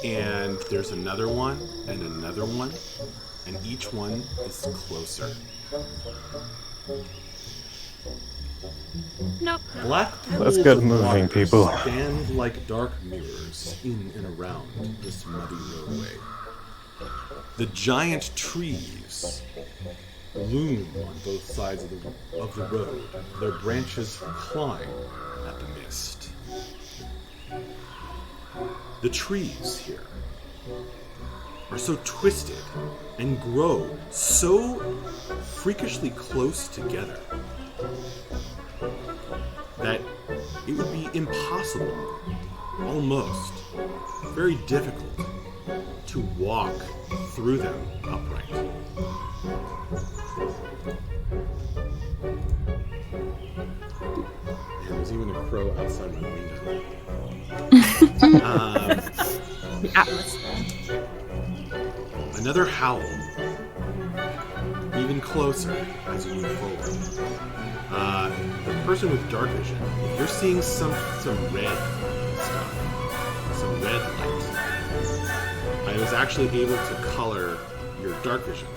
And there's another one, and another one, and each one is closer. Nope. Black Let's pools get of moving, water people. stand like dark mirrors in and around this muddy roadway. The giant trees loom on both sides of the road. Their branches climb at the mist. The trees here are so twisted and grow so freakishly close together that it would be impossible, almost, very difficult, to walk through them upright. And there's even a crow outside my window. The atmosphere. Another howl, even closer as you move forward. The person with dark vision, if you're seeing some red stuff, some red light, I was actually able to color your dark vision,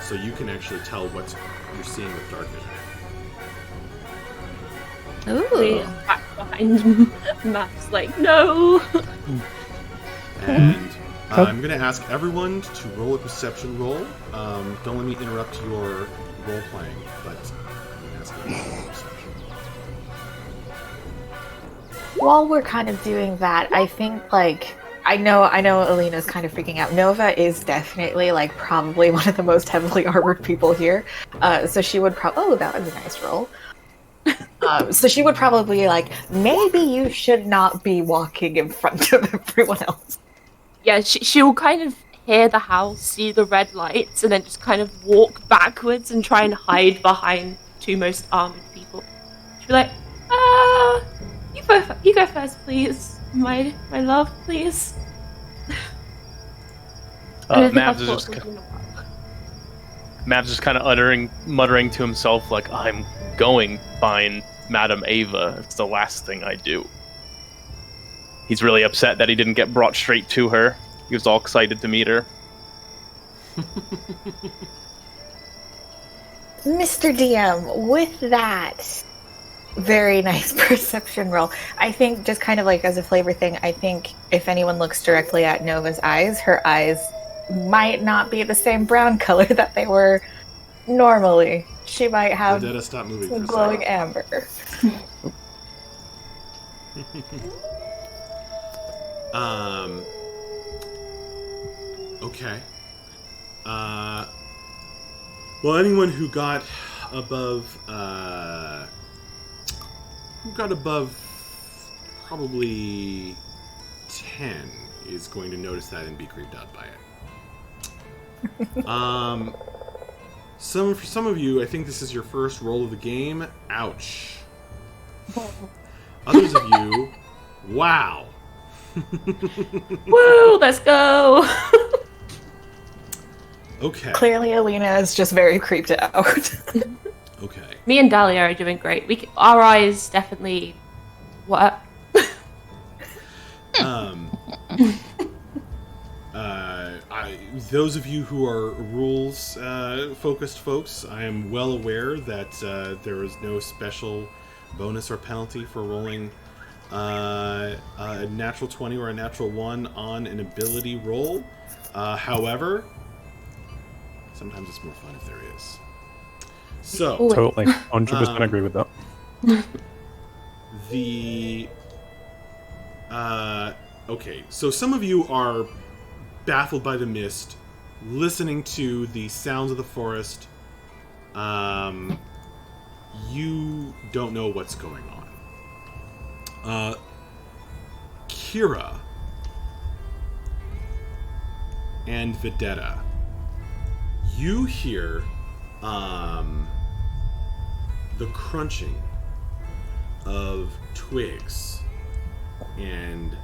so you can actually tell what you're seeing with dark vision. Ooh. Back behind Matt's like, no. And I'm going to ask everyone to roll a perception roll. Don't let me interrupt your role playing, but I'm going to ask everyone to roll a perception. While we're kind of doing that, I think like I know Alina's kind of freaking out. Nova is definitely like probably one of the most heavily armored people here. So she would oh, that was a nice roll. So she would probably be like, maybe you should not be walking in front of everyone else. Yeah, she'll kind of hear the house, see the red lights, and then just kind of walk backwards and try and hide behind two most armored people. She'll be like, you go first, please. My love, please. Mav's just kind of muttering to himself, like, I'm going to find Madame Ava. It's the last thing I do. He's really upset that he didn't get brought straight to her. He was all excited to meet her. Mr. DM, with that very nice perception roll, I think just kind of like as a flavor thing, I think if anyone looks directly at Nova's eyes, her eyes might not be the same brown color that they were normally. She might have Stop moving some glowing amber. Okay. Well, anyone who got above probably 10 is going to notice that and be creeped out by it. For some of you, I think this is your first roll of the game. Ouch. Others of you, wow. Woo, let's go. Okay. Clearly, Alina is just very creeped out. Okay. Me and Dahlia are doing great. Our eyes definitely work. Those of you who are rules focused folks, I am well aware that there is no special bonus or penalty for rolling a natural 20 or a natural 1 on an ability roll. However, sometimes it's more fun if there is. So Totally, 100% agree with that. Okay, so some of you are baffled by the mist, listening to the sounds of the forest. You don't know what's going on. Kira and Vedetta, you hear the crunching of twigs and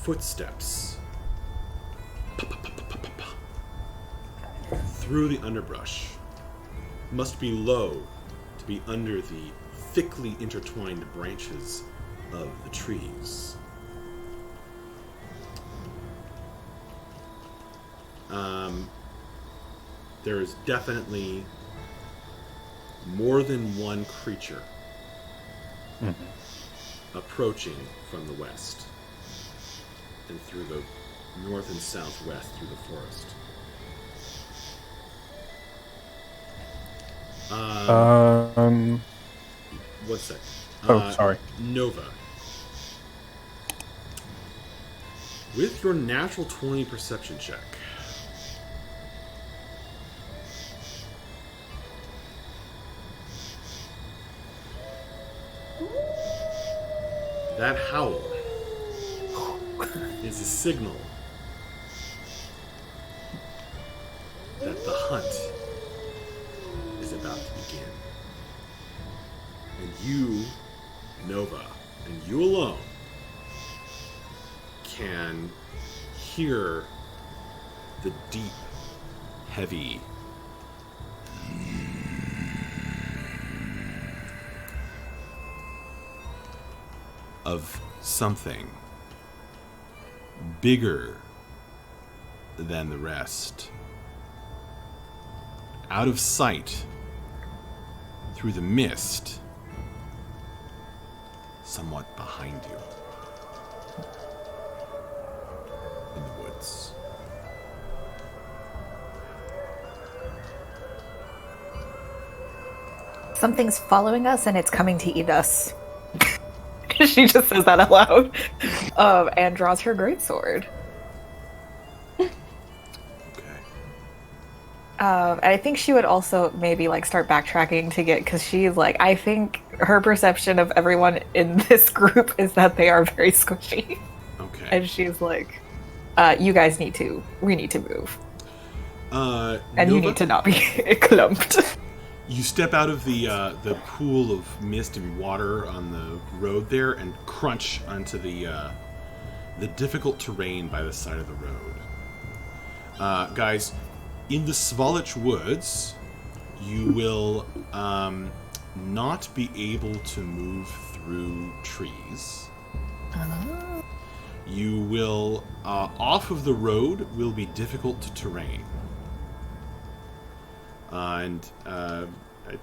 footsteps through the underbrush. Must be low to be under the thickly intertwined branches of the trees. There is definitely more than one creature approaching from the west and through the north and southwest through the forest. One sec. Sorry. Nova. With your natural 20 perception check, that howl is a signal that the hunt is about to begin. And you, Nova, and you alone, can hear the deep, heavy of something bigger than the rest, out of sight through the mist, somewhat behind you in the woods. Something's following us and it's coming to eat us. She just says that out loud. And draws her greatsword. And I think she would also maybe like start backtracking to get, because she's like, I think her perception of everyone in this group is that they are very squishy. Okay. And she's like, we need to move. And Nova, you need to not be clumped. You step out of the pool of mist and water on the road there and crunch onto the difficult terrain by the side of the road. Guys, in the Svalich Woods, you will not be able to move through trees. You will, off of the road, will be difficult terrain. And I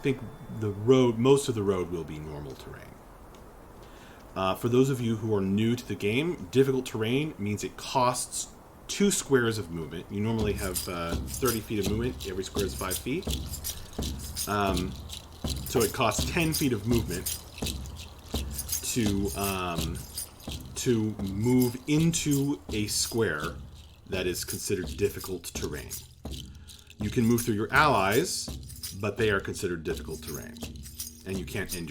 think most of the road will be normal terrain. For those of you who are new to the game, difficult terrain means it costs 2 squares of movement. You normally have 30 feet of movement. Every square is 5 feet. So it costs 10 feet of movement to move into a square that is considered difficult terrain. You can move through your allies, but they are considered difficult terrain, and you can't end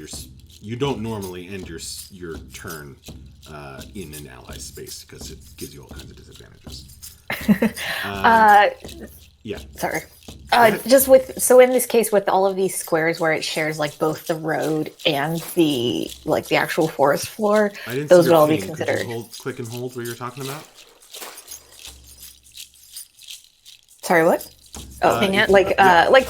you don't normally end your turn in an ally space because it gives you all kinds of disadvantages. Yeah. Sorry. So in this case, with all of these squares where it shares like both the road and the actual forest floor, those would all be considered. Could you click and hold where you're talking about? Sorry, what? Oh, like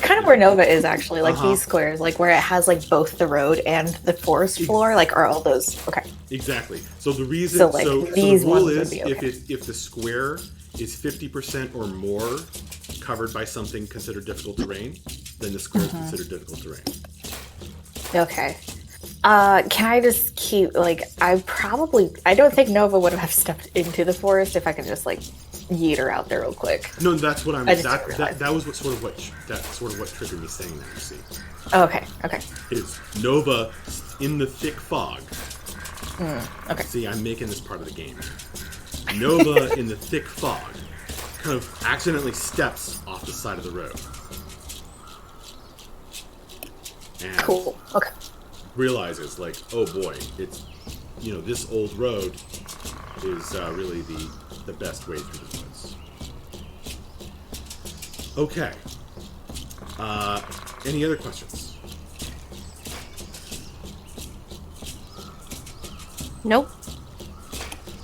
kind of where Nova is actually, like these squares, like where it has like both the road and the forest floor, like are all those okay? Exactly. So the reason, so these the rule ones is would be okay. if the square is 50% or more covered by something considered difficult terrain, then the square is considered difficult terrain. Okay. Can I just keep I don't think Nova would have stepped into the forest if I could just yeet her out there real quick. No, that's what that was sort of what triggered me saying that, you see. Okay. Is Nova in the thick fog. Okay. See, I'm making this part of the game. Nova in the thick fog kind of accidentally steps off the side of the road. And cool. Okay. Realizes oh boy, it's this old road is really the best way through the woods. Okay. Any other questions? Nope.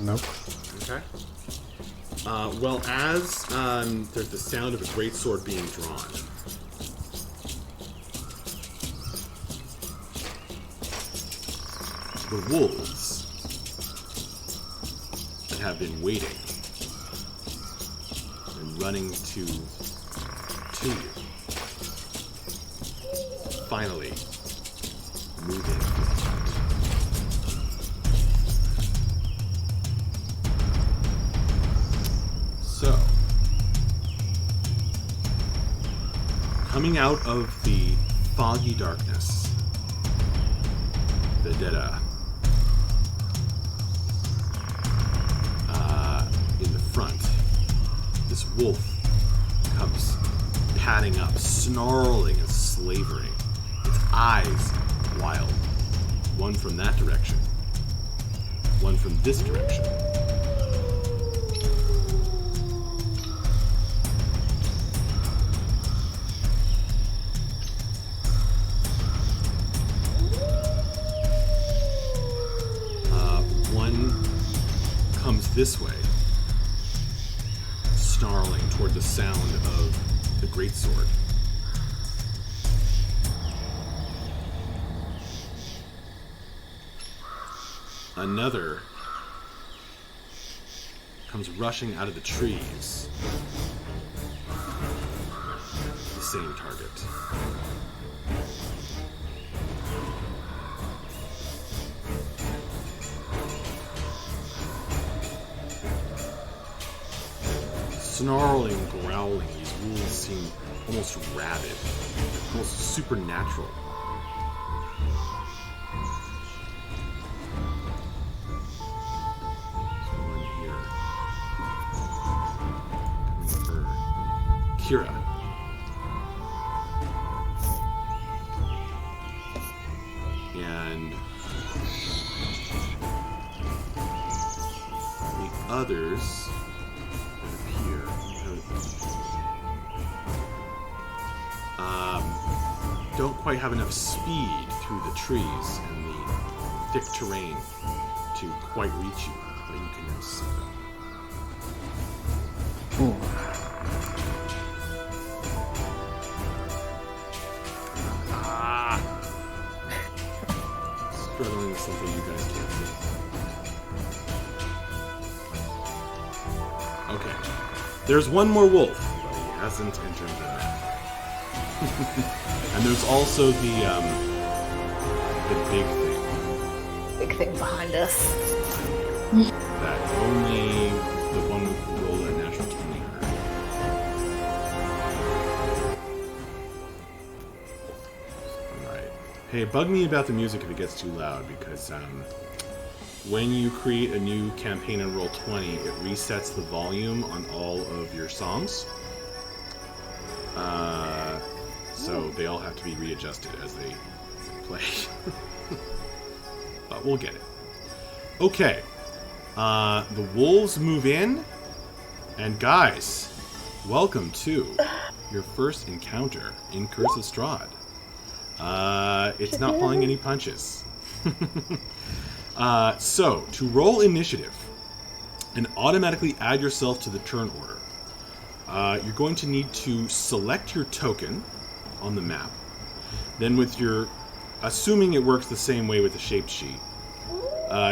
Nope. Okay. Well, as there's the sound of a greatsword being drawn, the wolves that have been waiting and running to you finally move in. So, coming out of the foggy darkness, Vedetta, in the front, this wolf comes padding up, snarling and slavering, its eyes wild. One from that direction, one from this direction. One comes this way, snarling toward the sound of the greatsword. Another comes rushing out of the trees. The same target. Snarling, growling, these wolves seem almost rabid, almost supernatural. There's one here. Coming for Kira. And the others don't quite have enough speed through the trees and the thick terrain to quite reach you, but you can now see them. Ooh. Struggling with something you guys can't see. Okay. There's one more wolf, but he hasn't entered the map. And there's also the big thing. Big thing behind us. That only the one with the roll at natural 20 heard. Alright. Hey, bug me about the music if it gets too loud, because when you create a new campaign and roll 20, it resets the volume on all of your songs. So they all have to be readjusted as they play. But we'll get it. Okay. The wolves move in. And guys, welcome to your first encounter in Curse of Strahd. It's not pulling any punches. So, to roll initiative and automatically add yourself to the turn order, you're going to need to select your token on the map. Then with your, assuming it works the same way with the shape sheet,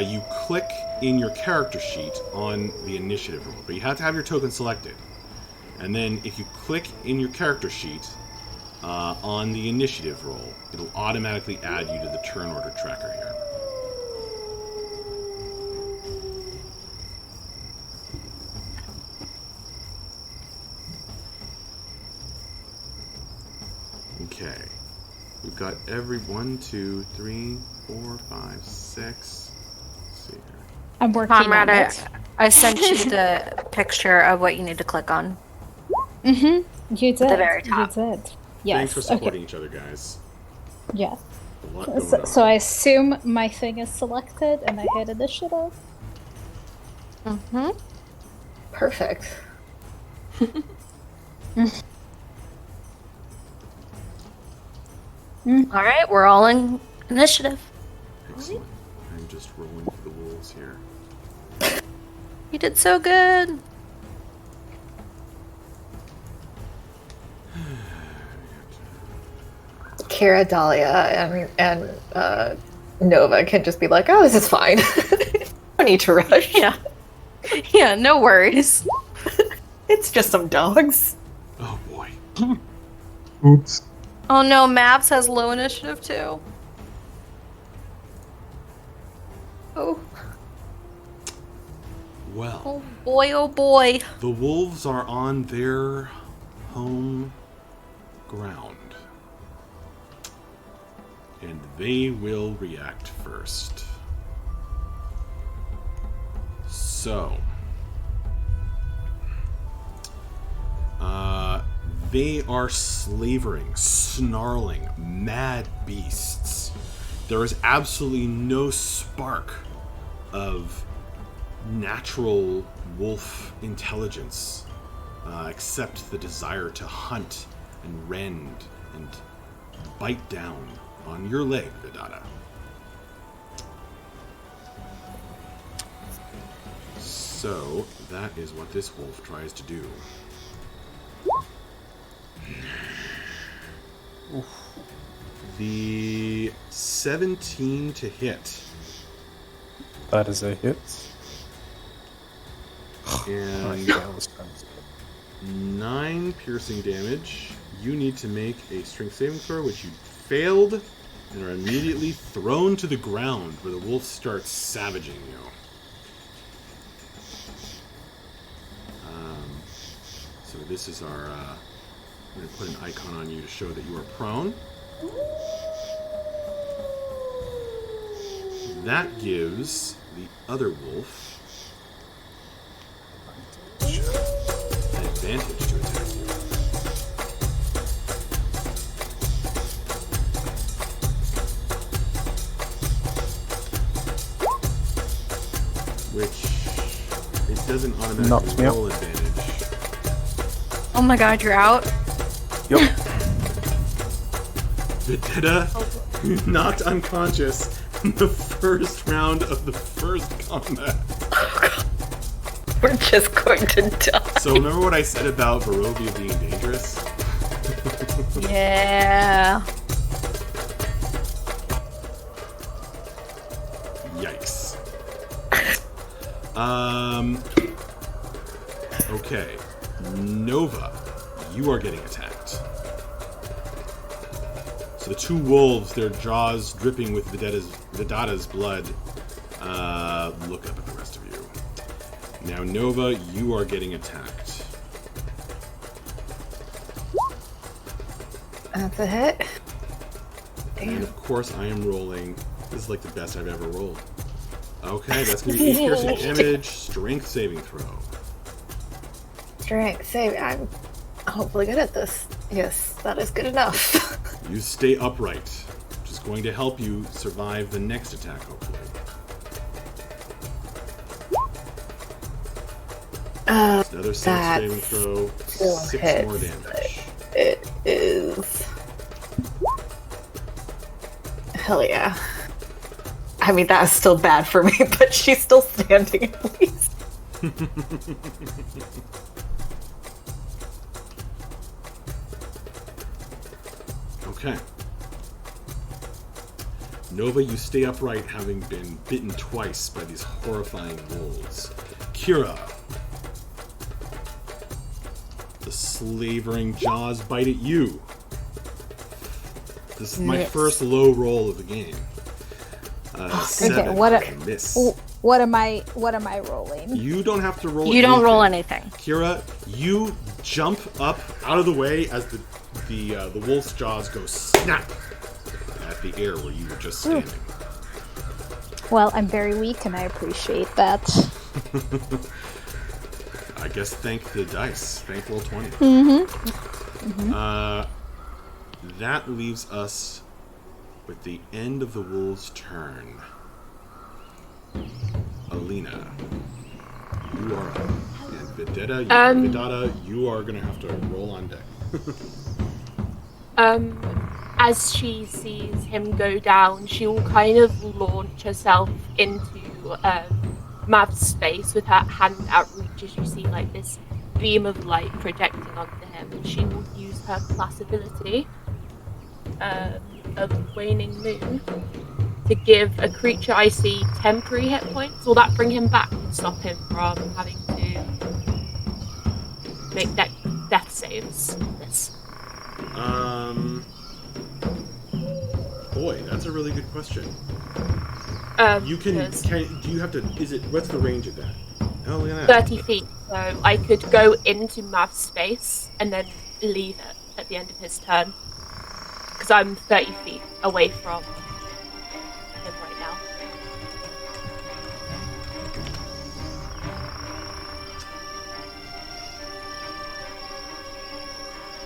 you click in your character sheet on the initiative roll. But you have to have your token selected. And then if you click in your character sheet on the initiative roll, it'll automatically add you to the turn order tracker here. Okay, we've got every 1, 2, 3, 4, 5, 6. Let's see here. I'm working Comrade, on it. I sent you the picture of what you need to click on. Mm-hmm. You did. At the very top. You did. Yes. Thanks for supporting each other, guys. Yeah. A lot going on. So I assume my thing is selected and I hit initiative. Mm-hmm. Perfect. All right, we're all in initiative. Excellent. I'm just rolling for the wolves here. You did so good. Kira, Dahlia, and Nova can just be like, "Oh, this is fine. No need to rush. Yeah, no worries. It's just some dogs." Oh boy. Oops. Oh no, Maps has low initiative too. Oh. Well. Oh boy, oh boy. The wolves are on their home ground. And they will react first. So. They are slavering, snarling, mad beasts. There is absolutely no spark of natural wolf intelligence except the desire to hunt and rend and bite down on your leg, Vidata. So that is what this wolf tries to do. The 17 to hit. That is a hit. And 9 piercing damage. You need to make a strength saving throw, which you failed, and are immediately thrown to the ground where the wolf starts savaging you. So this is our... I'm going to put an icon on you to show that you are prone. That gives the other wolf an advantage to attack you. Which it doesn't automatically roll advantage. Oh my god, you're out? Yep. Videta knocked unconscious in the first round of the first combat. We're just going to die. So remember what I said about Barovia being dangerous? Yeah. Yikes. Okay. Nova, you are getting attacked. So the two wolves, their jaws dripping with Vidata's blood, look up at the rest of you. Now, Nova, you are getting attacked. That's a hit. And of course, I am rolling. This is like the best I've ever rolled. Okay, that's going to be 8 piercing damage, strength saving throw. Strength save. I'm hopefully good at this. Yes, that is good enough. You stay upright, which is going to help you survive the next attack, hopefully. Another saving throw, 6 more damage. It is. Hell yeah. I mean, that's still bad for me, but she's still standing at least. Okay. Nova, you stay upright, having been bitten twice by these horrifying wolves. Kira. The slavering jaws bite at you. This is my first low roll of the game. 7. Okay, what am I rolling? You don't have to roll. You don't roll anything. Kira, you jump up out of the way as the wolf's jaws go snap at the air where you were just standing. Well, I'm very weak, and I appreciate that. I guess thank the dice. Thank roll 20. That leaves us with the end of the wolf's turn. Alina, you are up. And Vidata, you are going to have to roll on deck. as she sees him go down, she will kind of launch herself into Mav's space with her hand outreach as you see like this beam of light projecting onto him, and she will use her class ability of Waning Moon to give a creature I see temporary hit points. Will that bring him back and stop him from having to make death saves? This. Boy, that's a really good question. You do you have to? What's the range of that? Oh, look at that. 30 feet. So I could go into Mav's space and then leave it at the end of his turn. Because I'm 30 feet away from him right now.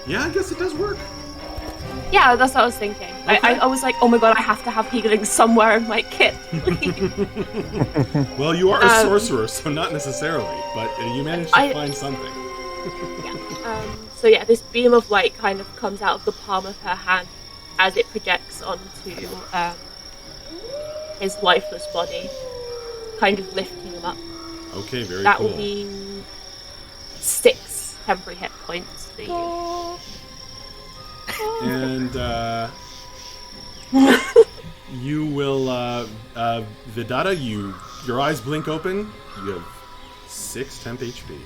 Yeah, I guess it does work. Yeah, that's what I was thinking. Okay. I was like, oh my god, I have to have healing somewhere in my kit. Well, you are a sorcerer, so not necessarily, but you managed to find something. So yeah, this beam of light kind of comes out of the palm of her hand as it projects onto his lifeless body, kind of lifting him up. Okay, very cool. That will be 6 temporary hit points for you. And you will, Vidata, your eyes blink open. You have 6 temp HP.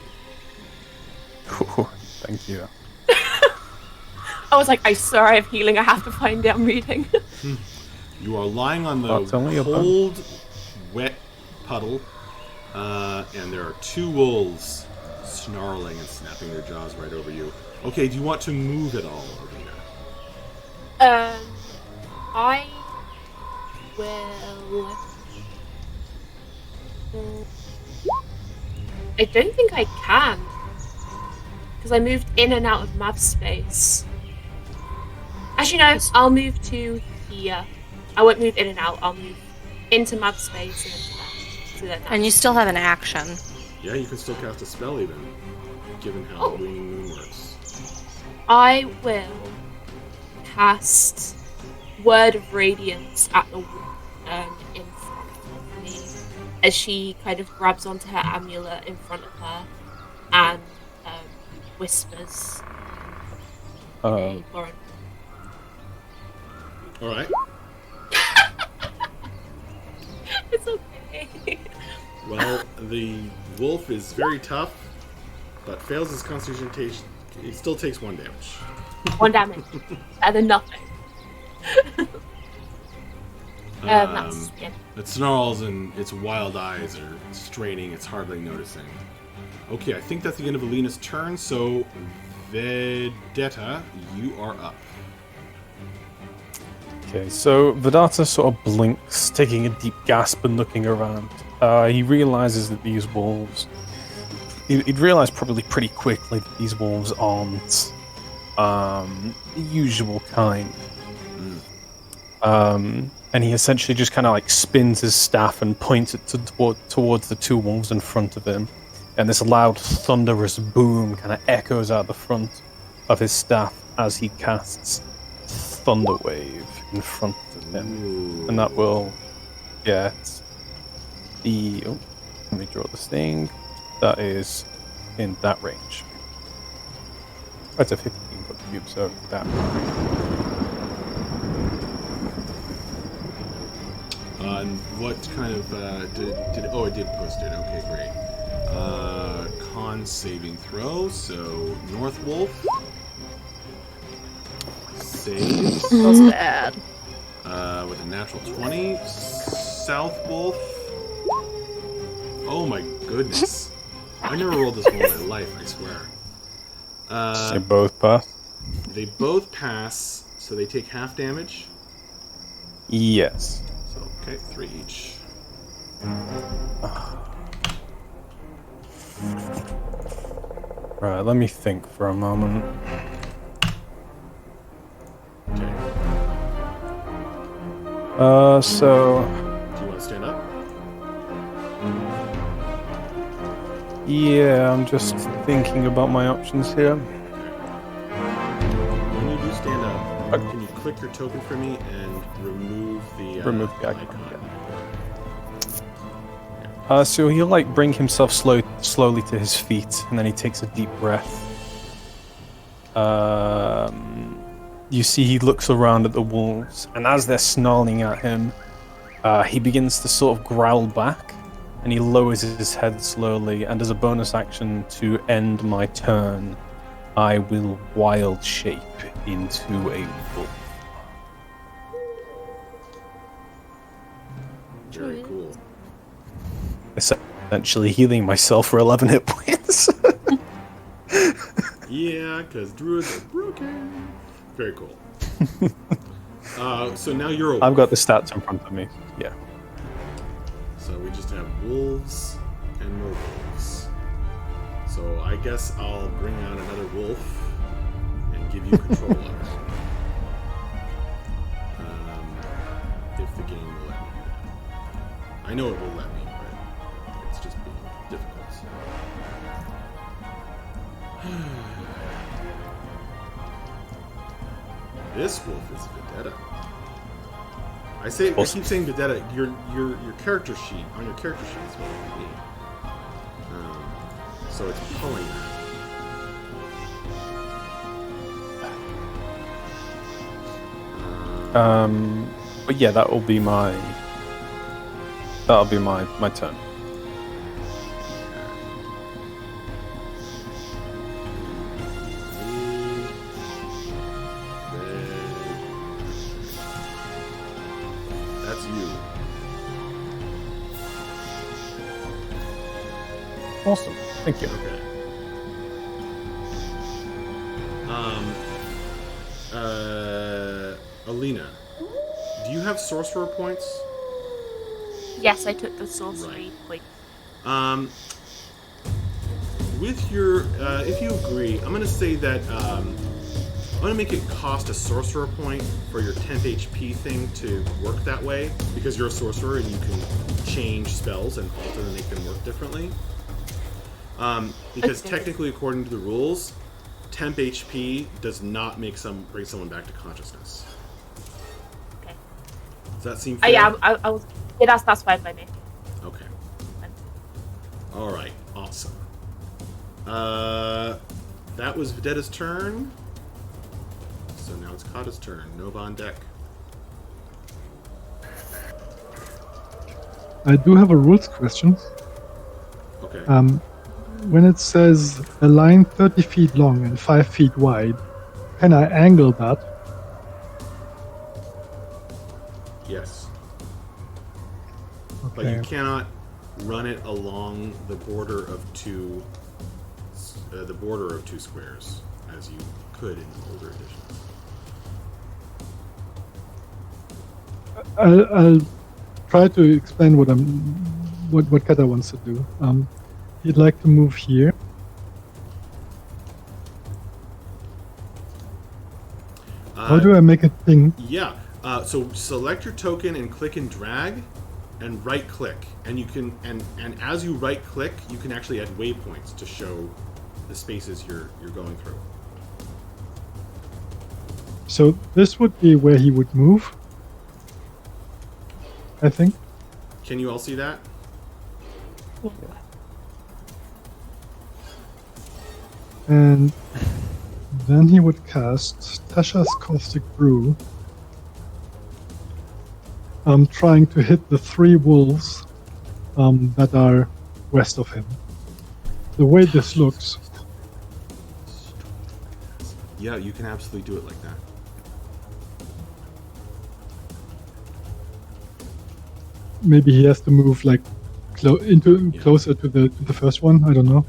Oh, thank you. I was like, I swear I have healing. I have to find it. I'm reading. You are lying on the cold, wet puddle, and there are 2 wolves snarling and snapping their jaws right over you. Okay, do you want to move at all, Arvina? I will. I don't think I can, because I moved in and out of Mav's space. Actually, no, I'll move to here. I won't move in and out. I'll move into Mav's space and into there. And you still have an action. Yeah, you can still cast a spell even, given how Waning Moon works. I will cast Word of Radiance at the in front of me as she kind of grabs onto her amulet in front of her and whispers. All right. It's okay. Well, the wolf is very tough, but fails his concentration. It still takes 1 damage. 1 damage. Better than nothing. It snarls and its wild eyes are straining. It's hardly noticing. Okay, I think that's the end of Alina's turn, so Vedetta, you are up. Okay, so Vedata sort of blinks, taking a deep gasp and looking around. He realizes that these wolves... He'd realized probably pretty quickly that these wolves aren't the usual kind. And he essentially just kind of like spins his staff and points it towards the 2 wolves in front of him. And this loud, thunderous boom kind of echoes out the front of his staff as he casts Thunder Wave in front of him. And that will get the... Oh, let me draw this thing. That is in that range. That's a 15-foot cube, so that. And what kind of did? Oh, it did post it. Okay, great. Con saving throw. So North Wolf saves. Feels bad. With a natural 20. South Wolf. Oh my goodness. I never rolled this one in my life, I swear. They both pass? They both pass, so they take half damage? Yes. So, okay, 3 each. Right, let me think for a moment. Okay. So... Do you want to stand up? Yeah, I'm just thinking about my options here. When you do stand up, can you click click your token for me and remove the icon. So he'll like bring himself slowly to his feet, and then he takes a deep breath. You see he looks around at the wolves, and as they're snarling at him, he begins to sort of growl back, and he lowers his head slowly, and as a bonus action to end my turn, I will wild shape into a wolf. Very cool. Essentially healing myself for 11 hit points. Yeah, because druids are broken. Very cool. So now you're a wolf. I've got the stats in front of me. Yeah. So we just have wolves and more wolves. So I guess I'll bring out another wolf and give you control of it. If the game will let me do that. I know it will let me, but it's just being difficult. This wolf is Vendetta. I keep saying Vendetta. Your character sheet on your character sheet is what you need. So it's pulling that. But yeah, that'll be my turn. That's you. Awesome. Thank you. Okay. Alina, do you have sorcerer points? Yes, I took the sorcery point. With your, if you agree, I'm going to say that I'm going to make it cost a sorcerer point for your 10th HP thing to work that way, because you're a sorcerer and you can change spells and alter them and make them work differently. Because technically, according to the rules, temp HP does not bring someone back to consciousness. Okay. Does that seem fair? Yeah, I was. Yeah, that's fine by me. Okay. All right. Awesome. That was Vedetta's turn. So now it's Kata's turn. Nova on deck. I do have a rules question. Okay. When it says a line 30 feet long and 5 feet wide, can I angle that? Yes. Okay. But you cannot run it along the border of two squares, as you could in older editions. I'll try to explain what Kata wants to do. He'd like to move here. How do I make it ping? Yeah. So select your token and click and drag, and right click, and you can and as you right click, you can actually add waypoints to show the spaces you're going through. So this would be where he would move, I think. Can you all see that? And then he would cast Tasha's Caustic Brew. Trying to hit the 3 wolves that are west of him. The way this looks... Yeah, you can absolutely do it like that. Maybe he has to move like closer to the first one. I don't know.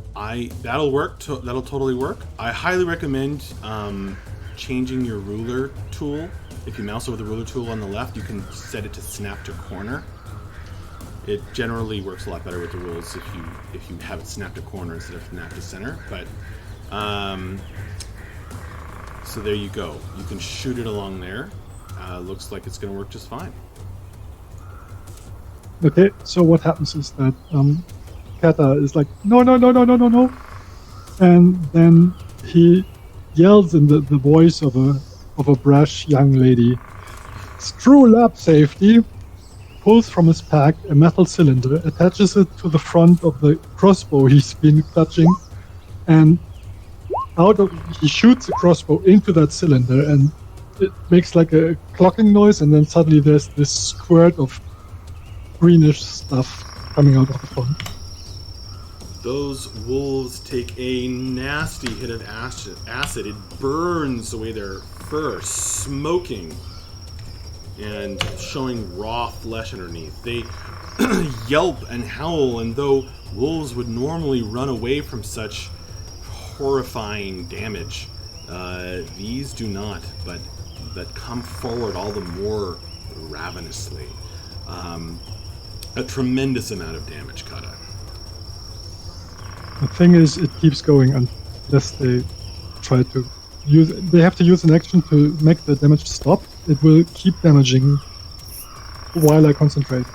That'll work. That'll totally work. I highly recommend changing your ruler tool. If you mouse over the ruler tool on the left, you can set it to snap to corner. It generally works a lot better with the rules if you have it snap to corner instead of snap to center. But so there you go. You can shoot it along there. Looks like it's going to work just fine. Okay, so what happens is that Kata is like, no, and then he yells in the voice of of a brash young lady. Strud up safety, pulls from his pack a metal cylinder, attaches it to the front of the crossbow he's been clutching, and he shoots the crossbow into that cylinder, and it makes like a clocking noise, and then suddenly there's this squirt of greenish stuff coming out of the front. Those wolves take a nasty hit of acid. It burns away their fur, smoking and showing raw flesh underneath. They yelp and howl, and though wolves would normally run away from such horrifying damage, these do not, but come forward all the more ravenously. A tremendous amount of damage, Kata. The thing is, it keeps going unless they try to use. They have to use an action to make the damage stop. It will keep damaging while I concentrate.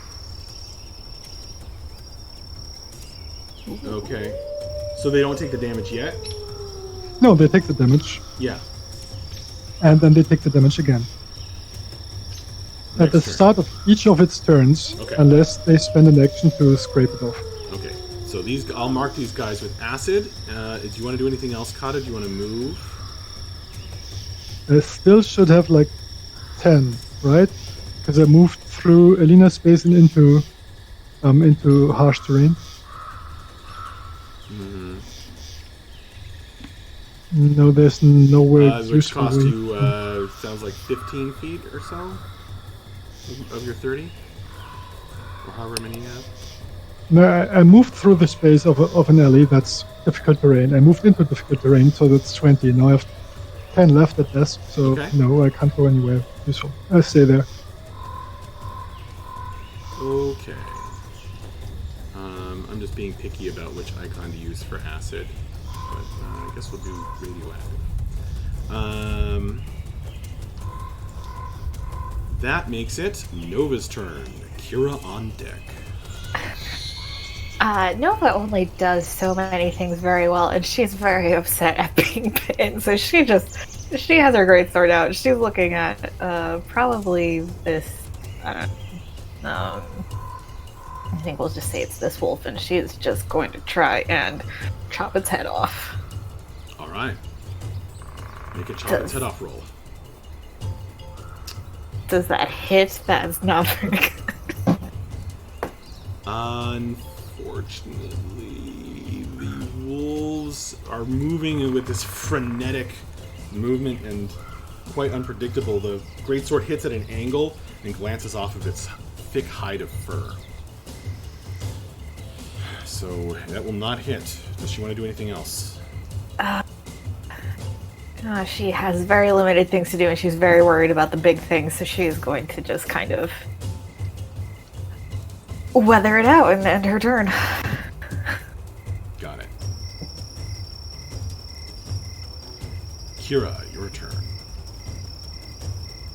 Okay. So they don't take the damage yet? No, they take the damage. Yeah. And then they take the damage again. At the start of each of its turns, unless they spend an action to scrape it off. Okay. So I'll mark these guys with acid. Do you want to do anything else, Kata? Do you want to move? I still should have like 10, right? Because I moved through Alina's space and into harsh terrain. Mm-hmm. No, there's nowhere which cost you sounds like 15 feet or so of your 30, or however many you have. No, I moved through the space of an alley that's difficult terrain. I moved into difficult terrain, so that's 20. Now I have 10 left at best, so no, I can't go anywhere useful. I stay there. Okay. I'm just being picky about which icon to use for acid, but I guess we'll do radioactive. That makes it Nova's turn. Kira on deck. Nova only does so many things very well, and she's very upset at being pinned. So she has her great sword out. She's looking at probably this. I think we'll just say it's this wolf, and she's just going to try and chop its head off. All right. Make a chop its head off roll. Does that hit? That's not very good. Unfortunately, the wolves are moving with this frenetic movement and quite unpredictable. The greatsword hits at an angle and glances off of its thick hide of fur. So that will not hit. Does she want to do anything else? She has very limited things to do, and she's very worried about the big things, so she is going to just kind of weather it out and end her turn. Got it. Kira, your turn.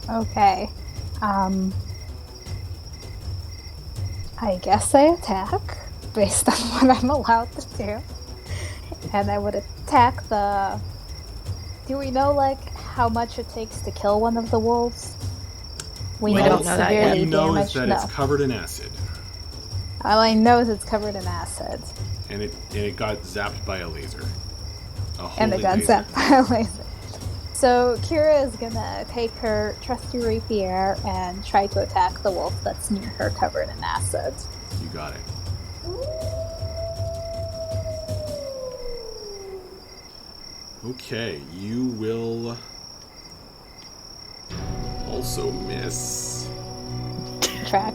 Okay. I guess I attack based on what I'm allowed to do. And I would attack the... Do we know, how much it takes to kill one of the wolves? We don't know that yet. All you know is that it's covered in acid. All I know is it's covered in acid. And it got zapped by a laser. And it got zapped by a laser. So Kira is gonna take her trusty rapier and try to attack the wolf that's near her covered in acid. You got it. Okay, you will also miss. Track.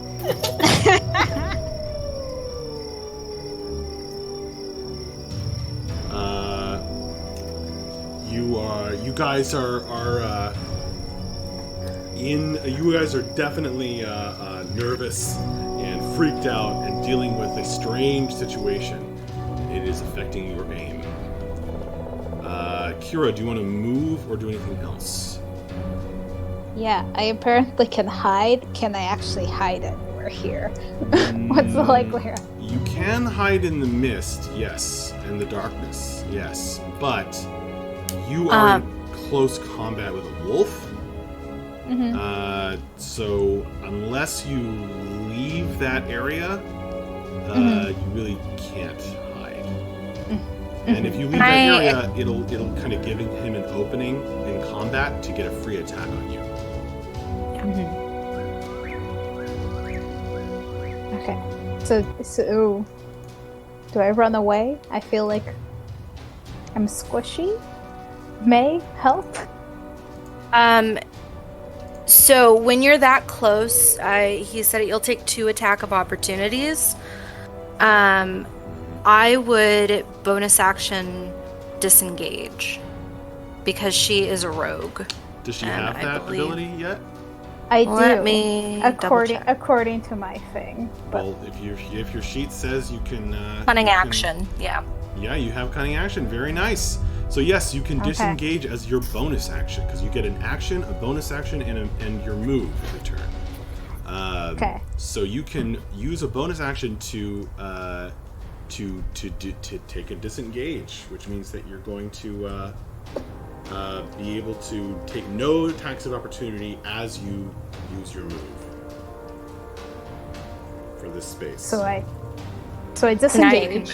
You guys are definitely nervous and freaked out and dealing with a strange situation. It is affecting your aim. Kira, do you want to move or do anything else? Yeah, I apparently can hide. Can I actually hide anywhere here? What's the likelihood? You can hide in the mist, yes, and the darkness, yes, but you are in close combat with a wolf, So unless you leave that area, you really can't hide. And if you leave that area, it'll kind of give him an opening in combat to get a free attack on you. Okay. So do I run away? I feel like I'm squishy. May help. So when you're that close, he said you'll take 2 attack of opportunities. I would bonus action disengage because she is a rogue. Does she have that ability yet? I do. Let me according to my thing. But... Well, if your sheet says you can cunning action, yeah. Yeah, you have cunning action. Very nice. So yes, you can disengage as your bonus action because you get an action, a bonus action, and your move in return. So you can use a bonus action to take a disengage, which means that you're going to be able to take no attacks of opportunity as you use your move for this space. So I disengage.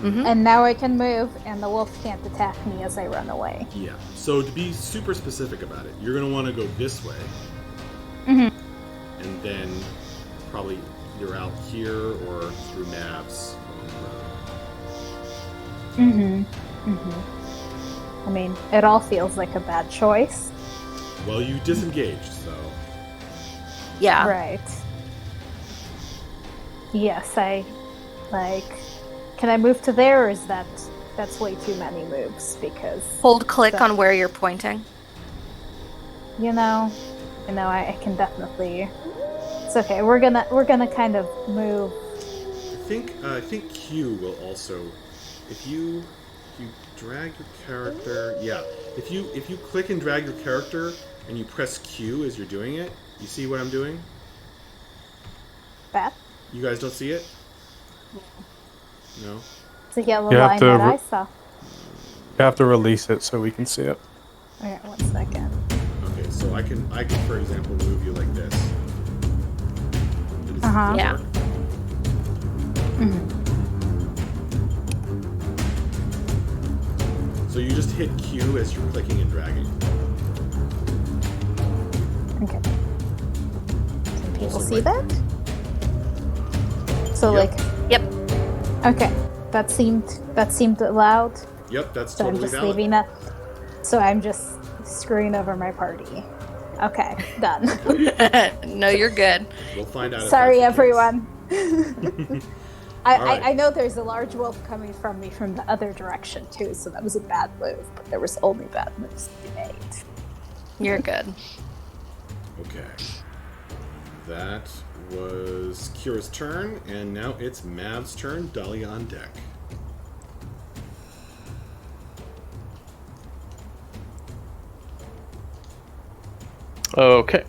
And now I can move, and the wolf can't attack me as I run away. Yeah. So to be super specific about it, you're going to want to go this way. And then probably either out here or through Mavs. I mean, it all feels like a bad choice. Well, you disengaged, so... Yeah. Right. Yes, can I move to there, or is that's way too many moves? Because hold click on where you're pointing. I can definitely. It's okay. We're gonna kind of move. I think Q will also, if you drag your character, if you click and drag your character and you press Q as you're doing it, you see what I'm doing? That? You guys don't see it? No? It's a yellow line that I saw. You have to release it so we can see it. Okay, 1 second. Okay, so I can for example move you like this. Yeah. So you just hit Q as you're clicking and dragging. Okay. Can people see that? So Yep. Okay, that seemed loud. Yep, that's so totally I'm just valid. leaving that. So I'm just screwing over my party. Okay, done. No, you're good. We'll find out. Sorry, everyone. Right. I know there's a large wolf coming from me from the other direction too, so that was a bad move. But there was only bad moves to be made. You're good. Okay. That was Kira's turn, and now it's Mav's turn. Dahlia on deck. Okay.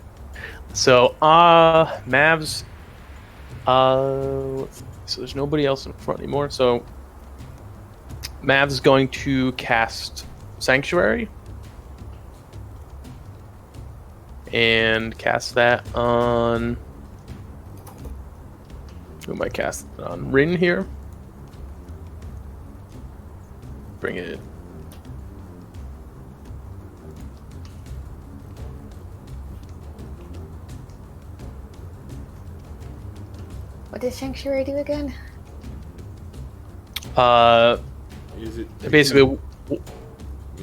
So, Mavs. Let's see. So there's nobody else in front anymore. So, Mavs is going to cast Sanctuary. And cast that on... Who am I casting it on? Rin here. Bring it in. What does Sanctuary do again? Is it basically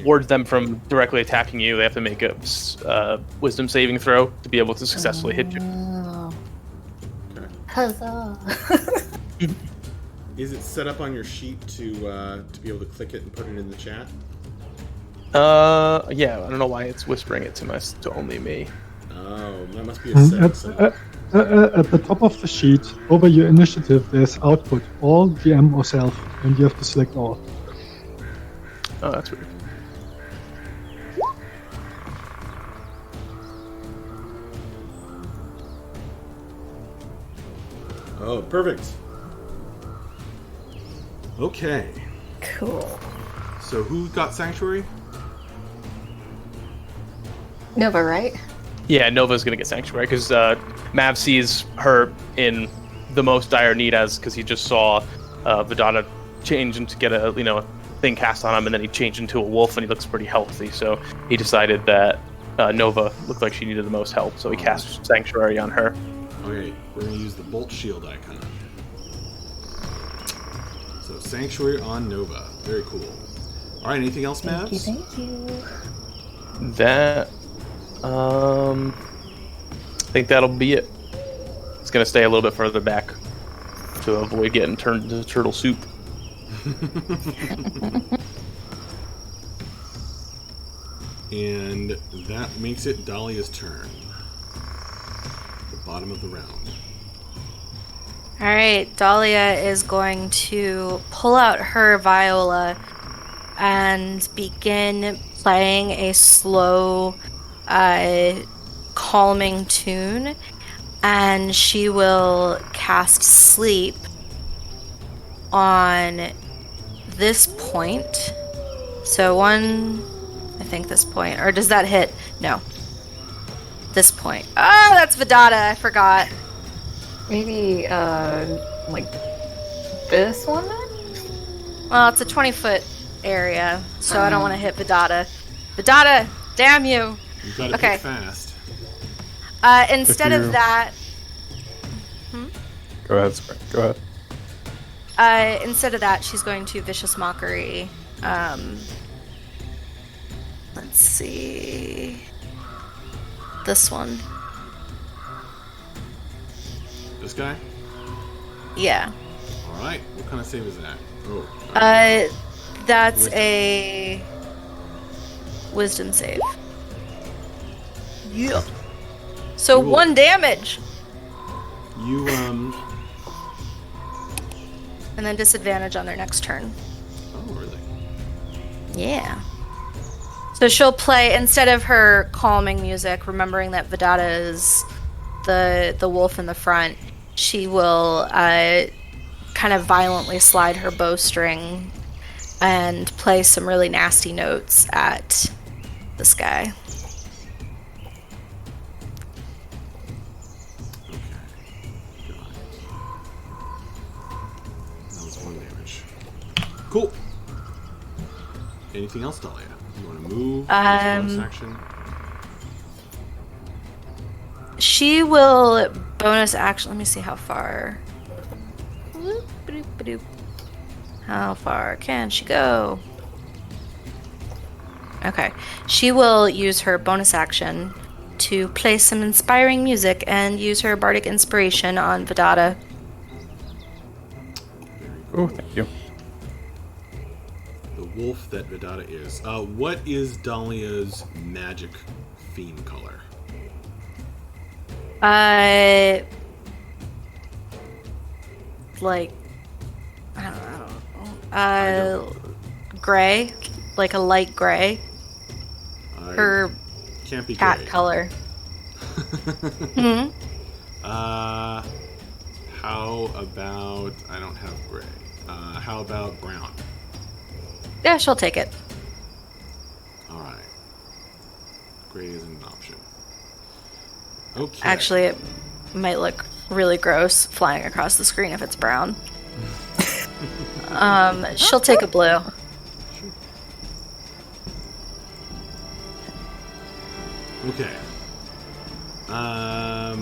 wards them from directly attacking you. They have to make a wisdom saving throw to be able to successfully hit you. Okay. Huzzah! Is it set up on your sheet to be able to click it and put it in the chat? Yeah. I don't know why it's whispering it to only me. Oh, that must be a setting. At the top of the sheet, over your initiative, there's output, all, GM, or self, and you have to select all. Oh, that's weird. Oh, perfect. Okay. Cool. So who got Sanctuary? Nova, right? Yeah, Nova's gonna get sanctuary because Mav sees her in the most dire need because he just saw Vidana change into get a thing cast on him, and then he changed into a wolf, and he looks pretty healthy. So he decided that Nova looked like she needed the most help, so he cast sanctuary on her. Okay, we're gonna use the bolt shield icon. So sanctuary on Nova, very cool. All right, anything else, Mavs? Thank you. That I think that'll be it. It's gonna stay a little bit further back to avoid getting turned into turtle soup. And that makes it Dahlia's turn. The bottom of the round. All right, Dahlia is going to pull out her viola and begin playing a slow, calming tune, and she will cast sleep on this point. So I think this point, or does that hit? No. This point. Oh, that's Vidata, I forgot. Maybe, like this one then? Well, it's a 20-foot area, so I don't want to hit Vidata. Vidata, damn you! You've got to pick fast. Instead of that... Go ahead, Spring. Go ahead. Instead of that, she's going to Vicious Mockery. Let's see... This one. This guy? Yeah. All right. What kind of save is that? Oh. That's Wisdom. a wisdom save. Yeah. So Cool. 1 damage. You And then disadvantage on their next turn. Oh, really? Yeah. So she'll play, instead of her calming music, remembering that Vidata is the wolf in the front, she will kind of violently slide her bowstring and play some really nasty notes at this guy. Okay. Got it. That was 1 damage. Cool. Anything else, Dahlia? You want to move? Bonus action? She will bonus action. Let me see how far. How far can she go? Okay. She will use her bonus action to play some inspiring music and use her bardic inspiration on Vidata. Oh, thank you. The wolf that Vidata is. What is Dahlia's magic fiend color? Like, I don't know. Gray, like a light gray. Her can't be cat gray. color. How about I don't have gray. How about brown? Yeah, she'll take it. All right. Gray isn't an option. Okay. Actually, it might look really gross flying across the screen if it's brown. She'll take a blue. Okay. All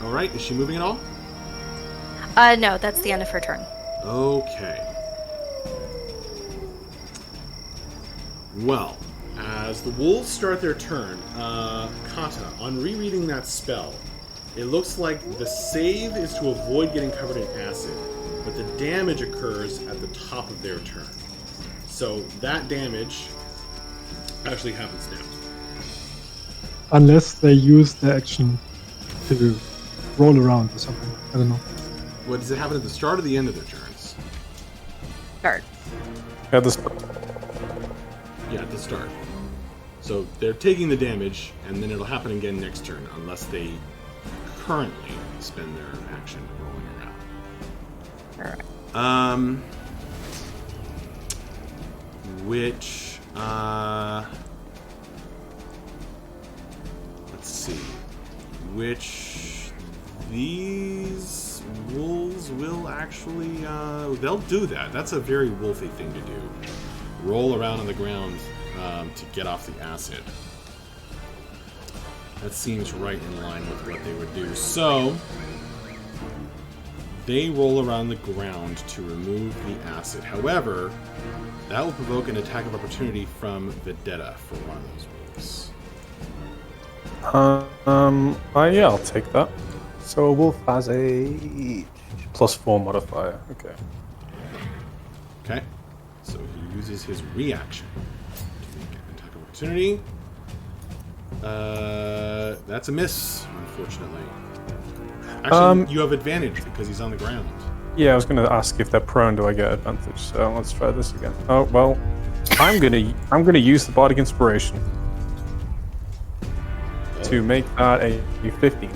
right. Is she moving at all? No, that's the end of her turn. Okay. Well, as the wolves start their turn, Kata, on rereading that spell, it looks like the save is to avoid getting covered in acid, but the damage occurs at the top of their turn. So that damage actually happens now. Unless they use the action to roll around or something. I don't know. What does it happen at the start or the end of their turns? Start. At the Yeah, at the start. So they're taking the damage, and then it'll happen again next turn, unless they currently spend their action rolling around. Which, let's see. Which these wolves will actually, they'll do that. That's a very wolfy thing to do. Roll around on the ground to get off the acid. That seems right in line with what they would do. So, they roll around the ground to remove the acid. However, that will provoke an attack of opportunity from Vendetta for one of those wolves. Yeah, I'll take that. So a wolf has a +4 modifier. Okay. Okay. So he uses his reaction to make an attack of opportunity. That's a miss, unfortunately. Actually, you have advantage because he's on the ground. Yeah, I was going to ask if they're prone, do I get advantage? So let's try this again. Oh well, I'm gonna use the bardic inspiration to make that a 15.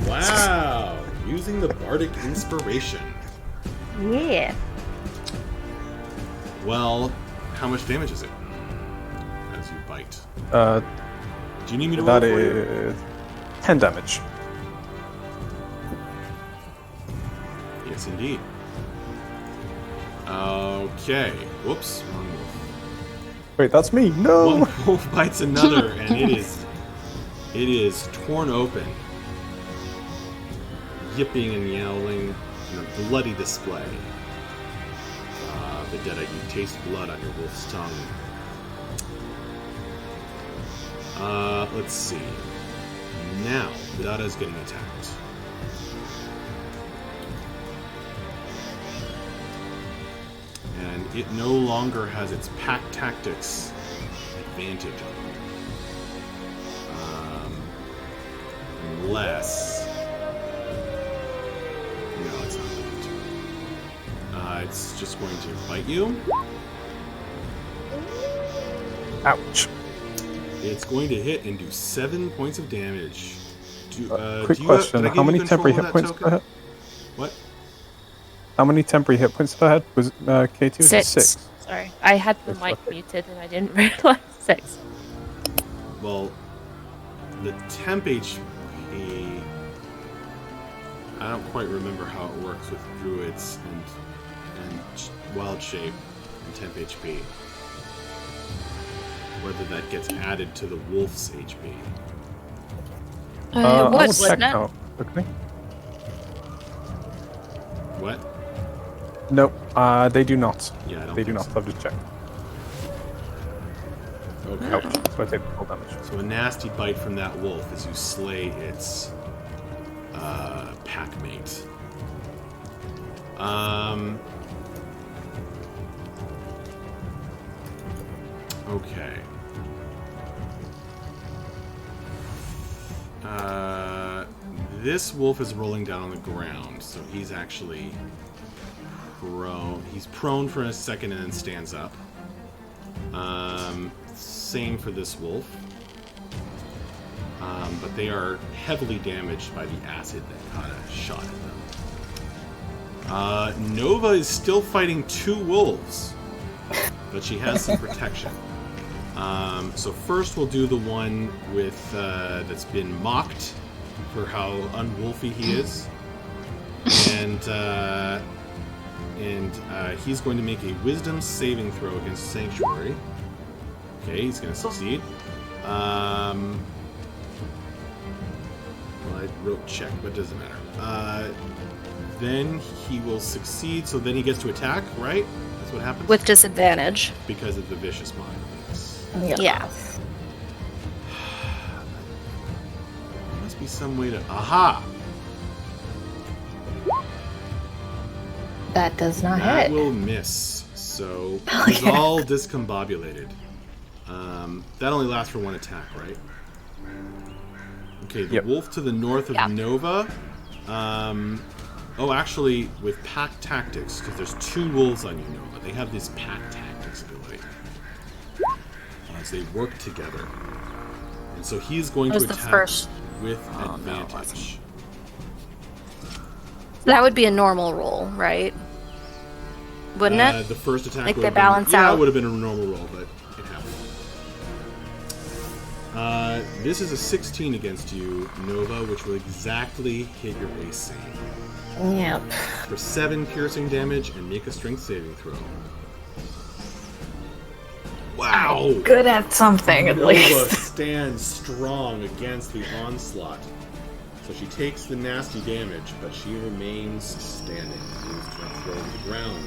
Wow! Using the bardic inspiration. Yeah. Well, how much damage is it as you bite? Do you need me to roll that for you? is 10 damage. Yes, indeed. Okay. Whoops. Wrong wolf. Wait, that's me. No. One wolf bites another, and it is torn open, yipping and yowling in a bloody display. Vendetta, you taste blood on your wolf's tongue. Let's see. Now, Vendetta is getting attacked. And it no longer has its pack tactics advantage on you. Unless... No, it's not going to. It's just going to bite you. Ouch. It's going to hit and do 7 points of damage. Quick question, how many temporary hit points per hit? What? How many temporary hit points per head was K2? 6. Sorry, I had the mic muted and I didn't realize 6. Well, the temp HP... I don't quite remember how it works with druids and wild shape and temp HP. Whether that gets added to the wolf's HP. What, wouldn't it? Okay. What? Nope, they do not. Yeah, I don't They do think not. so. I've just checked. Okay. Ouch. So I take full damage. So a nasty bite from that wolf as you slay its pack mate. Okay. This wolf is rolling down on the ground, so he's actually prone. He's prone for a second and then stands up. Same for this wolf. But they are heavily damaged by the acid that caught a shot at them. Nova is still fighting 2 wolves, but she has some protection. So first we'll do the one with that's been mocked for how unwolfy he is, and he's going to make a Wisdom saving throw against Sanctuary. Okay, he's going to succeed. Well, I wrote check, but it doesn't matter. Then he will succeed, so then he gets to attack, right? That's what happens? With disadvantage. Because of the Vicious Mind. Yeah. There must be some way to... Aha! That does not That hit. will miss. So he's all discombobulated. That only lasts for 1 attack, right? Okay, the wolf to the north of Nova. Oh, actually, with pack tactics, because there's 2 wolves on you, Nova. They have this pack tactics ability. As they work together. And so he's going to attack with advantage. That would be a normal roll, right? Wouldn't it? The first attack like would they have balance been, out. Yeah, it would have been a normal roll, but it happened. This is a 16 against you, Nova, which will exactly hit your AC. Yep. For 7 piercing damage and make a strength saving throw. Wow! Good at something, at Nova least. stands strong against the onslaught. So she takes the nasty damage, but she remains standing. Begins to throw to the ground.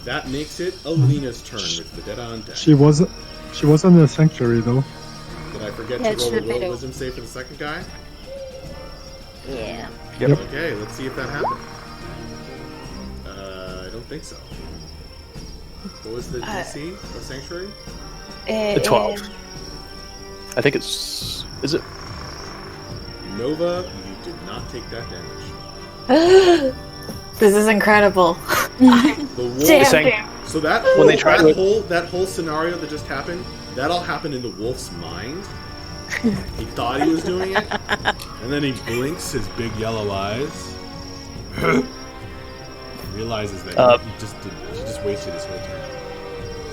That makes it Alina's turn with the dead on deck. She was in the sanctuary though. Did I forget Yeah, to roll a it should be will though. wisdom save for the second guy? Yeah. Yep. Okay, let's see if that happened. I don't think so. What was the DC of Sanctuary? A 12. I think it's... Is it? Nova, you did not take that damage. This is incredible. The wolf, Damn. so that When whole, they try to- that whole scenario that just happened, that all happened in the wolf's mind. He thought he was doing it, and then he blinks his big yellow eyes. Realizes that he just wasted his whole turn.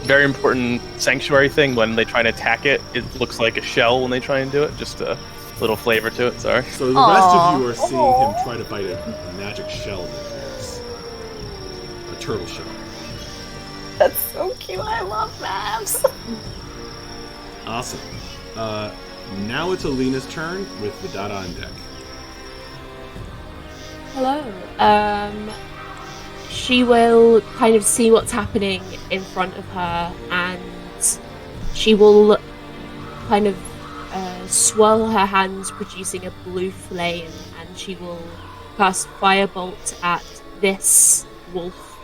Very important sanctuary thing. When they try to attack it, it looks like a shell when they try and do it. Just a little flavor to it, sorry. So the rest of you are seeing him try to bite a magic shell that appears. A turtle shell. That's so cute. I love maps. Awesome. Now it's Alina's turn with Vidata on deck. Hello. She will kind of see what's happening in front of her, and she will kind of swirl her hands, producing a blue flame, and she will cast Firebolt at this wolf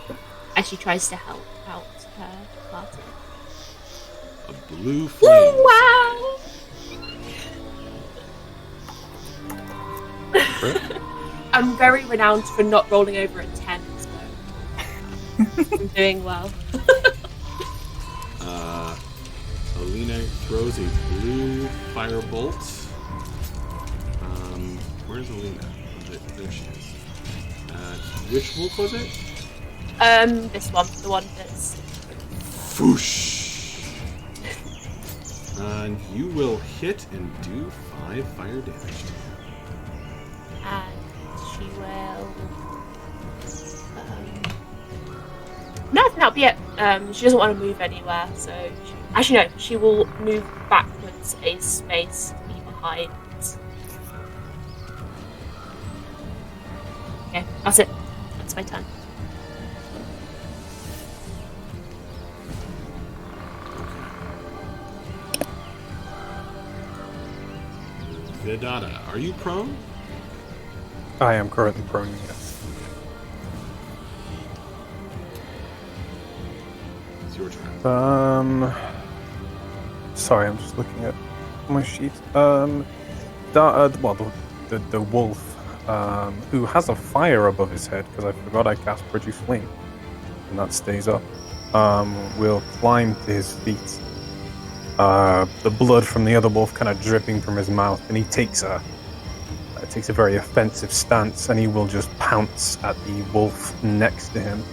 as she tries to help out her party. A blue flame. Wow! I'm very renowned for not rolling over a 10, so I'm doing well. Alina throws a blue firebolt. Where's Alina? There she is. Which wolf was it? This one, the one that's... Foosh! And you will hit and do 5 fire damage to you. And she will... no, that'll be it. She doesn't want to move anywhere, so... Actually, no, she will move backwards a space to be behind. Okay, that's it. That's my turn. Vidata, are you prone? I am currently prone, yes. It's your turn. Sorry, I'm just looking at my sheet. The wolf, who has a fire above his head, because I forgot I cast Produce Flame, and that stays up, will climb to his feet. The blood from the other wolf kind of dripping from his mouth, and he takes a very offensive stance, and he will just pounce at the wolf next to him,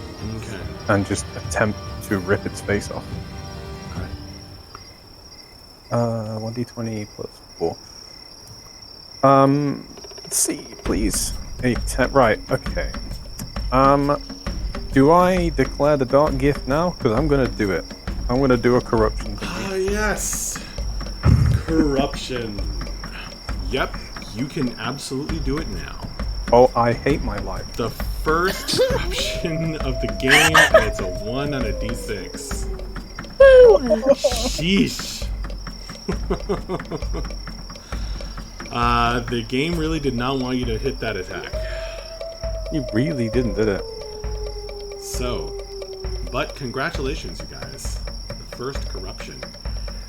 and just attempt to rip its face off. 1d20 plus 4. Let's see, please. 8, 10, right, okay. Do I declare the dark gift now? Because I'm gonna do it. I'm gonna do a corruption. Ah, yes! Corruption. Yep, you can absolutely do it now. Oh, I hate my life. The first corruption of the game, and it's a 1 on a d6. Sheesh. The game really did not want you to hit that attack. You really didn't, did it? So, but congratulations, you guys. The first corruption.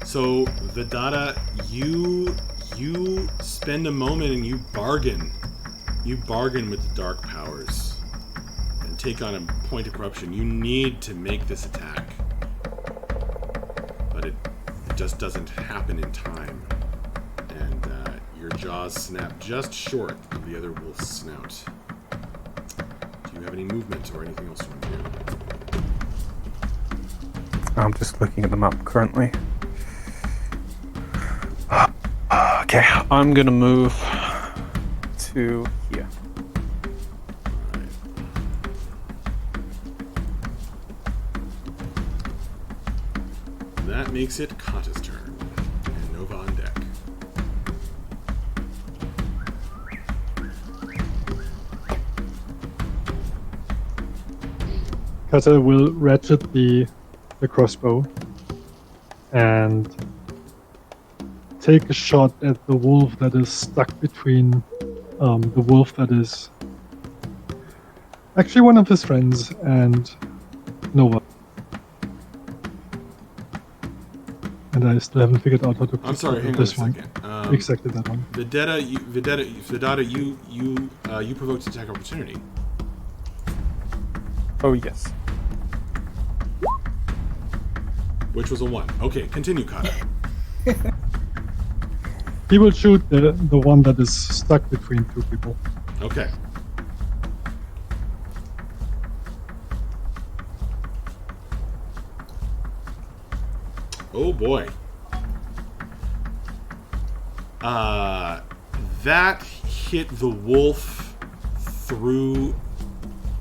So, Vidata, you spend a moment and you bargain. You bargain with the dark powers and take on a point of corruption. You need to make this attack. But it just doesn't happen in time. And your jaws snap just short of the other wolf's snout. Do you have any movement or anything else you want to do? I'm just looking at the map currently. Okay, I'm gonna move to here. That makes it Kata's turn. And Nova on deck. Kata will ratchet the crossbow and take a shot at the wolf that is stuck between the wolf that is actually one of his friends and Nova. And I still haven't figured out how to. I'm sorry, hang on a second. Exactly that one. Vedetta, you provoked attack opportunity. Oh yes. Which was a 1. Okay, continue, Kata. He will shoot the one that is stuck between two people. Okay. Oh boy. That hit the wolf through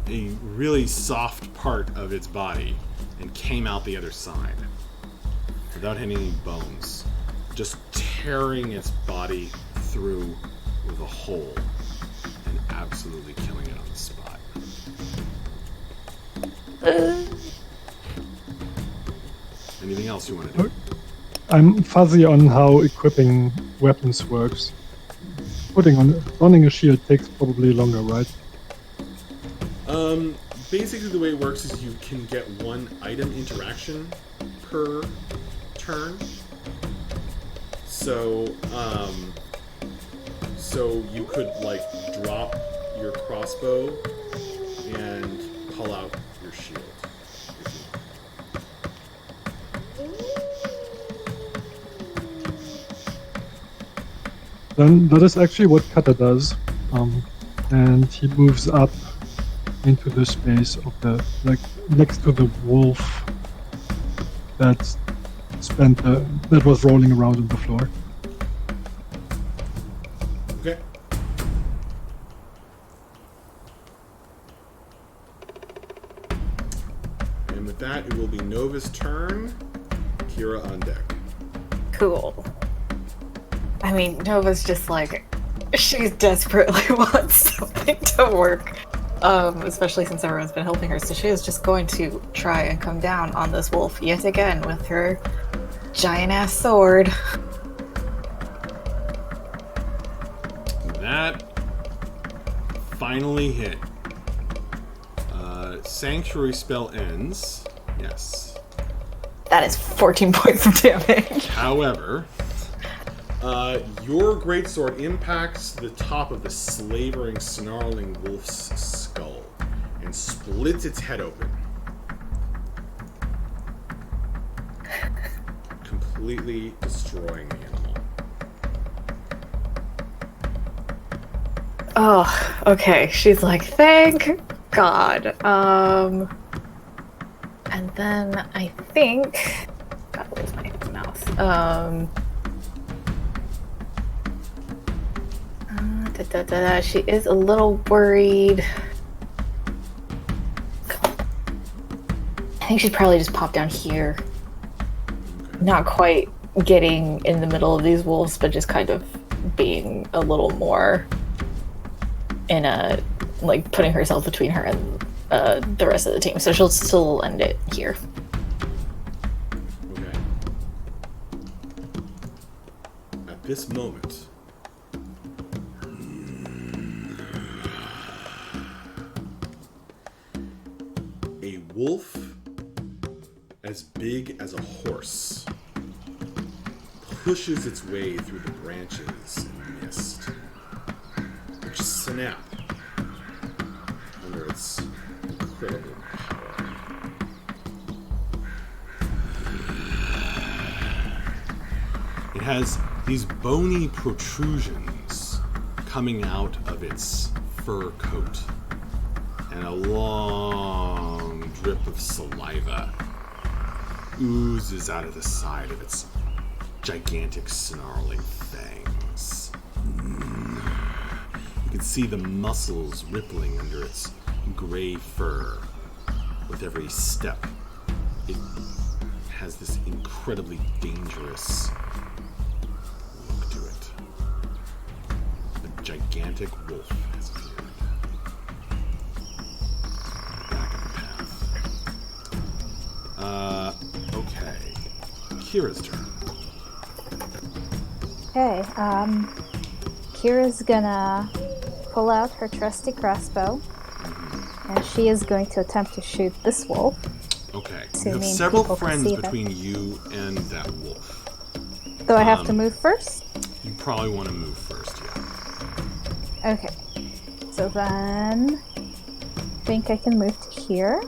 a really soft part of its body and came out the other side without hitting any bones, just tearing its body through with a hole and absolutely killing it on the spot. Anything else you want to do? I'm fuzzy on how equipping weapons works. Donning a shield takes probably longer, right? Basically the way it works is you can get one item interaction per turn. So you could like drop your crossbow and pull out your shield. Then that is actually what Kata does, and he moves up into the space of the next to the wolf that was rolling around on the floor. Okay. And with that, it will be Nova's turn. Kira on deck. Cool. I mean, Nova's just like, she desperately wants something to work. Especially since everyone's been helping her, so she is just going to try and come down on this wolf yet again with her giant-ass sword. That finally hit. Sanctuary spell ends. Yes. That is 14 points of damage. However, your greatsword impacts the top of the slavering, snarling wolf's skull and splits its head open. Completely destroying the animal. Oh, okay. She's like, thank God. And then I think... God, where's my mouse? She is a little worried. I think she'd probably just pop down here. Not quite getting in the middle of these wolves, but just kind of being a little more in a, like, putting herself between her and the rest of the team. So she'll still end it here. Okay. At this moment, a wolf as big as a horse pushes its way through the branches and mist, which snap under its incredible power. It has these bony protrusions coming out of its fur coat and a long drip of saliva oozes out of the side of its gigantic snarling fang. lungs. You can see the muscles rippling under its gray fur with every step. It has this incredibly dangerous look to it. A gigantic wolf has appeared. Back of the path. Okay. Kira's turn. Okay, Kira's gonna pull out her trusty crossbow, and she is going to attempt to shoot this wolf. Okay. You have Assuming several people can friends see between you and that wolf. Do I have to move first? You probably want to move first, yeah. Okay. So then, I think I can move to here.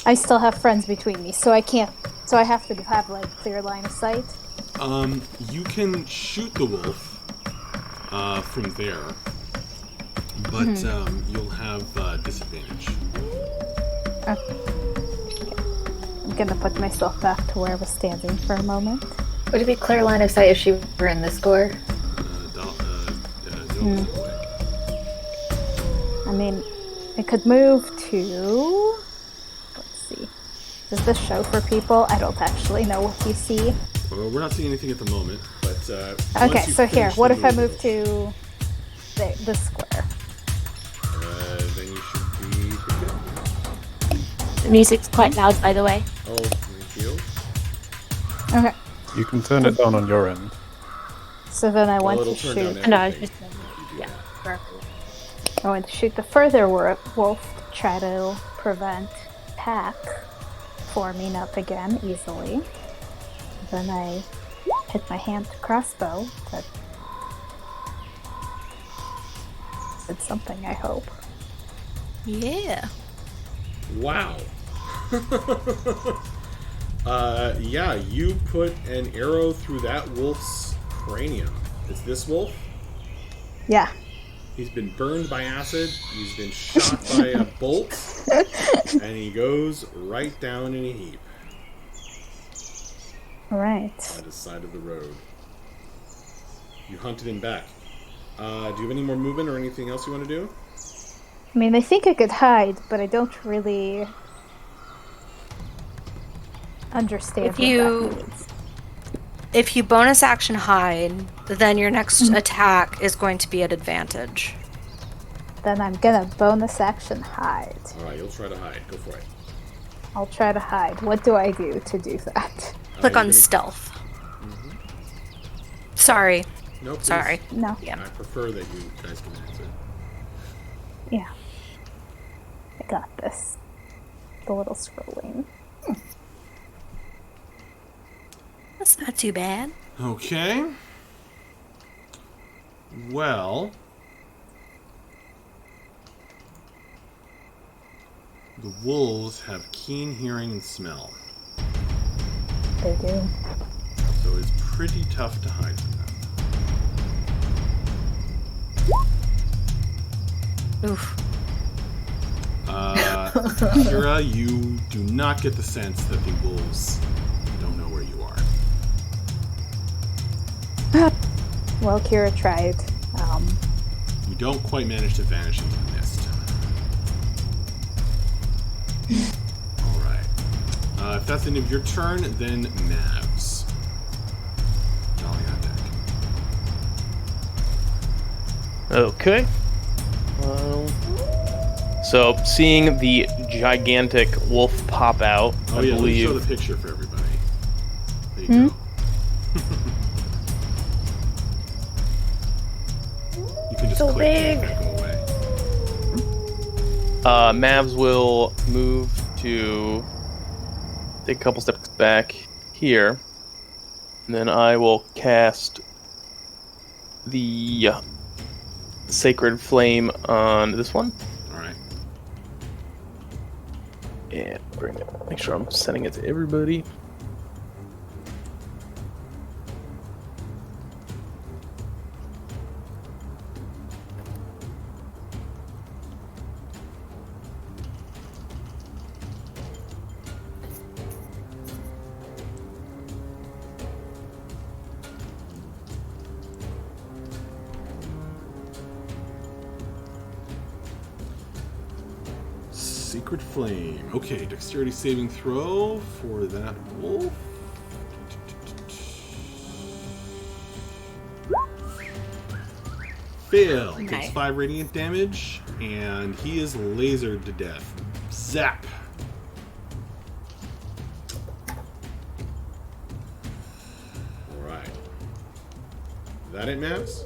I still have friends between me, so I can't. So I have to have like clear line of sight. You can shoot the wolf from there, but you'll have disadvantage. Okay. I'm gonna put myself back to where I was standing for a moment. Would it be clear line of sight if she were in this score? No. I mean, I could move to... Let's see. Does this show for people? I don't actually know what you see. Well, we're not seeing anything at the moment, but... okay, so here, what if I move to this square? Then you should be pretty good. The music's quite loud, by the way. Oh, thank you. Okay. You can turn it down on your end. So then I want to shoot... No, it's just... Yeah, I want to shoot the further wolf to try to prevent attack forming up again easily. Then I hit my hand to crossbow. That did something, I hope. Yeah. Wow. Yeah, you put an arrow through that wolf's cranium. It's this wolf? Yeah. He's been burned by acid, he's been shot by a bolt, and he goes right down in a heap. Alright. On the side of the road. You hunted him back. Do you have any more movement or anything else you want to do? I mean, I think I could hide, but I don't really understand what that means. If you bonus action hide, then your next attack is going to be at advantage. Then I'm gonna bonus action hide. Alright, you'll try to hide. Go for it. I'll try to hide. What do I do to do that? Click on stealth. Sorry. Nope. Sorry. No. Yeah. I prefer that you guys can answer. Yeah. I got this. The little scrolling. That's not too bad. Okay. Well, the wolves have keen hearing and smell. They do. So it's pretty tough to hide from them. Oof. Kira, you do not get the sense that the wolves don't know where you are. Well, Kira tried. You don't quite manage to vanish into the mist. Alright. If that's the end of your turn, then Mavs. Dolly on deck. Okay. So, seeing the gigantic wolf pop out, Oh, I yeah, let me believe... show the picture for everybody. There you go. You can just So click big. and go away. Mavs will move to take a couple steps back here, and then I will cast the Sacred Flame on this one. All right. And bring it. Make sure I'm sending it to everybody. Secret flame. Okay, dexterity saving throw for that wolf. Fail. Nice. Takes 5 radiant damage, and he is lasered to death. Zap. Alright. That it, Mavs?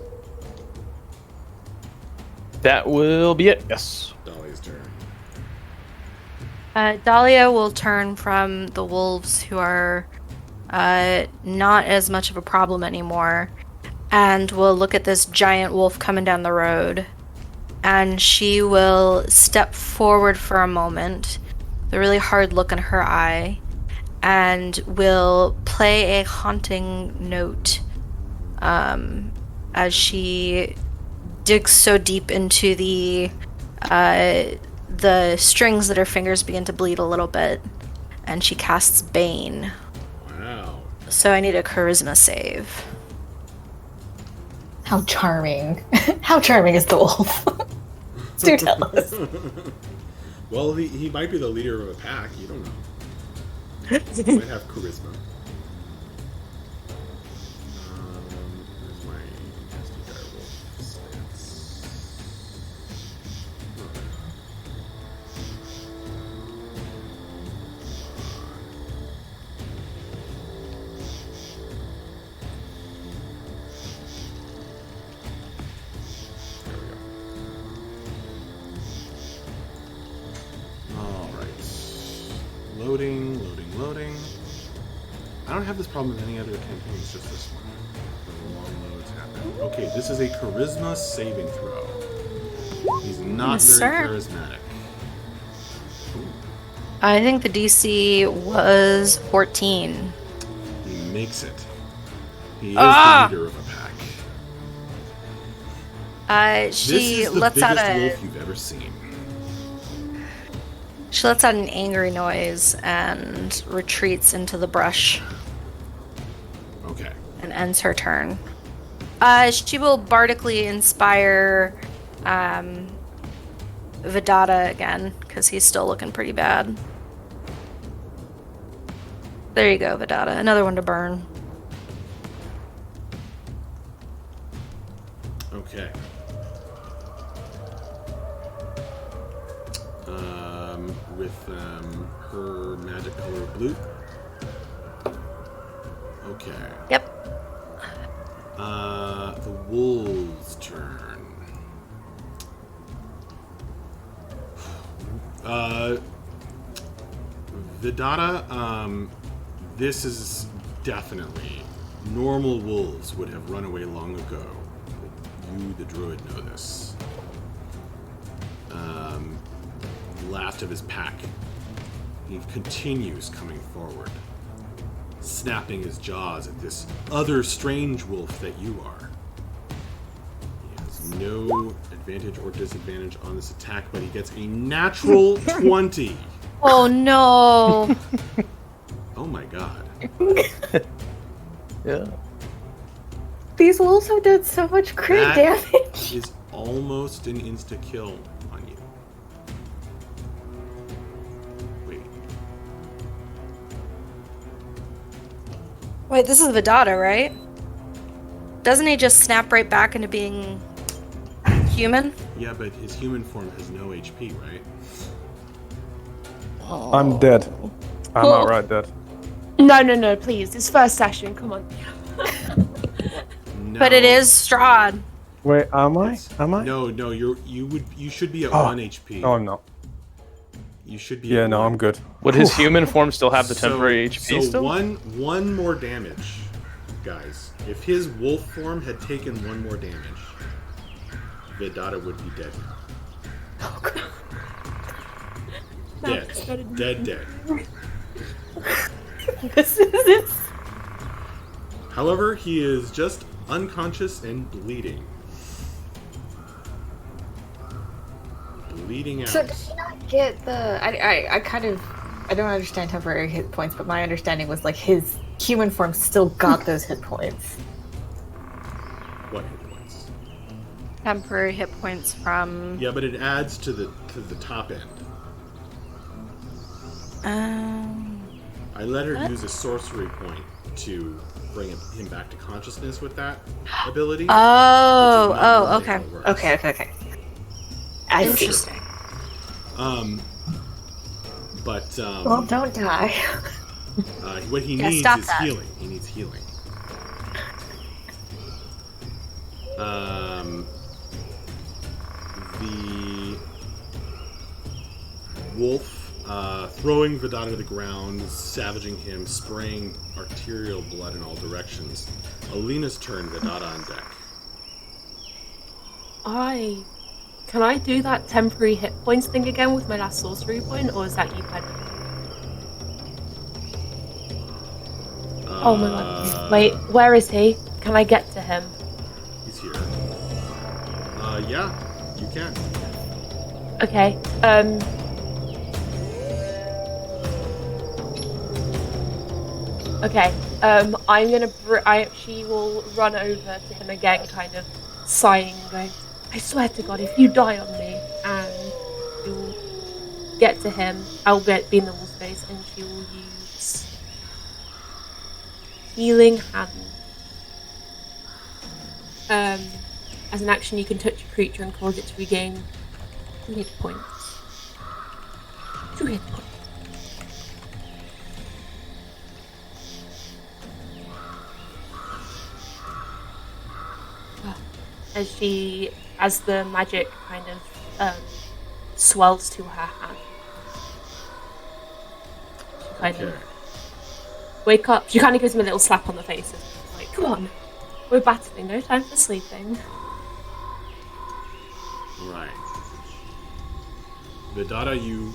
That will be it. Yes. Dolly's turn. Dahlia will turn from the wolves, who are not as much of a problem anymore, and will look at this giant wolf coming down the road. And she will step forward for a moment, with a really hard look in her eye, and will play a haunting note as she digs so deep into the strings that her fingers begin to bleed a little bit, and she casts Bane. Wow. So I need a charisma save. How charming. How charming is the wolf? Do tell us. Well, he might be the leader of a pack. You don't know. He might have charisma. Where's my nasty direwolf stats? Loading. I don't have this problem with any other campaigns, just this one. The long loads happen. Okay, this is a charisma saving throw. He's not Yes, very sir. charismatic. I think the DC was 14. He makes it. He is Ah! the leader of a pack. She This is the lets out biggest a wolf you've ever seen. she lets out an angry noise and retreats into the brush. Okay. And ends her turn. She will bardically inspire Vidata again, because he's still looking pretty bad. There you go, Vidata. Another one to burn. Okay. With her magic color of blue. Okay. Yep. The wolves' turn. Vidata, this is definitely normal wolves would have run away long ago. You, the druid, know this. Last of his pack. He continues coming forward, snapping his jaws at this other strange wolf that you are. He has no advantage or disadvantage on this attack, but he gets a natural 20. Oh no! Oh my god. Yeah. These wolves have done so much crit That damage. is almost an insta-kill on you. Wait. Wait, this is Vidata, right? Doesn't he just snap right back into being human? Yeah, but his human form has no HP, right? I'm dead. I'm Oh. outright dead. No, please. It's first session. Come on. No. But it is Strahd. Wait, am I? Am I? No, you should be at Oh. 1 HP. No, I'm not. You should be Yeah, at no, 1. I'm good. Would his Whew. human form still have the So- temporary HP so still? one more damage, guys. If his wolf form had taken 1 more damage, Vidata would be dead now. Oh, God. Dead. This is it. However, he is just unconscious and bleeding. Bleeding out. So does she not get the? I kind of I don't understand temporary hit points, but my understanding was like his human form still got those hit points. What hit points? Temporary hit points from. Yeah, but it adds to the top end. I let her use a sorcery point to bring him back to consciousness with that ability. Okay. Okay. I see. Interesting. Well, don't die. What he Yeah, needs stop is that. healing. He needs healing. The wolf throwing Vidata to the ground, savaging him, spraying arterial blood in all directions. Alina's turn. Vidata on deck. Can I do that temporary hit points thing again with my last sorcery point, or is that you kind of? Oh my god! Wait, where is he? Can I get to him? He's here. Yeah, you can. Okay. Okay. I'm gonna. She will run over to him again, kind of sighing and going, "I swear to God, if you die on me," and she will get to him. I'll be in the wall space, and she will use healing hand. As an action, you can touch a creature and cause it to regain 2 hit points. 2 hit points. As the magic kind of swells to her hand, she kind of wake up. She kind of gives him a little slap on the face, and like, "Come on, we're battling. No time for sleeping." Right. Vidata, you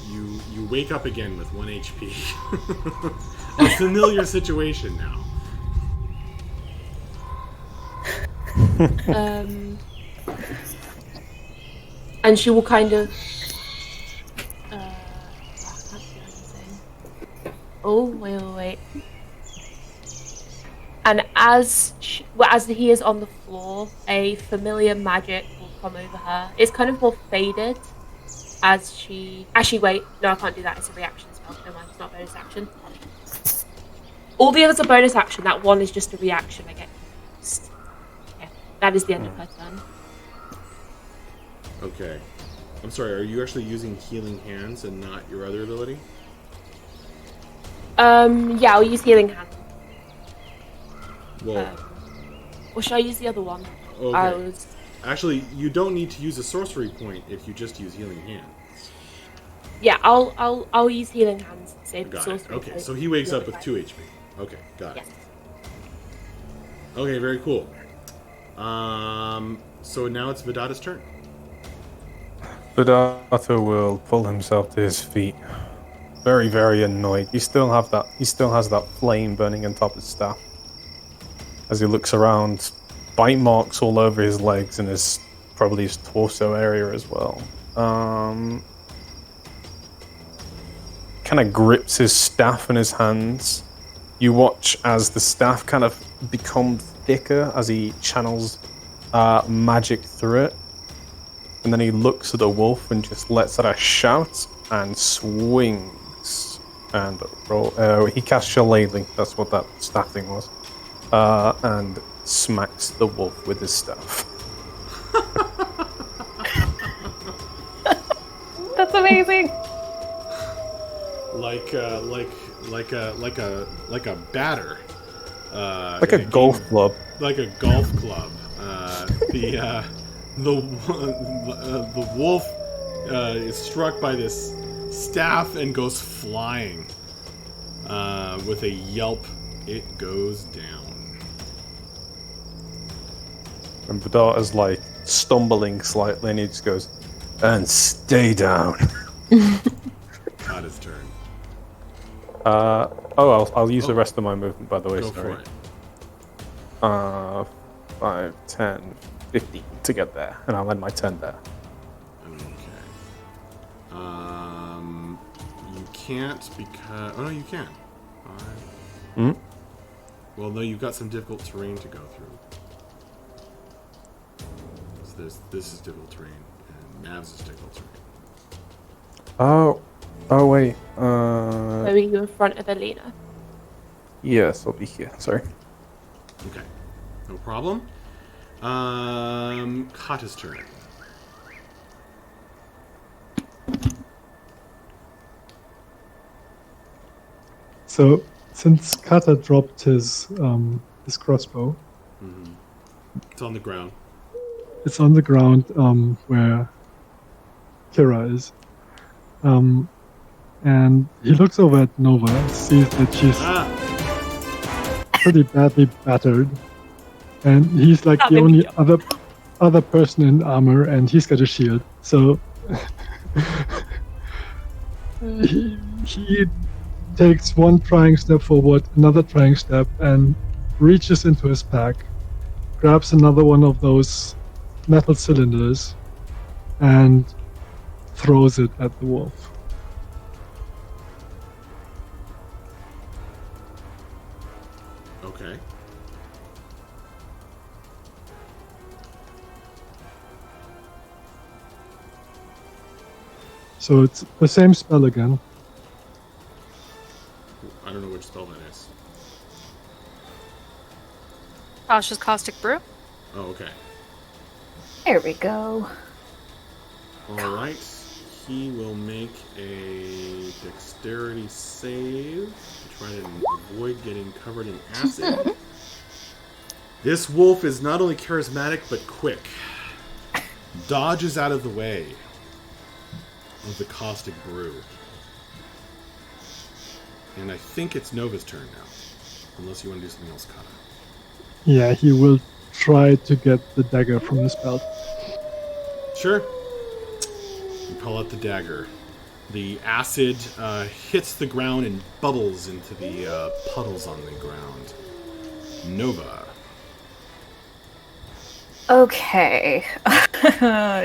wake up again with 1 HP. A familiar situation now. And she will kind of I can't do anything. Oh, wait. And as he is on the floor, a familiar magic will come over her. It's kind of more faded as she... Actually, wait. No, I can't do that. It's a reaction spell. Never mind, it's not a bonus action. All the others are bonus action. That one is just a reaction. I get confused. Okay. That is the end of her turn. Okay. I'm sorry, are you actually using healing hands and not your other ability? Yeah, I'll use healing hand. Well, or should I use the other one? okay. Actually, you don't need to use a sorcery point if you just use healing hands. Yeah, I'll use healing hands. Save Got sorcery it. Okay, point. so he wakes up with 2 HP. Okay, got it. Yes. Okay, very cool. So now it's Vidata's turn. Vidata will pull himself to his feet. Very, very annoyed. He still has that flame burning on top of his staff. As he looks around, bite marks all over his legs and probably his torso area as well. Kind of grips his staff in his hands. You watch as the staff kind of becomes thicker as he channels magic through it. And then he looks at the wolf and just lets out a shout and swings. And he casts Shillelagh. That's what that staff thing was. And smacks the wolf with his staff. That's amazing. Like a batter. Like a golf club. Like a golf club. The wolf is struck by this staff and goes flying. With a yelp, it goes down. And Vidata's like stumbling slightly, and he just goes, "And stay down." Not his turn. I'll use the rest of my movement, by the way. Go sorry. for it. 5, 10, 15 to get there, and I'll end my turn there. Okay. You can't because... Oh, no, you can. Well, no, you've got some difficult terrain to go through. So this is difficult terrain, and Mavs is difficult terrain. Oh, Oh wait. Where are you in front of Alina? Yes, I'll be here. Sorry. Okay. No problem. Kata's turn. So since Kata dropped his crossbow, It's on the ground. it's on the ground where Kira is. And he looks over at Nova and sees that she's pretty badly battered. And he's like the only other person in armor, and he's got a shield. So he takes one trying step forward, another trying step, and reaches into his pack, grabs another one of those metal cylinders, and throws it at the wolf. Okay. So it's the same spell again. I don't know which spell that is. Tasha's Caustic Brew. Oh, okay. There we go. Alright. He will make a dexterity save to try to avoid getting covered in acid. This wolf is not only charismatic, but quick. Dodges out of the way of the caustic brew. And I think it's Nova's turn now. Unless you want to do something else, Kata. Yeah, he will try to get the dagger from his belt. Sure. You pull out the dagger. The acid hits the ground and bubbles into the puddles on the ground. Nova. Okay.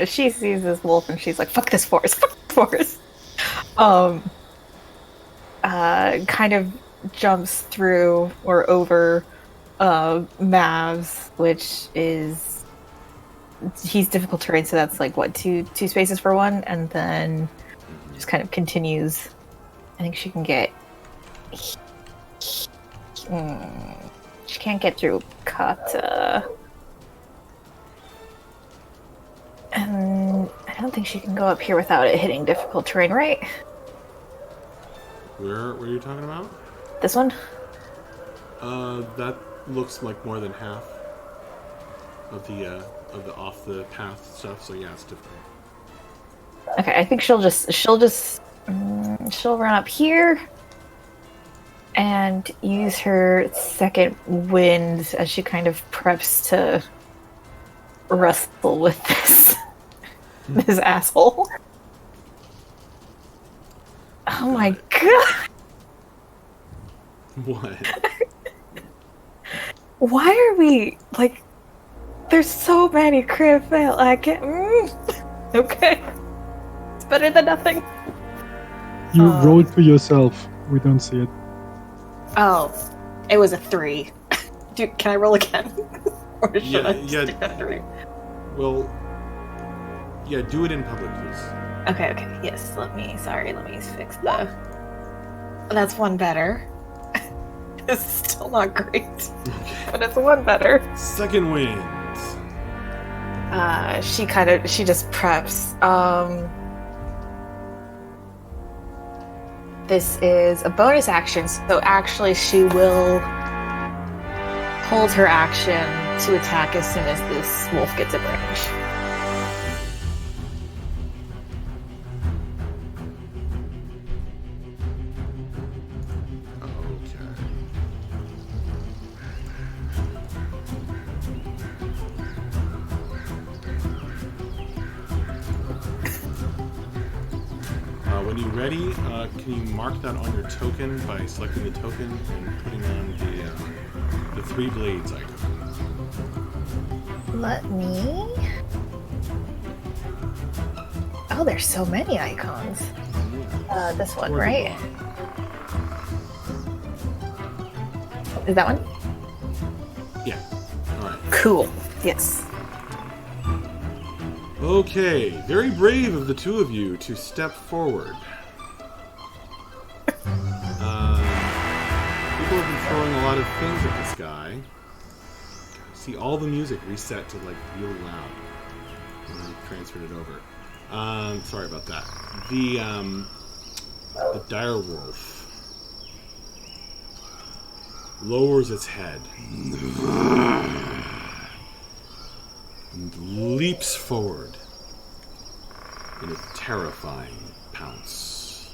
She sees this wolf and she's like, fuck this forest, fuck this forest. Kind of jumps through or over Mavs, which is... He's difficult terrain, so that's like, what, two spaces for one? And then just kind of continues. I think she can get... She can't get through Kata. And I don't think she can go up here without it hitting difficult terrain, right? Where are you talking about? This one? That looks like more than half of the off the path stuff. So yeah, it's difficult. Okay, I think she'll run up here and use her second wind as she kind of preps to wrestle with this asshole. Oh my god! What? Why are we like? There's so many crit fail. I can't. Okay, it's better than nothing. You rolled for yourself. We don't see it. Oh, it was a 3. Dude, can I roll again? Or should I yeah. stick at 3? Well, yeah. Do it in public, please. Okay. Yes. Let me fix the. That's one better. It's still not great, but it's one better. Second wind. She just preps. This is a bonus action, so actually she will hold her action to attack as soon as this wolf gets in range. When you're ready, can you mark that on your token by selecting the token and putting on the 3 blades icon? Let me... Oh, there's so many icons. This one, right? Is that one? Yeah. Alright. Cool. Yes. Okay. Very brave of the two of you to step forward. lot of things at this guy. See, all the music reset to like real loud when I transferred it over. Sorry about that. The dire wolf lowers its head and leaps forward in a terrifying pounce.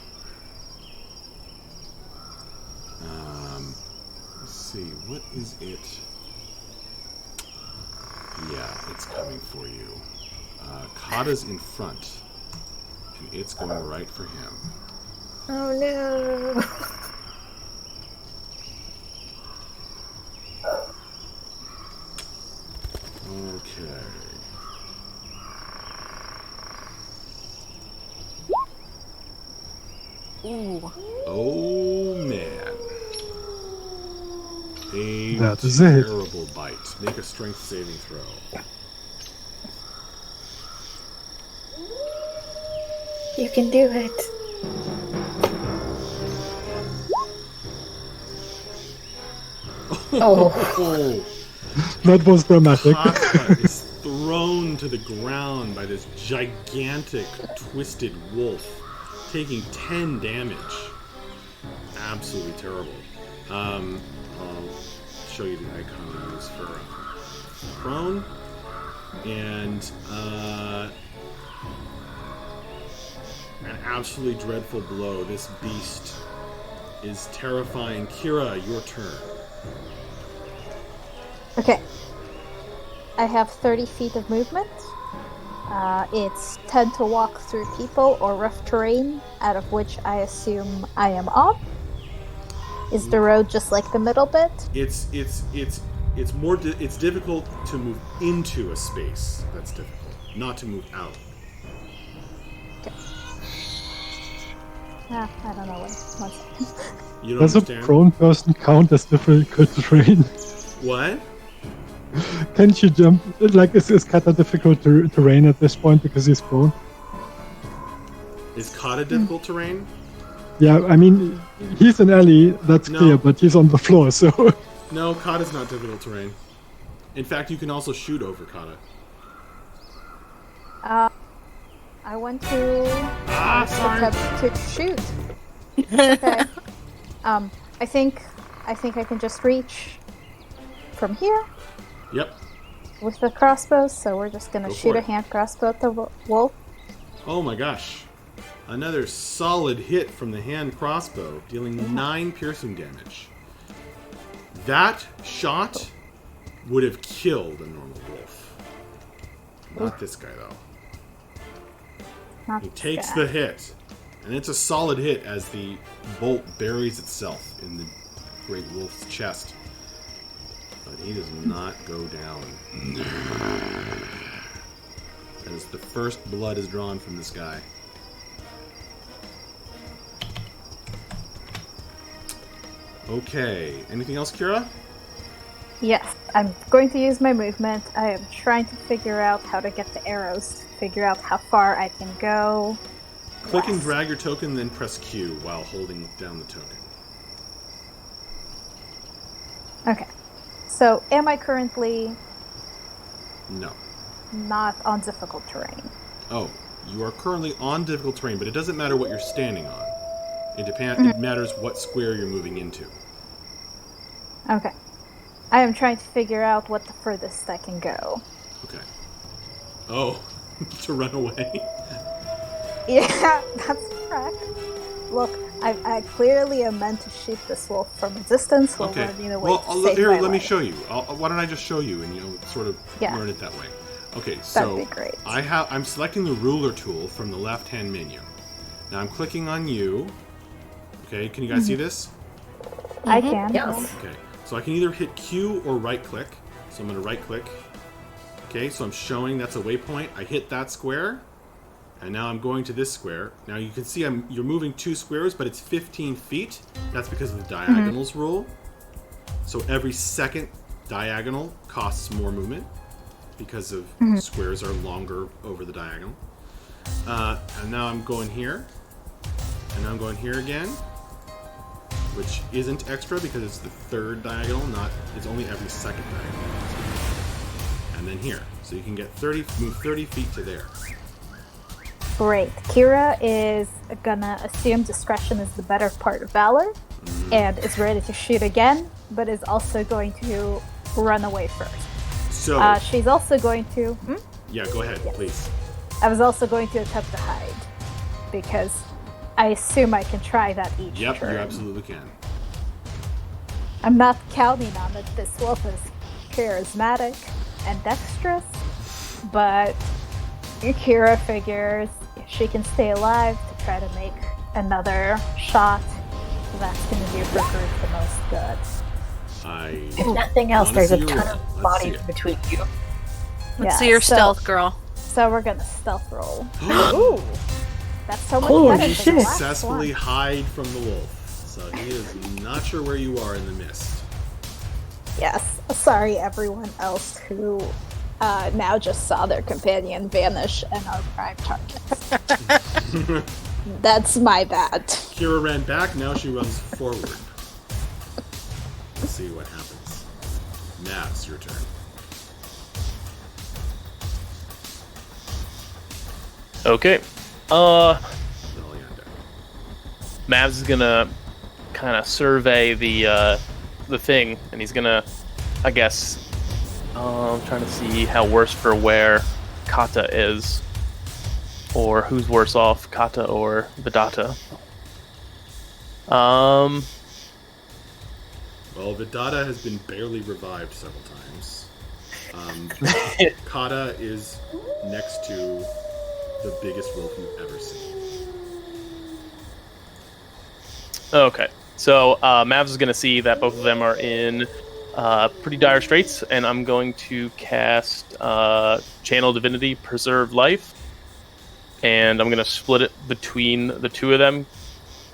Let's see, what is it? Yeah, it's coming for you. Kata's in front, and it's going right for him. Oh no! Okay. Ooh. Oh man. A That is it. terrible bite. Make a strength saving throw. You can do it. Oh. That was dramatic. Kata is thrown to the ground by this gigantic, twisted wolf, taking 10 damage. Absolutely terrible. I'll show you the icon I use for prone. And an absolutely dreadful blow. This beast is terrifying. Kira, your turn. Okay. I have 30 feet of movement. It's 10 to walk through people or rough terrain, out of which I assume I am on. Is the road just like the middle bit? It's difficult to move into a space. That's difficult, not to move out. Okay. I don't know what. You don't Does understand? a prone person count as difficult terrain? What? Can't you jump? Like, is Kata difficult terrain at this point because he's prone? Is Kata difficult terrain? Yeah, I mean, he's an alley, that's No. clear, but he's on the floor, so... No, Kata's not difficult terrain. In fact, you can also shoot over Kata. I want to sorry. attempt to shoot. Okay. I think I can just reach from here. Yep. With the crossbow, so we're just gonna Go shoot for a it. hand crossbow at the wolf. Oh my gosh. Another solid hit from the hand crossbow, dealing 9 piercing damage. That shot would have killed a normal wolf. Not this guy, though. Not He this takes guy. the hit, and it's a solid hit as the bolt buries itself in the great wolf's chest. But he does not go down. As the first blood is drawn from this guy. Okay, anything else, Kira? Yes, I'm going to use my movement. I am trying to figure out how to get the arrows, figure out how far I can go. Click and drag your token, then press Q while holding down the token. Okay. So, am I currently No. not on difficult terrain? Oh, you are currently on difficult terrain, but it doesn't matter what you're standing on. It matters what square you're moving into. Okay. I am trying to figure out what the furthest I can go. Okay. Oh, to run away? Yeah, that's correct. Look, I clearly am meant to shoot this wolf from a distance. Okay. Well, Here, let me show you. Why don't I just show you and you'll sort of learn it that way. Okay, so That'd be great. I'm selecting the ruler tool from the left-hand menu. Now I'm clicking on you. Okay, can you guys see this? I can. Yes. Okay, so I can either hit Q or right-click. So I'm going to right-click. Okay, so I'm showing that's a waypoint. I hit that square, and now I'm going to this square. Now you can see you're moving 2 squares, but it's 15 feet. That's because of the diagonals rule. So every second diagonal costs more movement because of squares are longer over the diagonal. And now I'm going here, and now I'm going here again. which isn't extra because it's the third diagonal, it's only every second diagonal. And then here. So you can get move 30 feet to there. Great. Kira is gonna assume discretion is the better part of valor, and is ready to shoot again, but is also going to run away first. So she's also going to... Yeah, go ahead, please. I was also going to attempt to hide, because I assume I can try that each Yep, turn. you absolutely can. I'm not counting on that this wolf is charismatic and dexterous, but Kira figures if she can stay alive to try to make another shot, that's going to do her group the most good. If nothing else, there's a ton of bodies between you. Let's see your stealth, girl. So we're going to stealth roll. Ooh! That's so much better than the last Successfully one. hide from the wolf. So he is not sure where you are in the mist. Yes. Sorry, everyone else who now just saw their companion vanish and are prime targets. That's my bad. Kira ran back, now she runs forward. Let's see what happens. Nav's your turn. Okay. Mavs is gonna kind of survey the thing, and he's gonna, I guess, I'm trying to see how worse for wear Kata is, or who's worse off, Kata or Vidata. Well, Vidata has been barely revived several times. Kata is next to the biggest wolf you've ever seen. Okay, so Mavs is going to see that both of them are in pretty dire straits, and I'm going to cast Channel Divinity, Preserve Life, and I'm going to split it between the two of them.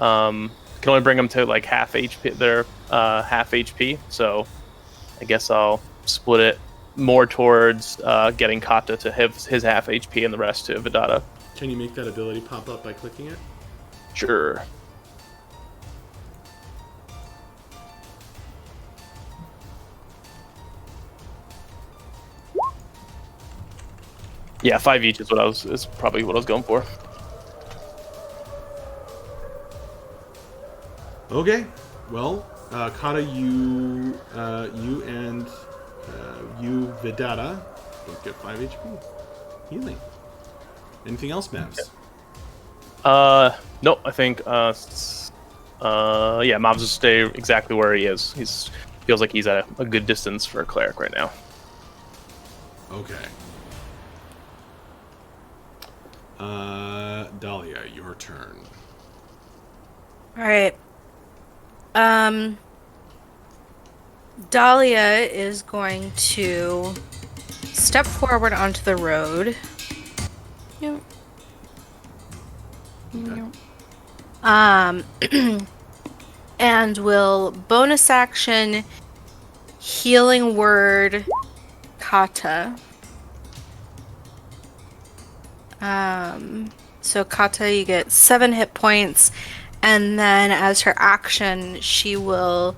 Can only bring them to like half HP. They're half HP, so I guess I'll split it more towards getting Kata to his half HP and the rest to Vidata. Can you make that ability pop up by clicking it? Sure. Yeah, 5 each is probably what I was going for. Okay, well, Kata, you and you, Vidata, both get 5 HP. Healing. Anything else, Mavs? No, I think, yeah, Mavs will stay exactly where he is. Feels like he's at a good distance for a cleric right now. Okay. Dahlia, your turn. All right. Dahlia is going to step forward onto the road. Yep. Okay. And will bonus action healing word Kata. So Kata, you get 7 hit points, and then as her action, she will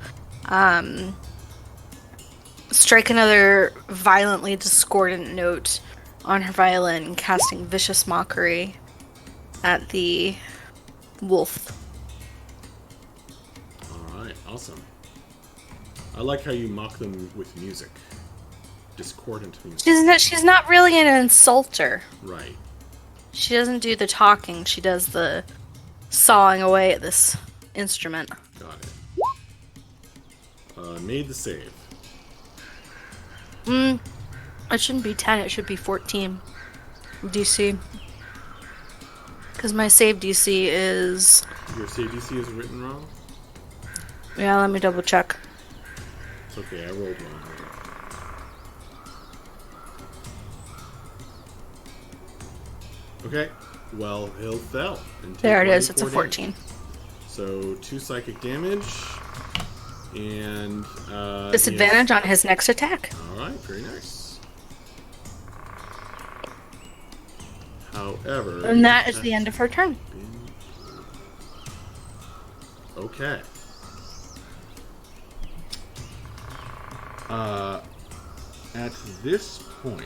strike another violently discordant note on her violin, casting Vicious Mockery at the wolf. Alright, awesome. I like how you mock them with music. Discordant music. She's not really an insulter. Right. She doesn't do the talking, she does the sawing away at this instrument. Got it. Made the save. It shouldn't be 10, it should be 14 DC. Because my save DC is... Your save DC is written wrong? Yeah, let me double check. It's okay, I rolled wrong. Okay, well, he'll fail. And There it is, it's a 24 14. damage. So 2 psychic damage, and Disadvantage on his next attack. Alright, very nice. However... And that is the end of her turn. Okay. At this point,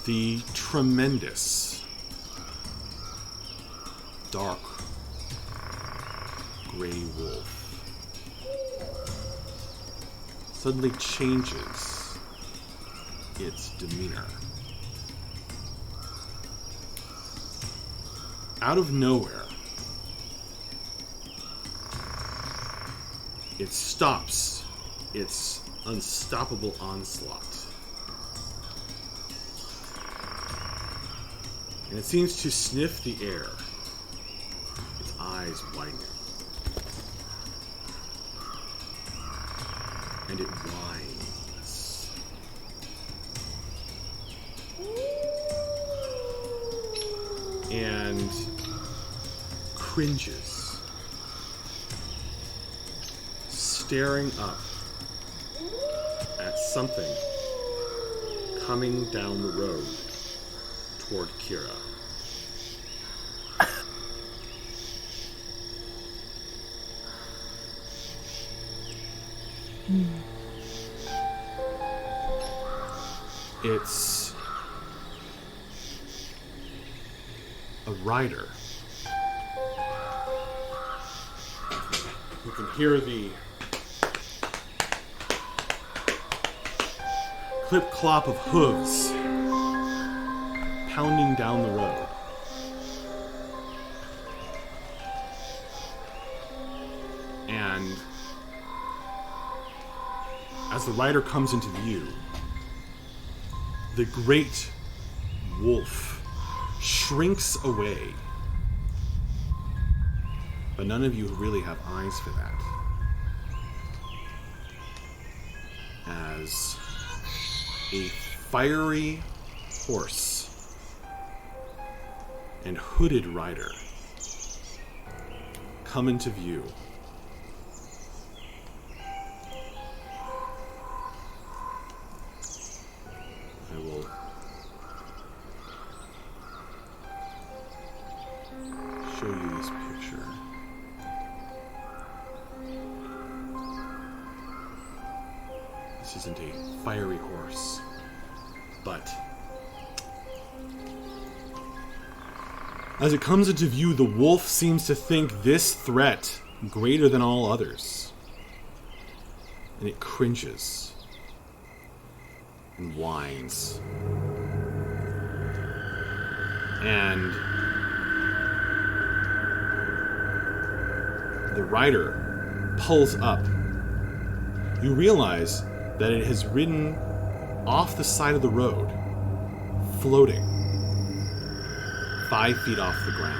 the tremendous, dark, gray wolf suddenly changes its demeanor. Out of nowhere, it stops its unstoppable onslaught. And it seems to sniff the air, its eyes widening. And it whines. And cringes, staring up at something coming down the road toward Kira. It's a rider. You can hear the clip-clop of hooves pounding down the road. And as the rider comes into view, the great wolf shrinks away. But none of you really have eyes for that. As a fiery horse and hooded rider come into view. I will show you this picture. This isn't a fiery horse, but as it comes into view, the wolf seems to think this threat greater than all others. And it cringes and whines. And the rider pulls up. You realize that it has ridden off the side of the road, floating 5 feet off the ground.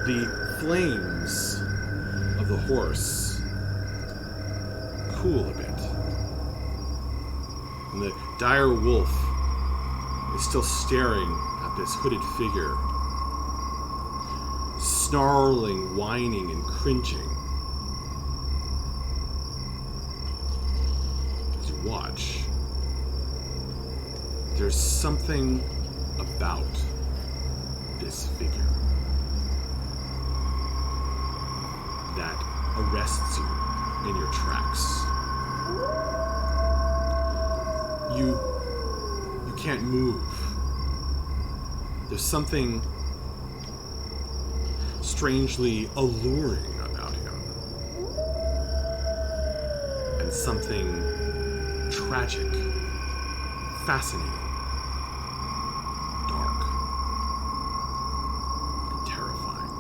The flames of the horse cool a bit, and the dire wolf is still staring at this hooded figure, snarling, whining, and cringing. As you watch, there's something about this figure that arrests you in your tracks. You can't move. There's something strangely alluring about him, and something tragic, fascinating, dark, and terrifying.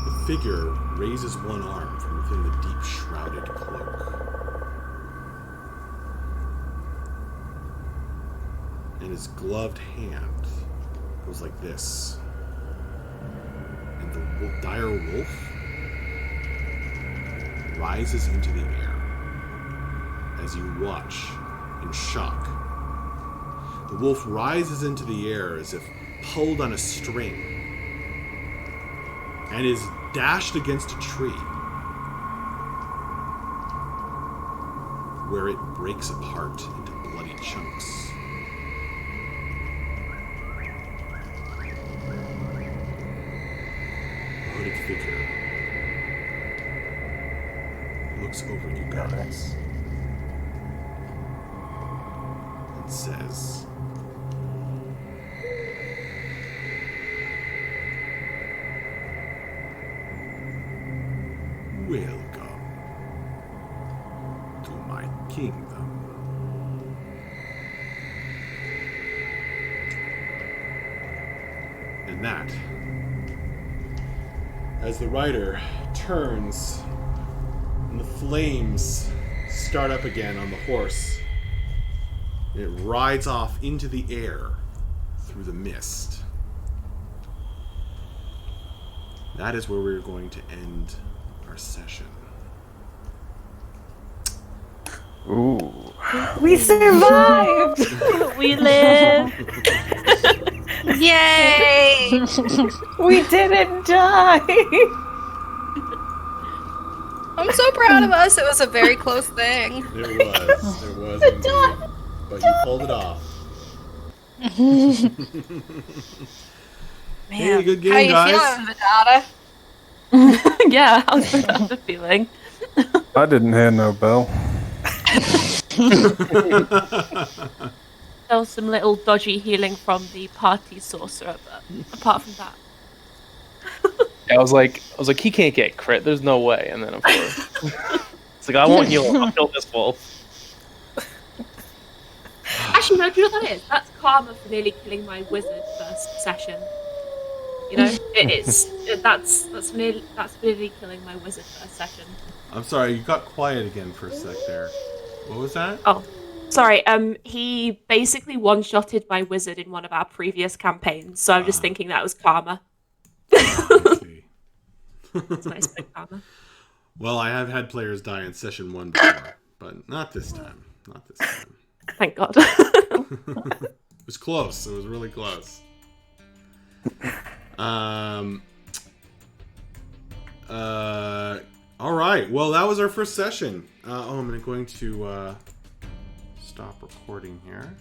The figure raises one arm from within the deep shrouded cloak, and his gloved hand goes like this, and the dire wolf rises into the air as you watch in shock. The wolf rises into the air as if pulled on a string and is dashed against a tree, where it breaks apart into bloody chunks. A hooded figure looks over you guys and says, "Welcome to my kingdom." And that, as the rider turns and the flames start up again on the horse, it rides off into the air through the mist. That is where we're going to end our session. Ooh. We survived! We live! Yay! We didn't die! I'm so proud of us. It was a very close thing. It was indeed. But you pulled it off. Man, Hey, good game, how you guys. feeling, Vidata? Yeah, how's the feeling? I didn't hear no bell. There was some little dodgy healing from the party sorcerer, but apart from that. I was like, he can't get crit. There's no way. And then of course, it's like I won't heal him. I'll kill this wolf. Actually, no, do you know what that is? That's karma for nearly killing my wizard first session. You know, that's nearly killing my wizard first session. I'm sorry, you got quiet again for a sec there. What was that? Oh, sorry. He basically one-shotted my wizard in one of our previous campaigns, so I'm just thinking that was karma. I see. It's nice big karma. Well, I have had players die in session 1 before, but not this time. Not this time. Thank God. It was close. It was really close. All right. Well, that was our first session. I'm going to stop recording here.